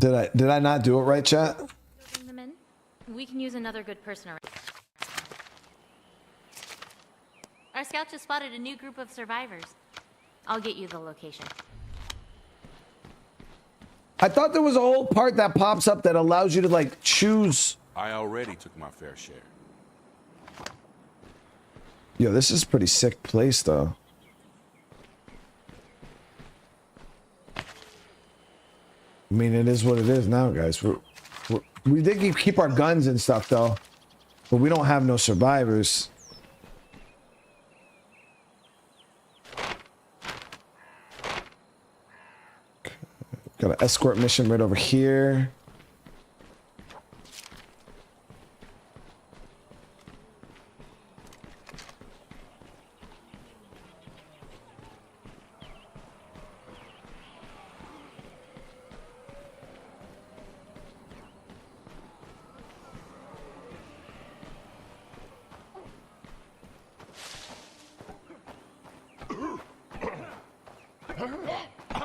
Did I not do it right, chat? bring them in? We can use another good person around. Our scout just spotted a new group of survivors. I'll get you the location. I thought there was a whole part that pops up that allows you to like choose. I already took my fair share. Yo, this is a pretty sick place though. I mean, it is what it is now, guys. We did keep our guns and stuff though, but we don't have no survivors. Got an escort mission right over here.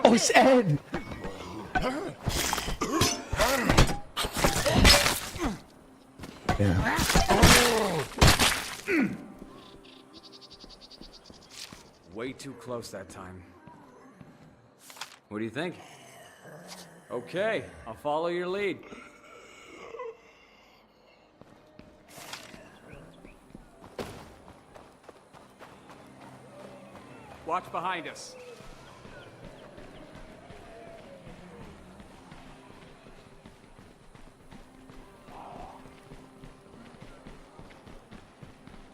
Oh, it's Ed! Yeah. Way too close that time. What do you think? Okay, I'll follow your lead. Watch behind us.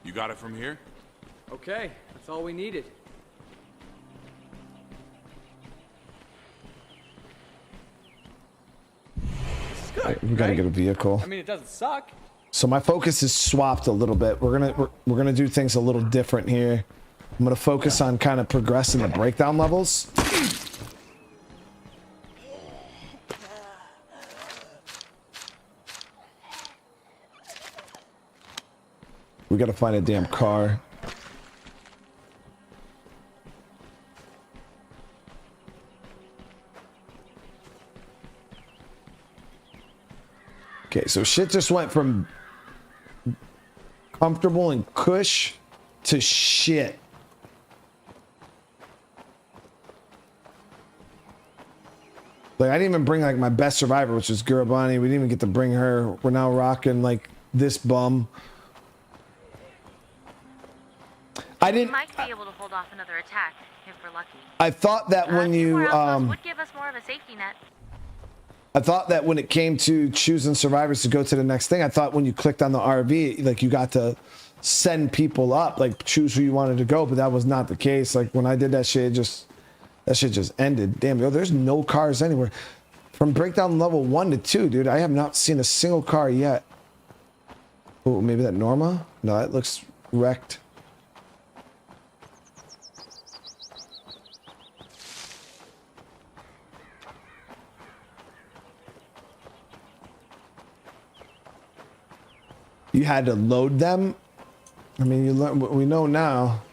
You got it from here? Okay, that's all we needed. This is good, We gotta right? get a vehicle. I mean, it doesn't suck. So my focus is swapped a little bit. We're gonna do things a little different here. I'm gonna focus on kind of progressing the breakdown levels. We gotta find a damn car. Okay, so shit just went from comfortable and cush to shit. Like, I didn't even bring like my best survivor, which was Gurabani. We didn't even get to bring her. We're now rocking like this bum. I We didn't. might be able to hold off another attack if we're lucky. I thought that when Two you more outposts would give us more of a safety net. I thought that when it came to choosing survivors to go to the next thing, I thought when you clicked on the RV, like you got to send people up, like choose who you wanted to go, but that was not the case. Like when I did that shit, that shit just ended. Damn, yo, there's no cars anywhere. From breakdown level 1 to 2, dude, I have not seen a single car yet. Oh, maybe that Norma? No, that looks wrecked. You had to load them. I mean, you learn what we know now.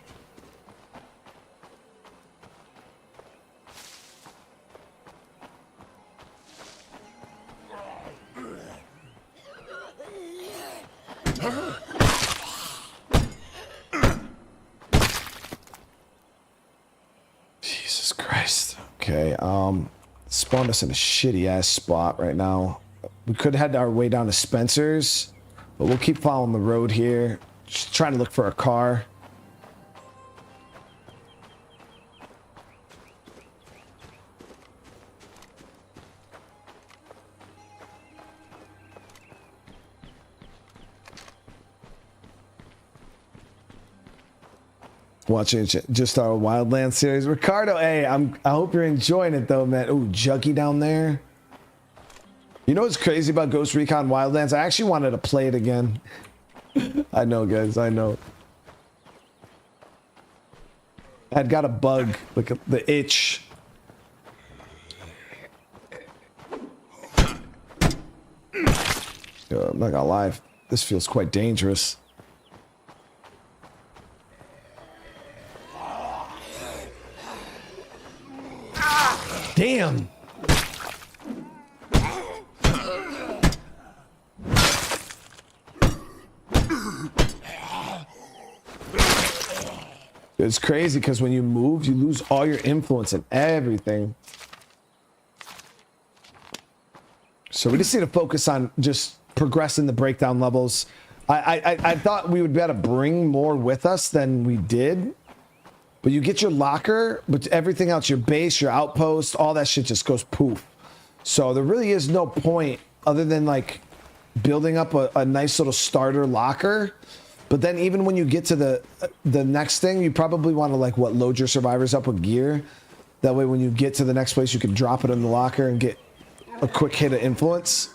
Jesus Christ. Okay, spawned us in a shitty ass spot right now. We could head our way down to Spencer's. But we'll keep following the road here. Just trying to look for a car. Watching just our Wildlands series. Ricardo, hey, I hope you're enjoying it though, man. Ooh, Juggy down there. You know what's crazy about Ghost Recon Wildlands? I actually wanted to play it again. I know, guys. I know. I'd got a bug, like the itch. I'm not gonna lie. This feels quite dangerous. Damn. It's crazy because when you move, you lose all your influence and everything. So we just need to focus on just progressing the breakdown levels. I thought we would be able to bring more with us than we did. But you get your locker, but everything else, your base, your outpost, all that shit just goes poof. So there really is no point other than like building up a nice little starter locker. But then even when you get to the next thing, you probably want to like load your survivors up with gear. That way when you get to the next place, you can drop it in the locker and get a quick hit of influence.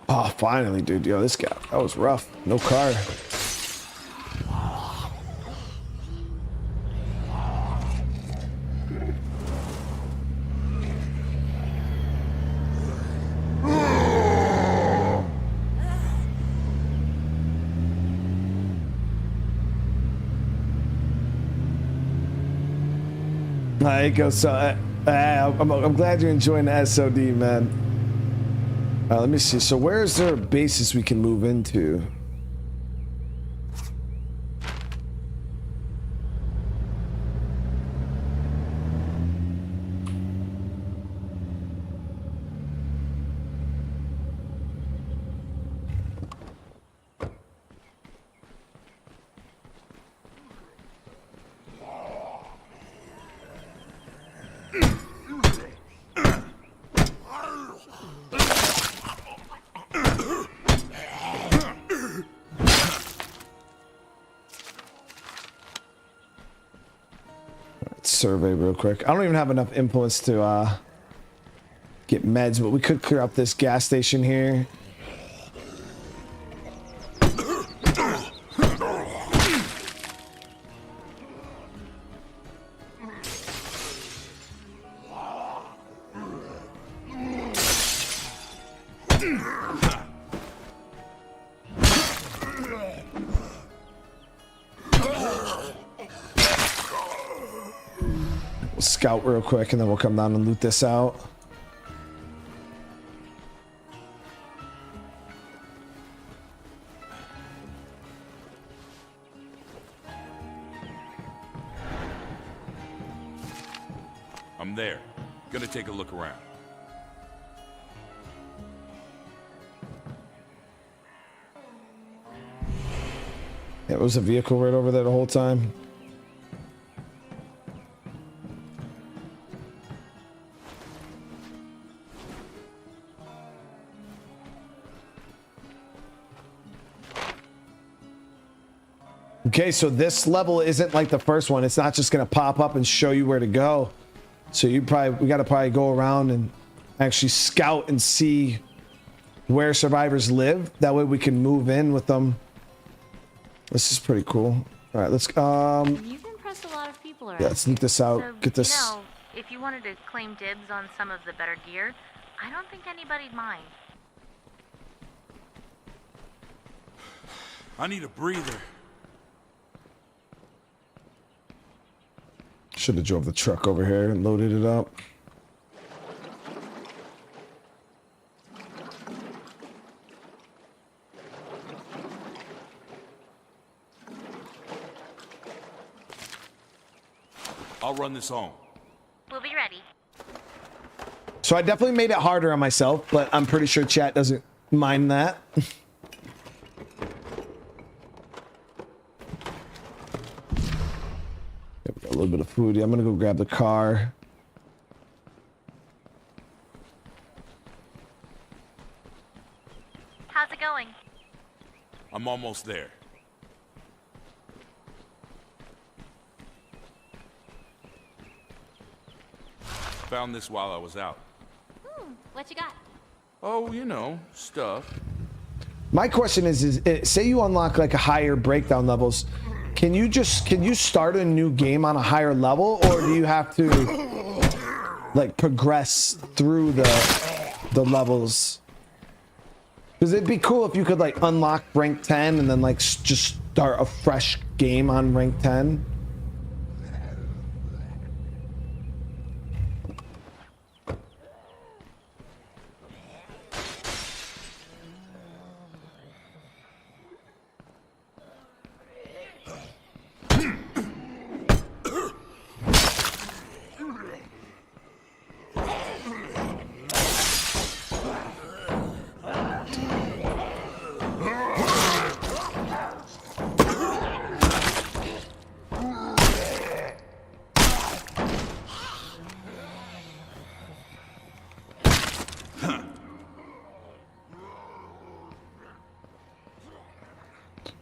Oh, finally, dude. Yo, this guy, that was rough. No car. There you go. So I'm glad you're enjoying the SOD, man. Let me see. So where is there a basis we can move into? Survey real quick. I don't even have enough influence to get meds, but we could clear up this gas station here. Scout real quick and then we'll come down and loot this out. I'm there. Gonna take a look around. It was a vehicle right over there the whole time. Okay, so this level isn't like the first one. It's not just gonna pop up and show you where to go. So we gotta probably go around and actually scout and see where survivors live. That way we can move in with them. This is pretty cool. All right, let's You've impressed a lot of people around. yeah, let's sneak this out. So, Get this. You know, if you wanted to claim dibs on some of the better gear, I don't think anybody'd mind. I need a breather. Should have drove the truck over here and loaded it up. I'll run this home. We'll be ready. So I definitely made it harder on myself, but I'm pretty sure chat doesn't mind that. We got a little bit of food. I'm gonna go grab the car. How's it going? I'm almost there. Found this while I was out. What you got? Oh, you know, stuff. My question is say you unlock like a higher breakdown levels, can you start a new game on a higher level, or do you have to like progress through the levels? Because it'd be cool if you could like unlock rank 10 and then like just start a fresh game on rank 10.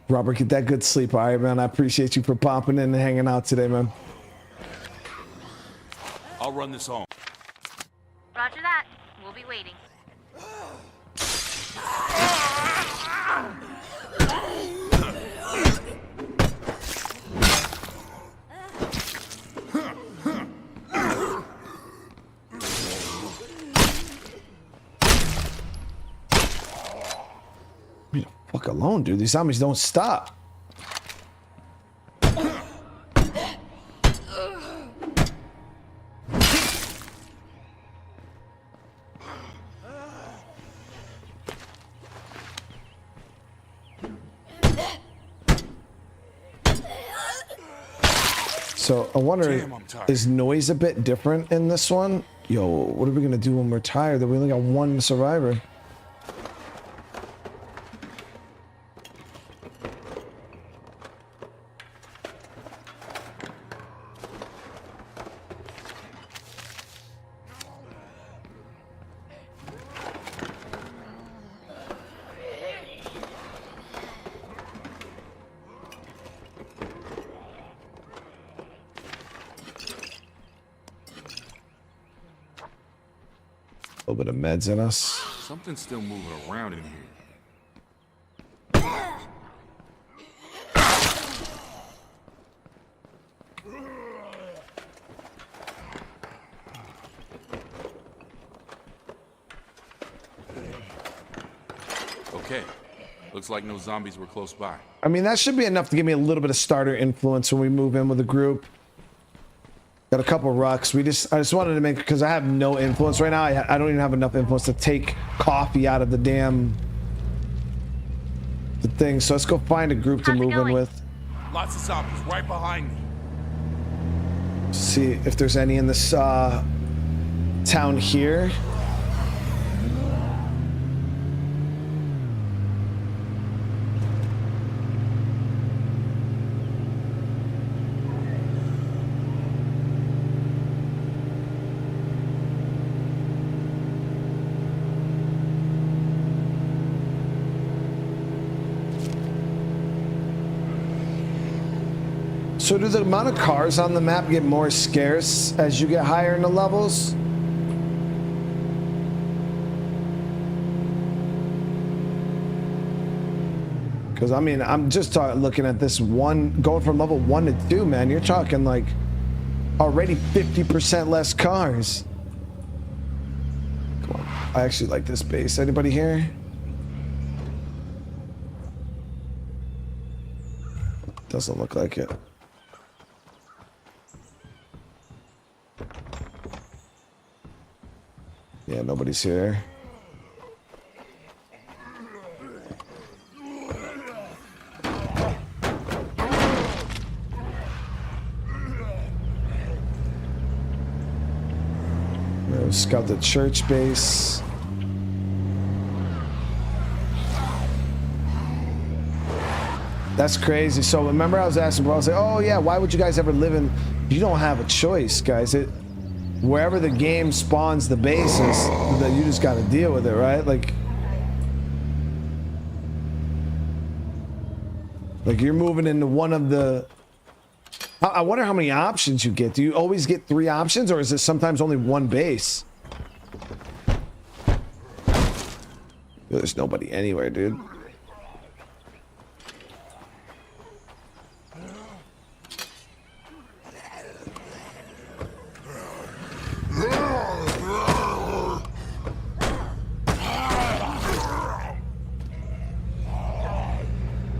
Robert, get that good sleep. All right, man. I appreciate you for popping in and hanging out today, man. I'll run this home. Roger that. We'll be waiting. Fuck alone, dude. These zombies don't stop. So I wonder, Damn, I'm tired. is noise a bit different in this one? Yo, what are we gonna do when we're tired? That we only got one survivor. A little bit of meds in us. Something's still moving around in here. Okay. Looks like no zombies were close by. I mean, that should be enough to give me a little bit of starter influence when we move in with a group. Got a couple rucks. I just wanted to make, because I have no influence right now. I don't even have enough influence to take coffee out of the damn thing. So let's go find a group to How's it move in going? with. Lots of zombies right behind me. See if there's any in this town here. So do the amount of cars on the map get more scarce as you get higher in the levels? Because I mean, I'm just looking at this one, going from level 1 to 2, man. You're talking like already 50% less cars. Come on. I actually like this base. Anybody here? Doesn't look like it. Yeah, nobody's here. We'll scout the church base. That's crazy. So remember I was asking bro, I was like, oh yeah, why would you guys ever live in... You don't have a choice, guys. Wherever the game spawns the bases, that you just got to deal with it, right? Like you're moving into one of the... I wonder how many options you get. Do you always get 3 options, or is it sometimes only one base? There's nobody anywhere, dude.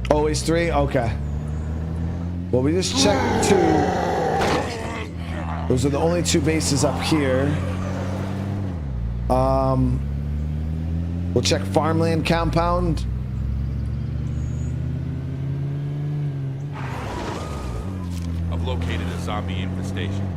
Always 3? Okay. Well, we just checked 2. Those are the only 2 bases up here. We'll check farmland compound. I've located a zombie infestation.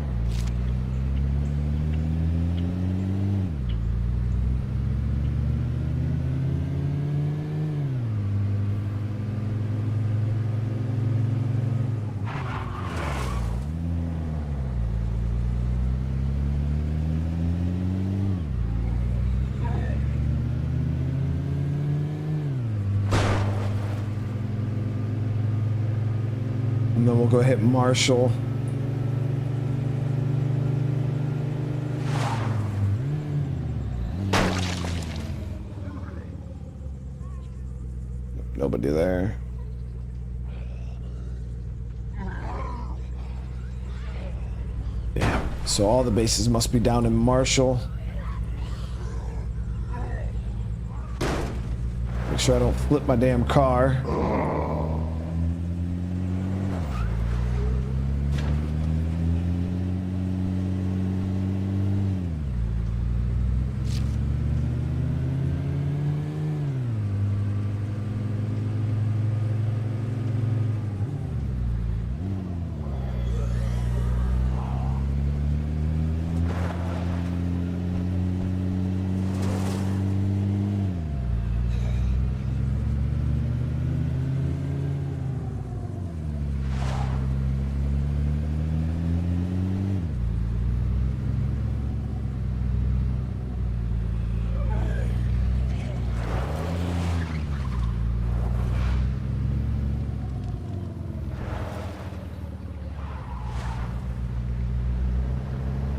And then we'll go hit Marshall. Nobody there. Yeah, so all the bases must be down in Marshall. Make sure I don't flip my damn car.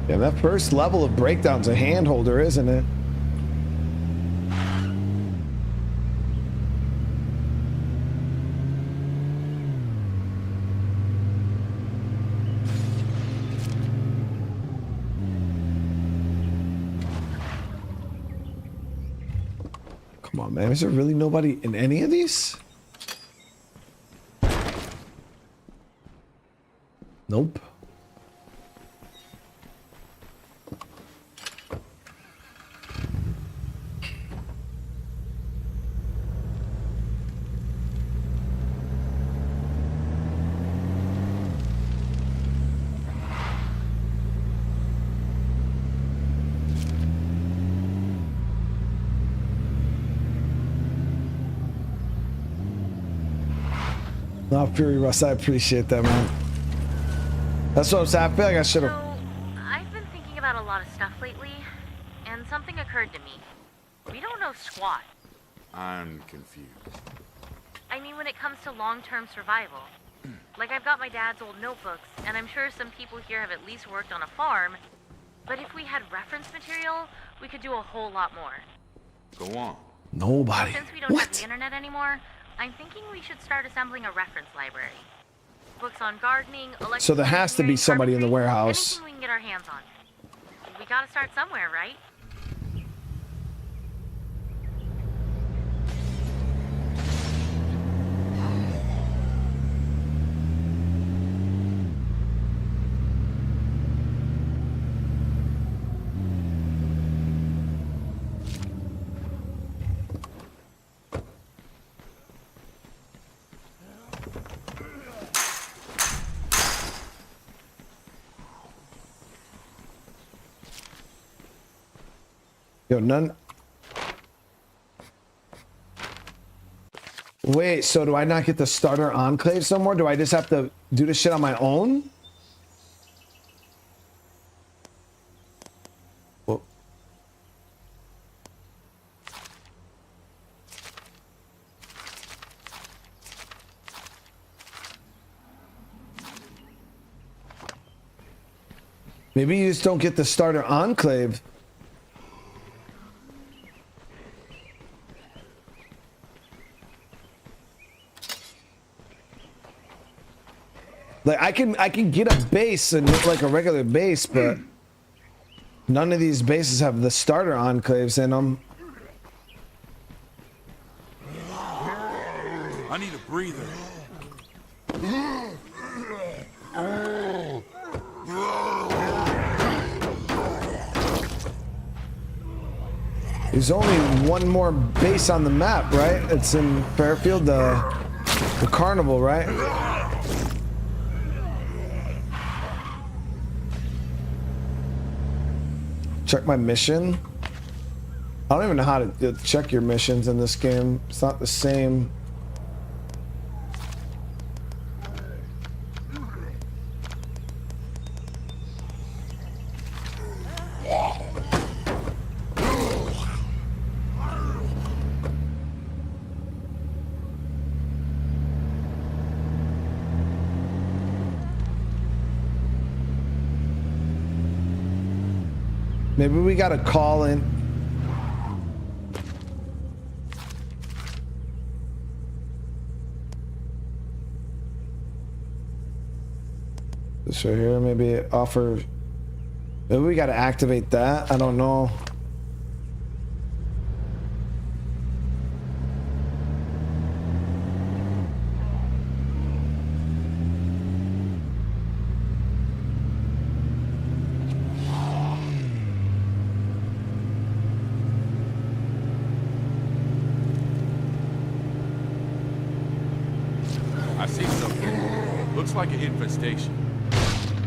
Yeah, that first level of breakdown's a handholder, isn't it? Come on, man. Is there really nobody in any of these? Nope. No, Fury Russ, I appreciate that, man. That's what I'm saying. I feel like I should have. So, I've been thinking about a lot of stuff lately, and something occurred to me. We don't know squat. I'm confused. I mean, when it comes to long-term survival. Like, I've got my dad's old notebooks, and I'm sure some people here have at least worked on a farm. But if we had reference material, we could do a whole lot more. Go on. Nobody. Since we don't have the internet anymore, I'm thinking we should start assembling a reference library. Books on gardening, electrical So there has to be engineering, somebody in the carpentry, warehouse. anything we can get our hands on. We gotta start somewhere, right? Yo, none. Wait, so do I not get the starter enclave somewhere? Do I just have to do this shit on my own? Well, maybe you just don't get the starter enclave. Like I can get a base and look like a regular base, but none of these bases have the starter enclaves in them. I need a breather. There's only one more base on the map, right? It's in Fairfield, the carnival, right? Check my mission. I don't even know how to check your missions in this game. It's not the same. Maybe we gotta call in. This right here, maybe offer. Maybe we gotta activate that. I don't know. I see something. Looks like an infestation.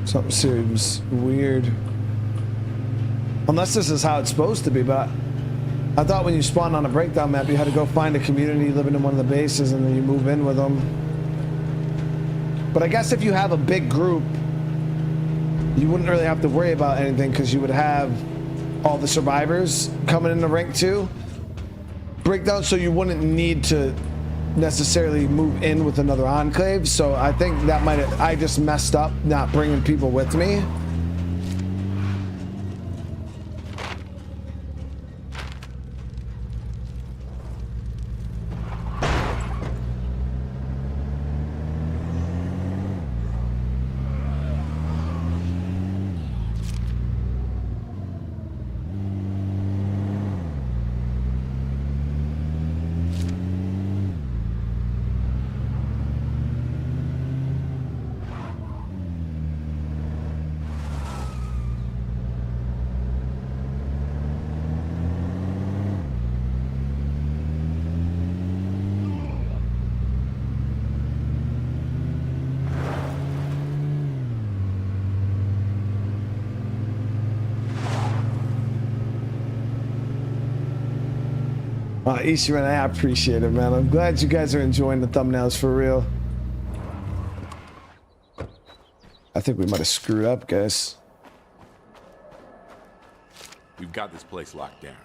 Something seems weird. Unless this is how it's supposed to be, but I thought when you spawned on a breakdown map, you had to go find a community living in one of the bases and then you move in with them. But I guess if you have a big group, you wouldn't really have to worry about anything because you would have all the survivors coming in the rank 2 breakdown, so you wouldn't need to necessarily move in with another enclave. So I think that I just messed up not bringing people with me. Eastman, I appreciate it, man. I'm glad you guys are enjoying the thumbnails for real. I think we might have screwed up, guys. We've got this place locked down.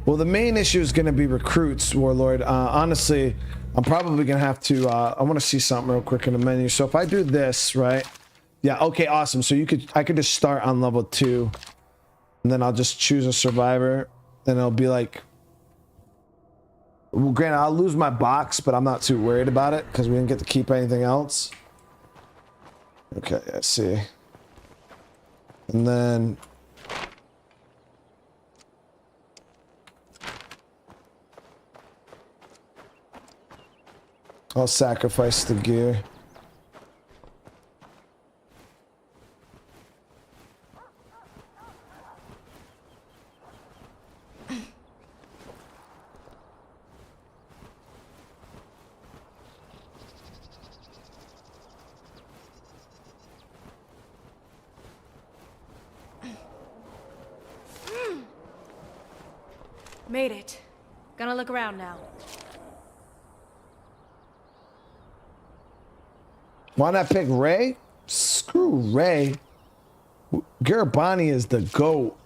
Well, the main issue is going to be recruits, Warlord. Honestly, I'm probably going to have to, I want to see something real quick in the menu. So if I do this, right? Yeah, okay, awesome. So I could just start on level 2 and then I'll just choose a survivor and it'll be like, well, granted, I'll lose my box, but I'm not too worried about it because we didn't get to keep anything else. Okay, I see. And then I'll sacrifice the gear. Made it. Gonna look around now. Why not pick Ray? Screw Ray. Garabani is the GOAT.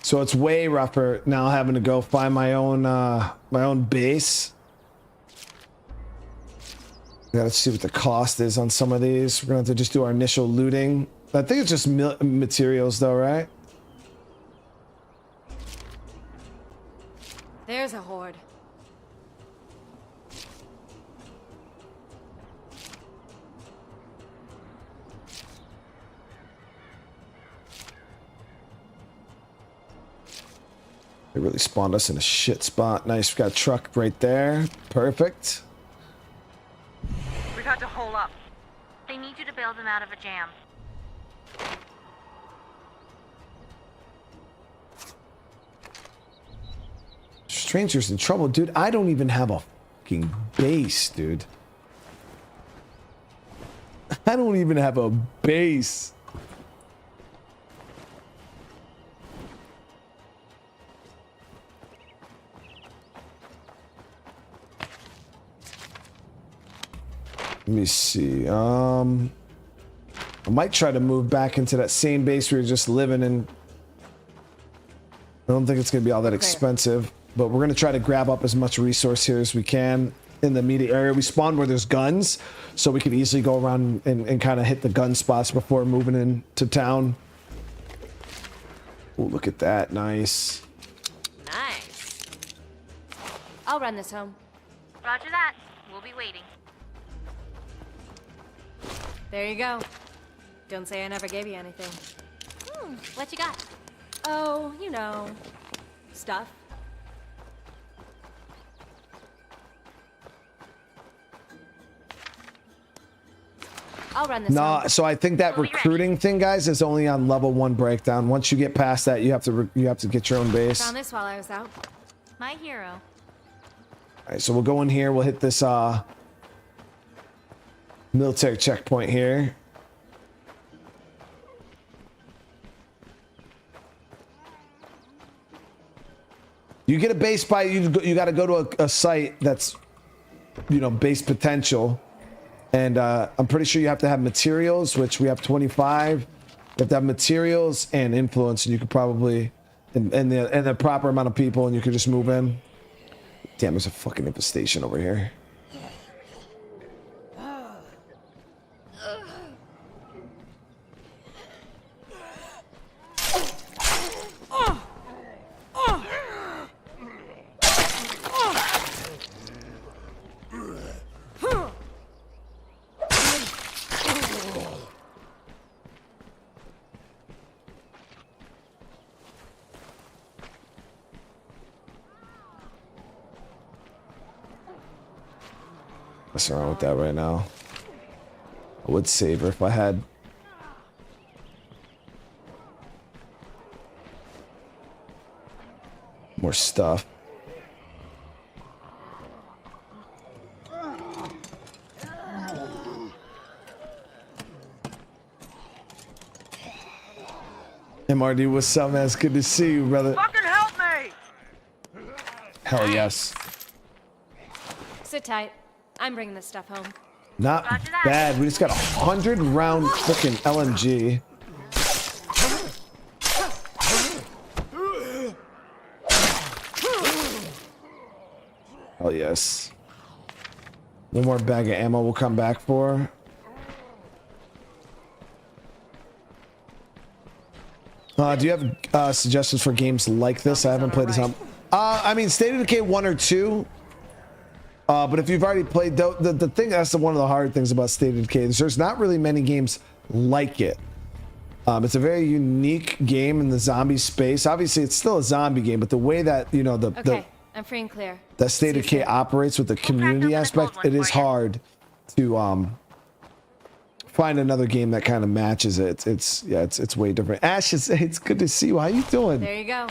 So it's way rougher now having to go find my own base. We gotta see what the cost is on some of these. We're gonna have to just do our initial looting. I think it's just materials though, right? There's a horde. They really spawned us in a shit spot. Nice, we got a truck right there. Perfect. We've had to hole up. They need you to bail them out of a jam. Strangers in trouble, dude. I don't even have a fucking base, dude. I don't even have a base. Let me see. I might try to move back into that same base we were just living in. I don't think it's going to be all that expensive, but we're going to try to grab up as much resource here as we can in the immediate area. We spawn where there's guns, so we can easily go around and kind of hit the gun spots before moving into town. Oh, look at that. Nice. Nice. I'll run this home. Roger that. We'll be waiting. There you go. Don't say I never gave you anything. What you got? Oh, you know, stuff. I'll run this. No, home. so I think that recruiting thing, guys, is only on level 1 breakdown. Once you get past that, you have to get your own base. Found this while I was out. My hero. All right, so we'll go in here. We'll hit this military checkpoint here. You get a base by you got to go to a site that's, you know, base potential, and I'm pretty sure you have to have materials, which we have 25. You have to have materials and influence, and you could probably and the proper amount of people, and you could just move in. Damn, there's a fucking infestation over here. messing around with that right now. I would save her if I had. More stuff. MRD, what's up, man? It's good to see you, brother. Fucking help me! Hell yes. Sit tight. I'm bringing this stuff home. Not bad. We just got 100-round freaking LMG. Oh yes. One more bag of ammo we'll come back for. Do you have suggestions for games like this? I haven't played this on. I mean, State of Decay 1 or 2. But if you've already played the thing, that's one of the hard things about State of Decay is there's not really many games like it. It's a very unique game in the zombie space. Obviously, it's still a zombie game, but the way that Okay, I'm free and clear. that State of Decay operates with the community aspect, it is hard to find another game that kind of matches it. It's way different. Ash, it's good to see you. How you doing? There you go.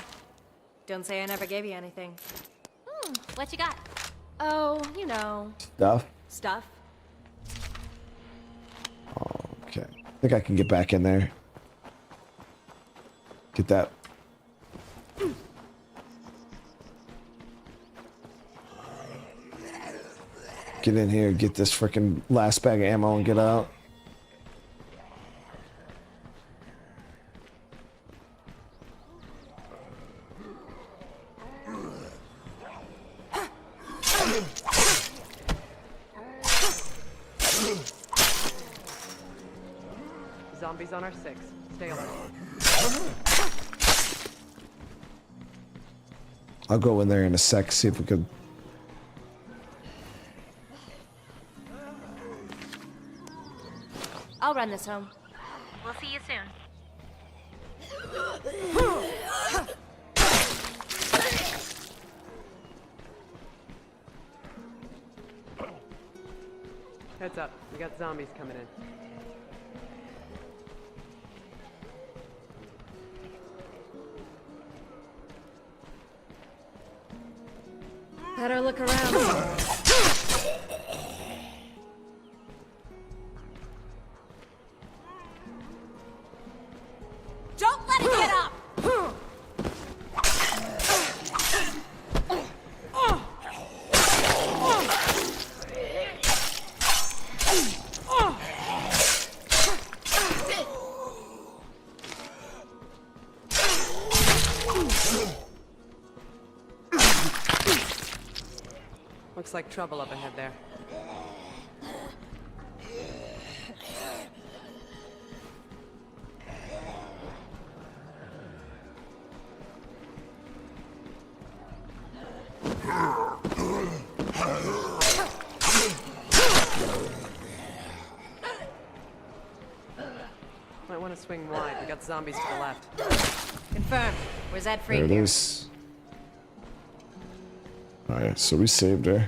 Don't say I never gave you anything. What you got? Oh, you know. Stuff. Stuff. Okay. I think I can get back in there. Get that. Get in here, get this freaking last bag of ammo and get out. Zombies on our 6. Stay alert. I'll go in there in a sec, see if we could. I'll run this home. We'll see you soon. Heads up. We got zombies coming in. Better look around. Don't let it get up! Looks like trouble up ahead there. Might want to swing wide. We got zombies to the left. Confirmed. Where's that freak There it here? is. Alright, so we saved her.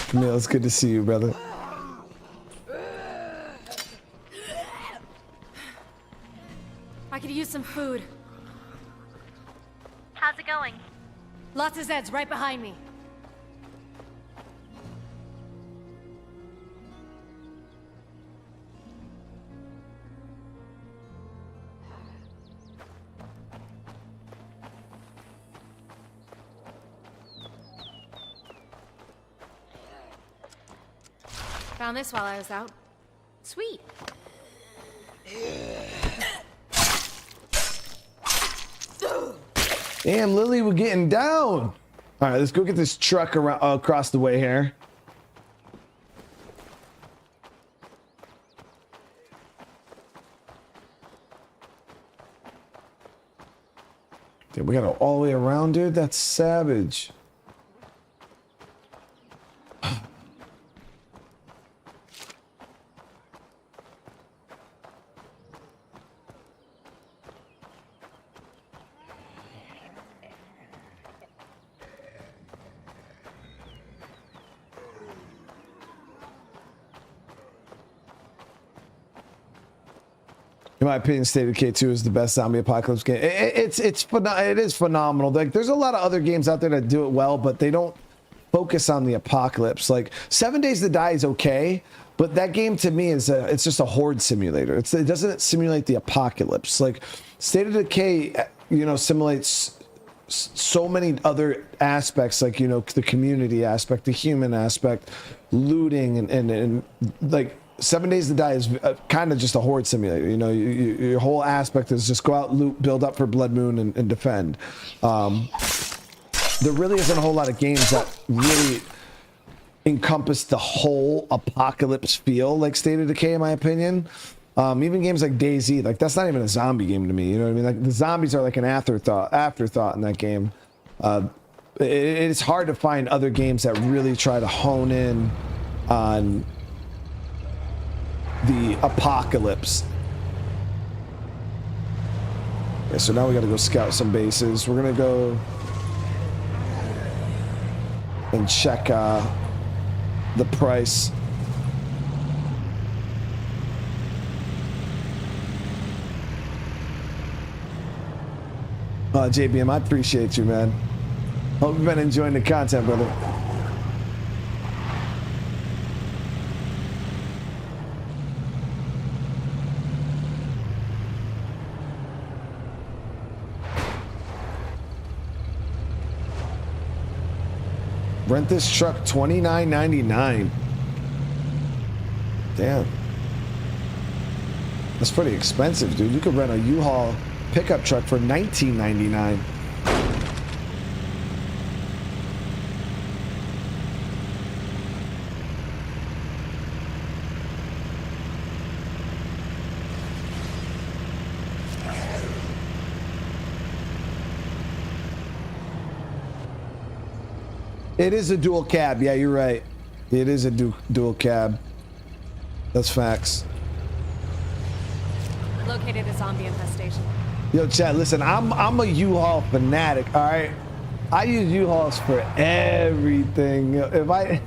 Camille, it's good to see you, brother. I could use some food. How's it going? Lots of Zeds right behind me. Found this while I was out. Sweet. Damn, Lily, we're getting down. All right, let's go get this truck around across the way here. Dude, we got to all the way around, dude. That's savage. In my opinion, State of Decay 2 is the best zombie apocalypse game. It is phenomenal. Like, there's a lot of other games out there that do it well, but they don't focus on the apocalypse. Like 7 Days to Die is okay, but that game to me is it's just a horde simulator. It doesn't simulate the apocalypse. Like State of Decay, you know, simulates so many other aspects, like, you know, the community aspect, the human aspect, looting, and like 7 Days to Die is kind of just a horde simulator. You know, your whole aspect is just go out, loot, build up for Blood Moon, and defend. There really isn't a whole lot of games that really encompass the whole apocalypse feel like State of Decay, in my opinion. Even games like DayZ, like that's not even a zombie game to me. You know what I mean? Like the zombies are like an afterthought in that game. It's hard to find other games that really try to hone in on the apocalypse. Okay, so now we got to go scout some bases. We're gonna go and check the price. JBM, I appreciate you, man. Hope you've been enjoying the content, brother. Rent this truck $29.99. Damn. That's pretty expensive, dude. You could rent a U-Haul pickup truck for $19.99. It is a dual cab. Yeah, you're right. It is a dual cab. That's facts. Located a zombie infestation. Yo, Chad, listen, I'm a U-Haul fanatic, all right? I use U-Hauls for everything. If I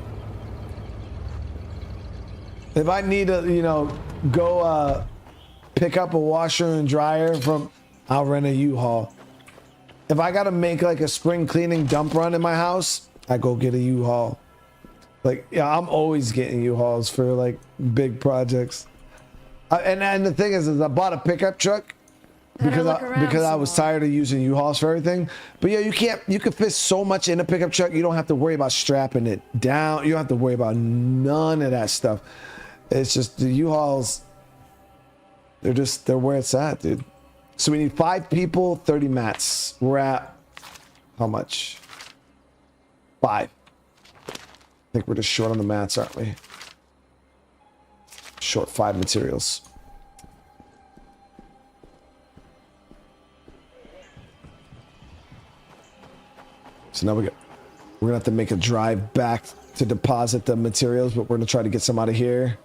need to, you know, go pick up a washer and dryer I'll rent a U-Haul. If I gotta make like a spring cleaning dump run in my house, I go get a U-Haul. Like, yeah, I'm always getting U-Hauls for like big projects. And the thing is I bought a pickup truck because I was tired of using U-Hauls for everything. But yeah, you can fit so much in a pickup truck. You don't have to worry about strapping it down. You don't have to worry about none of that stuff. It's just the U-Hauls. They're where it's at, dude. So we need 5 people, 30 mats. We're at how much? 5. I think we're just short on the mats, aren't we? Short 5 materials. So now we're gonna have to make a drive back to deposit the materials, but we're gonna try to get some out of here.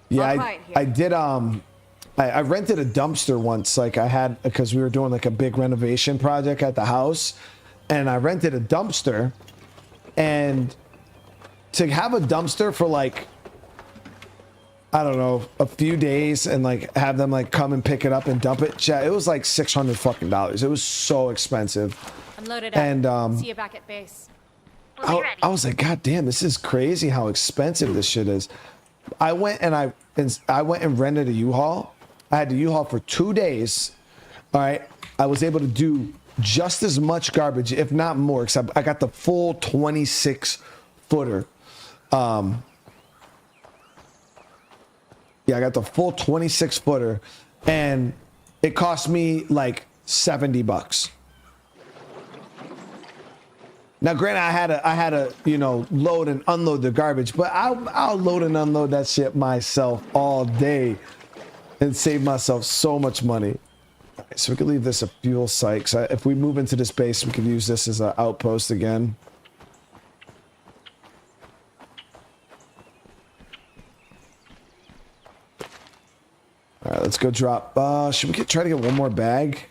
Yeah, I did. I rented a dumpster once. Like I had, because we were doing like a big renovation project at the house, and I rented a dumpster. And to have a dumpster for like, I don't know, a few days, and like have them like come and pick it up and dump it, it was like $600 fucking dollars. It was so expensive. Unloaded up. And see you back at base. I was like, God damn, this is crazy how expensive this shit is. I went and rented a U-Haul. I had the U-Haul for 2 days. All right. I was able to do just as much garbage, if not more, because I got the full 26 footer. Yeah, I got the full 26 footer, and it cost me like $70. Now, granted, I had to, you know, load and unload the garbage, but I'll load and unload that shit myself all day and save myself so much money. Alright, so we could leave this a fuel site. 'Cause if we move into this base, we could use this as an outpost again. Alright, let's go drop. Should we try to get one more bag?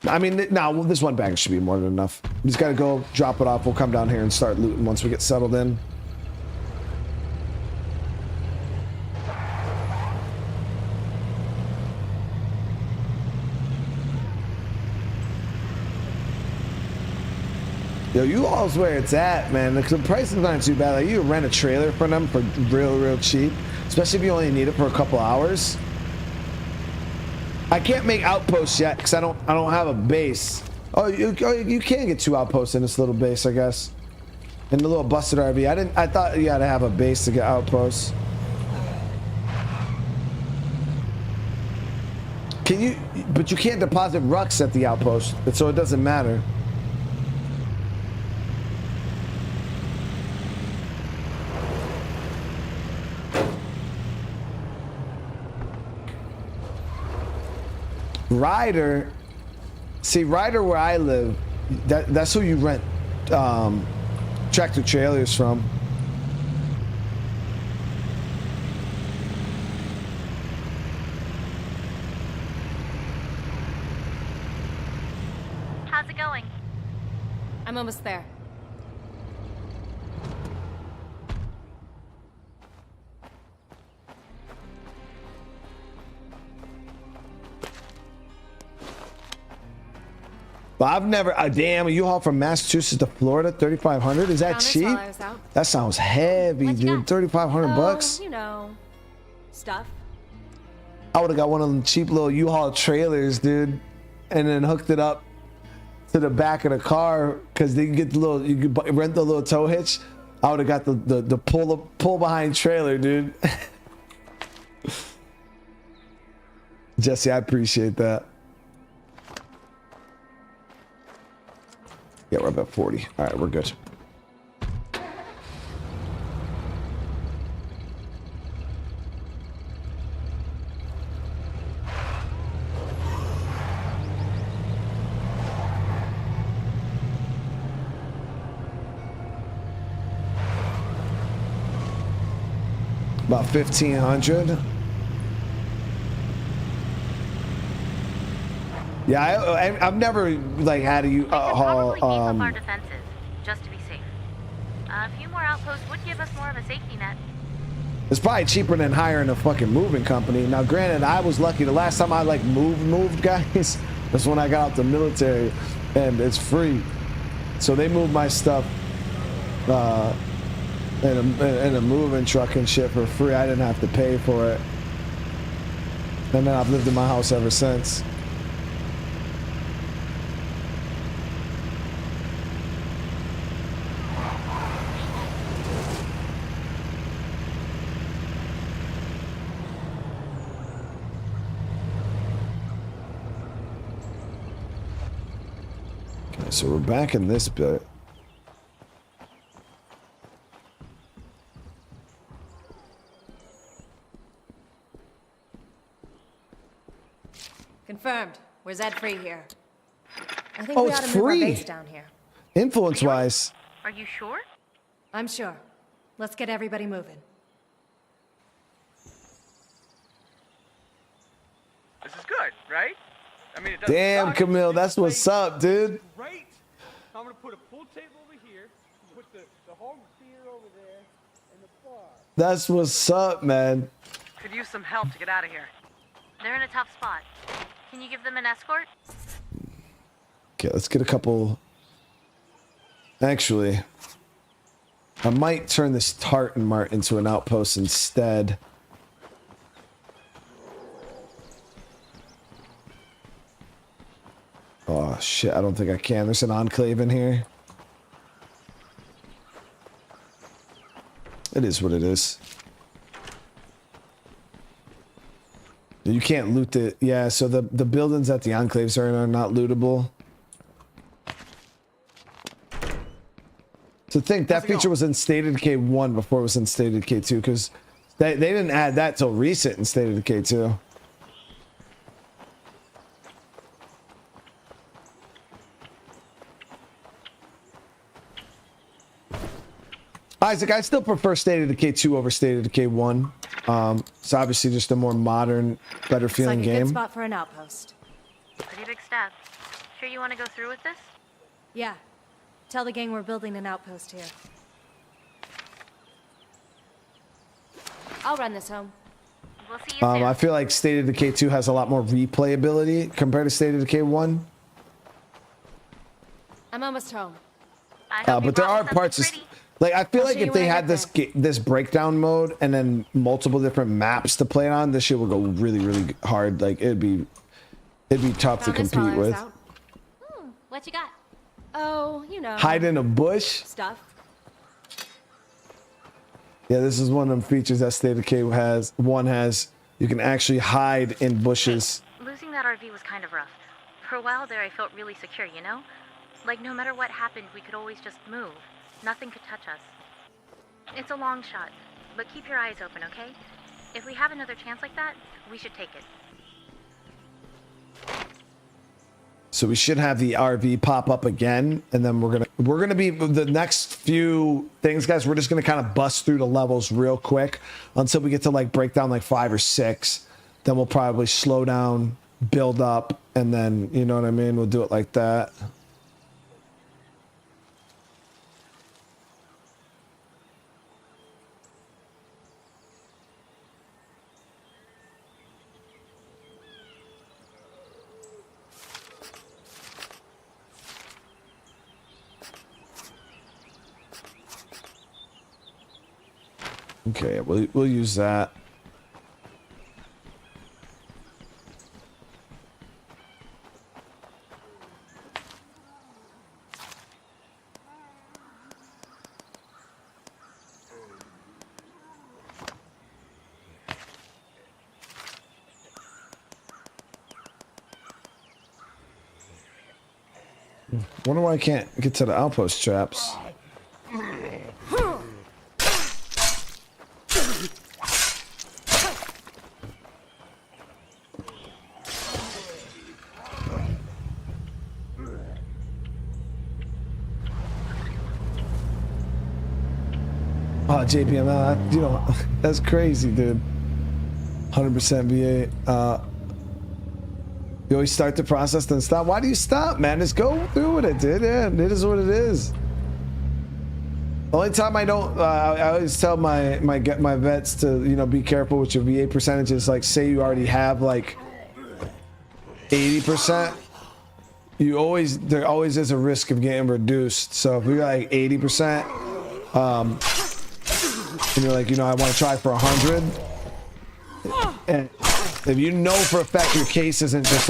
I mean, no, this one bag should be more than enough. We just gotta go drop it off. We'll come down here and start looting once we get settled in. Yo, U-Haul's where it's at, man. The prices aren't too bad. Like, you can rent a trailer from them for real cheap, especially if you only need it for a couple hours. I can't make outposts yet because I don't have a base. Oh, you can get 2 outposts in this little base, I guess. In the little busted RV. I thought you had to have a base to get outposts. Can you? But you can't deposit rucks at the outpost, so it doesn't matter. Ryder, see, Ryder where I live, that's who you rent tractor trailers from. How's it going? I'm almost there. But I've never, damn, a U-Haul from Massachusetts to Florida, 3,500. Is that Found this cheap? while I was out. That sounds heavy, What you dude. got? 3,500 bucks. You know, stuff. I would have got one of them cheap little U-Haul trailers, dude, and then hooked it up to the back of the car because they can get the little, you could rent the little tow hitch. I would have got the pull behind trailer, dude. Jesse, I appreciate that. Yeah, we're about 40. All right, we're good. About 1,500. Yeah, I've never like had a haul. Probably beef up our defenses, just to be safe. A few more outposts would give us more of a safety net. It's probably cheaper than hiring a fucking moving company. Now, granted, I was lucky. The last time I like moved guys, that's when I got out the military, and it's free. So they moved my stuff in a moving truck and shit for free. I didn't have to pay for it. And then I've lived in my house ever since. So we're back in this bit. Confirmed. We're Zed free here. I think Oh, we it's ought to move our free. base down here. Influence-wise. Are you sure? I'm sure. Let's get everybody moving. This is good, right? I mean, it doesn't Damn, suck. Camille, It's that's what's like up, dude. Great. I'm gonna put a pool table over here, put the home theater over there, and the bar. That's what's up, man. Could use some help to get out of here. They're in a tough spot. Can you give them an escort? Okay, let's get a couple. Actually, I might turn this Tartan Mart into an outpost instead. Oh shit, I don't think I can. There's an enclave in here. It is what it is. You can't loot it. Yeah, so the buildings that the enclaves are not lootable. So think that feature was in State of Decay 1 before it was in State of Decay 2, because they didn't add that till recent in State of Decay 2. Isaac, I still prefer State of Decay 2 over State of Decay 1. It's obviously just a more modern, better feeling Looks like a game. good spot for an outpost. Pretty big step. Sure you want to go through with this? Yeah. Tell the gang we're building an outpost here. I'll run this home. We'll see you soon. I feel like State of Decay 2 has a lot more replayability compared to State of Decay 1. I'm almost home. I hope you But there brought are something parts pretty. like I feel I'll like show you if they when I had get this breakdown mode and then multiple different maps to play it on, this shit would go really, really hard. Like it'd be tough to Found this while compete I was with. out. What you got? Oh, you know. Hide in a bush. Stuff. Yeah, this is one of them features that State of Decay has. One has you can actually hide in bushes. Losing that RV was kind of rough. For a while there, I felt really secure, you know? Like no matter what happened, we could always just move. Nothing could touch us. It's a long shot, but keep your eyes open, okay? If we have another chance like that, we should take it. So we should have the RV pop up again, and then we're gonna be the next few things, guys. We're just gonna kind of bust through the levels real quick until we get to like break down like 5 or 6. Then we'll probably slow down, build up, and then you know what I mean. We'll do it like that. Okay, we'll use that. Wonder why I can't get to the outpost traps. Oh, JPM, you know, that's crazy, dude. 100% V8. You always start the process, then stop. Why do you stop, man? Just go through with it, dude. Yeah, it is what it is. The only time I don't, I always tell my vets to, you know, be careful with your V8 percentages. Like, say you already have like 80%. There always is a risk of getting reduced. So if we got like 80%, and you're like, you know, I want to try for 100. And if you know for a fact your case isn't just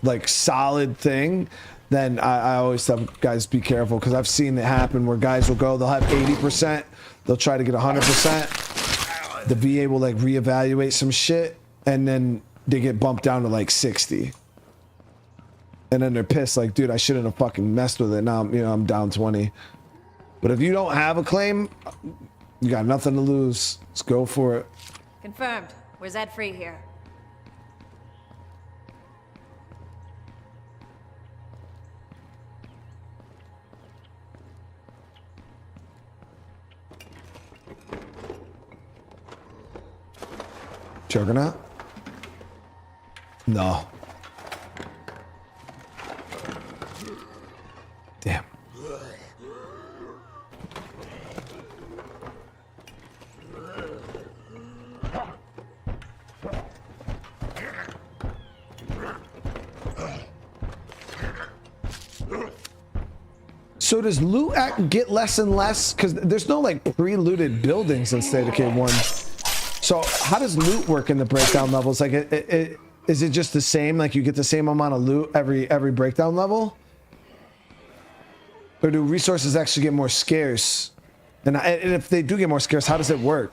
like a solid thing, then I always tell guys be careful, because I've seen it happen where guys will go, they'll have 80%, they'll try to get 100%. The VA will like reevaluate some shit, and then they get bumped down to like 60. And then they're pissed, like, dude, I shouldn't have fucking messed with it. Now, you know, I'm down 20. But if you don't have a claim, you got nothing to lose. Let's go for it. Confirmed. We're Zed free here. Juggernaut? No. Damn. So does loot get less and less? Because there's no like pre-looted buildings in State of Decay 1. So how does loot work in the breakdown levels? Like, is it just the same? Like you get the same amount of loot every breakdown level? Or do resources actually get more scarce? And if they do get more scarce, how does it work?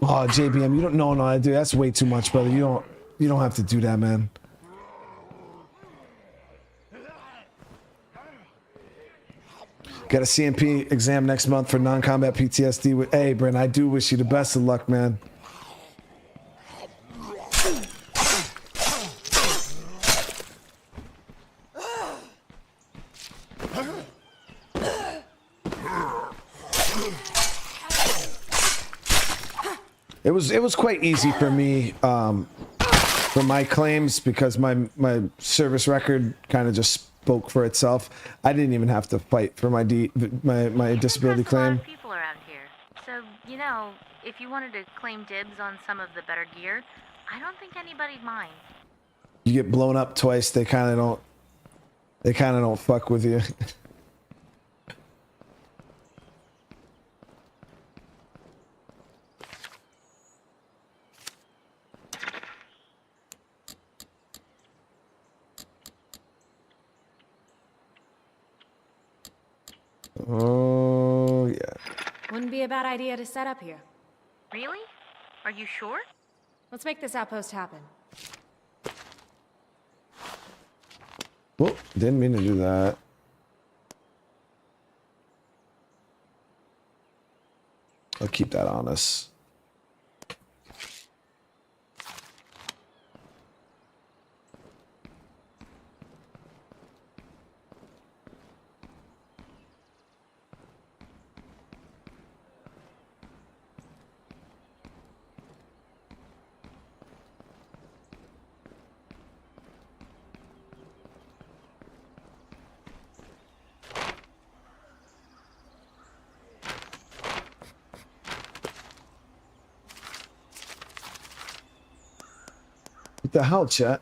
Oh, JBM, you don't know, no, dude, that's way too much, brother. You don't have to do that, man. Got a CMP exam next month for non-combat PTSD. Hey, Brent, I do wish you the best of luck, man. It was quite easy for me for my claims because my service record kind of just spoke for itself. I didn't even have to fight for my disability claim. A lot of people around here, so you know, if you wanted to claim dibs on some of the better gear, I don't think anybody'd mind. You get blown up twice, they kind of don't fuck with you. Oh, yeah. Wouldn't be a bad idea to set up here. Really? Are you sure? Let's make this outpost happen. Well, didn't mean to do that. I'll keep that on us. What the hell, chat?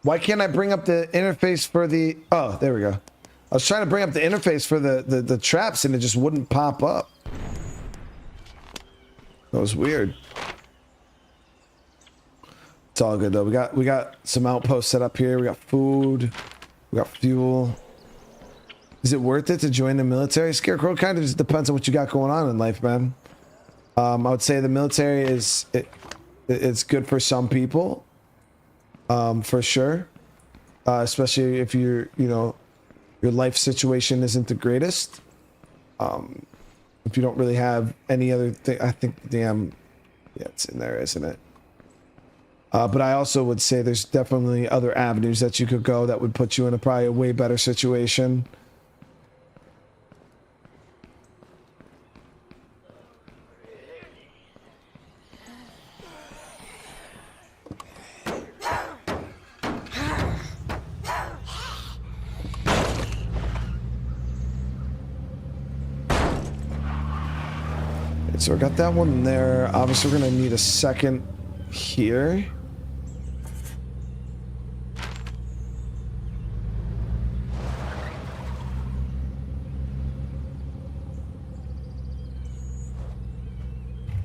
Why can't I bring up the interface for the... Oh, there we go. I was trying to bring up the interface for the traps and it just wouldn't pop up. That was weird. It's all good though. We got some outposts set up here. We got food. We got fuel. Is it worth it to join the military? Scarecrow, kind of just depends on what you got going on in life, man. I would say the military it's good for some people, for sure, especially if your life situation isn't the greatest. If you don't really have any other thing, I think yeah, it's in there, isn't it? But I also would say there's definitely other avenues that you could go that would put you in probably a way better situation. So I got that one there. Obviously, we're gonna need a second here.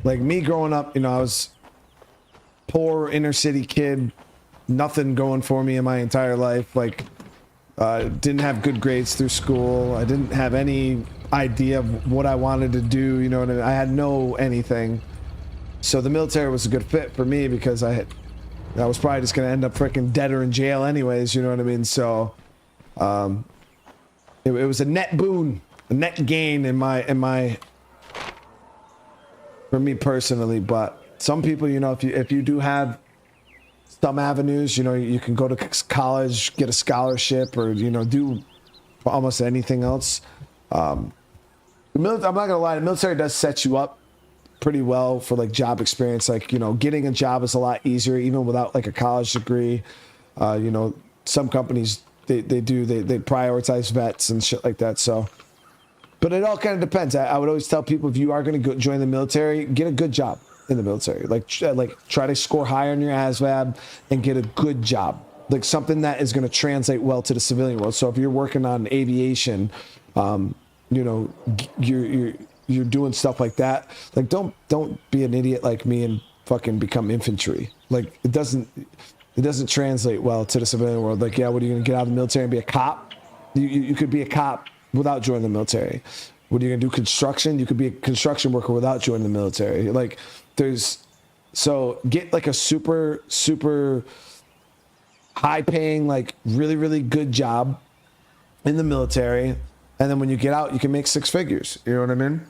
Like me growing up, I was poor inner city kid, nothing going for me in my entire life. Like, didn't have good grades through school. I didn't have any idea of what I wanted to do, you know what I mean? I had no anything. So the military was a good fit for me because I was probably just gonna end up freaking dead or in jail anyways, you know what I mean? So it was a net boon, a net gain in my for me personally. But some people, if you do have some avenues, you can go to college, get a scholarship, or do almost anything else. I'm not gonna lie, the military does set you up pretty well for like job experience. Like, getting a job is a lot easier even without like a college degree. Some companies they prioritize vets and shit like that. So, but it all kind of depends. I would always tell people, if you are going to join the military, get a good job in the military. Like try to score higher on your ASVAB and get a good job, like something that is going to translate well to the civilian world. So if you're working on aviation, you're doing stuff like that. Like, don't be an idiot like me and fucking become infantry. Like, it doesn't translate well to the civilian world. Like, yeah, what are you gonna get out of the military and be a cop? You could be a cop without joining the military. What are you gonna do? Construction? You could be a construction worker without joining the military. Like, so get like a super high paying, like really good job in the military, and then when you get out, you can make 6 figures. You know what I mean?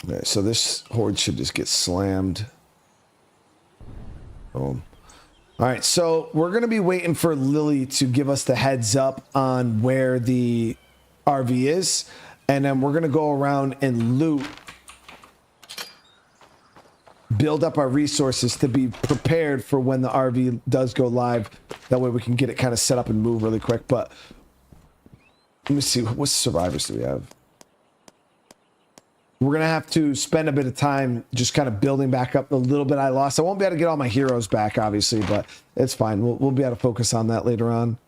Okay, so this horde should just get slammed. Boom. All right, so we're going to be waiting for Lily to give us the heads up on where the RV is, and then we're going to go around and loot, build up our resources to be prepared for when the RV does go live. That way we can get it kind of set up and move really quick. But let me see, what survivors do we have? We're going to have to spend a bit of time just kind of building back up the little bit I lost. I won't be able to get all my heroes back, obviously, but it's fine. We'll be able to focus on that later on.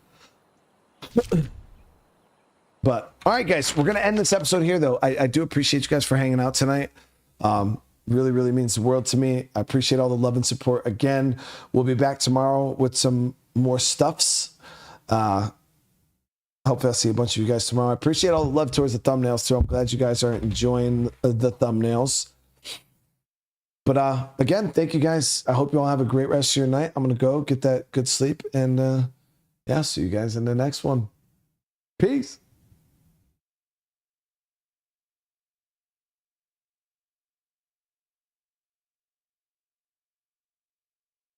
But, all right, guys, we're going to end this episode here, though. I do appreciate you guys for hanging out tonight. Really means the world to me. I appreciate all the love and support. Again, we'll be back tomorrow with some more stuffs. Hopefully I'll see a bunch of you guys tomorrow. I appreciate all the love towards the thumbnails too. I'm glad you guys are enjoying the thumbnails. But again, thank you guys. I hope you all have a great rest of your night. I'm going to go get that good sleep. And yeah, see you guys in the next one. Peace.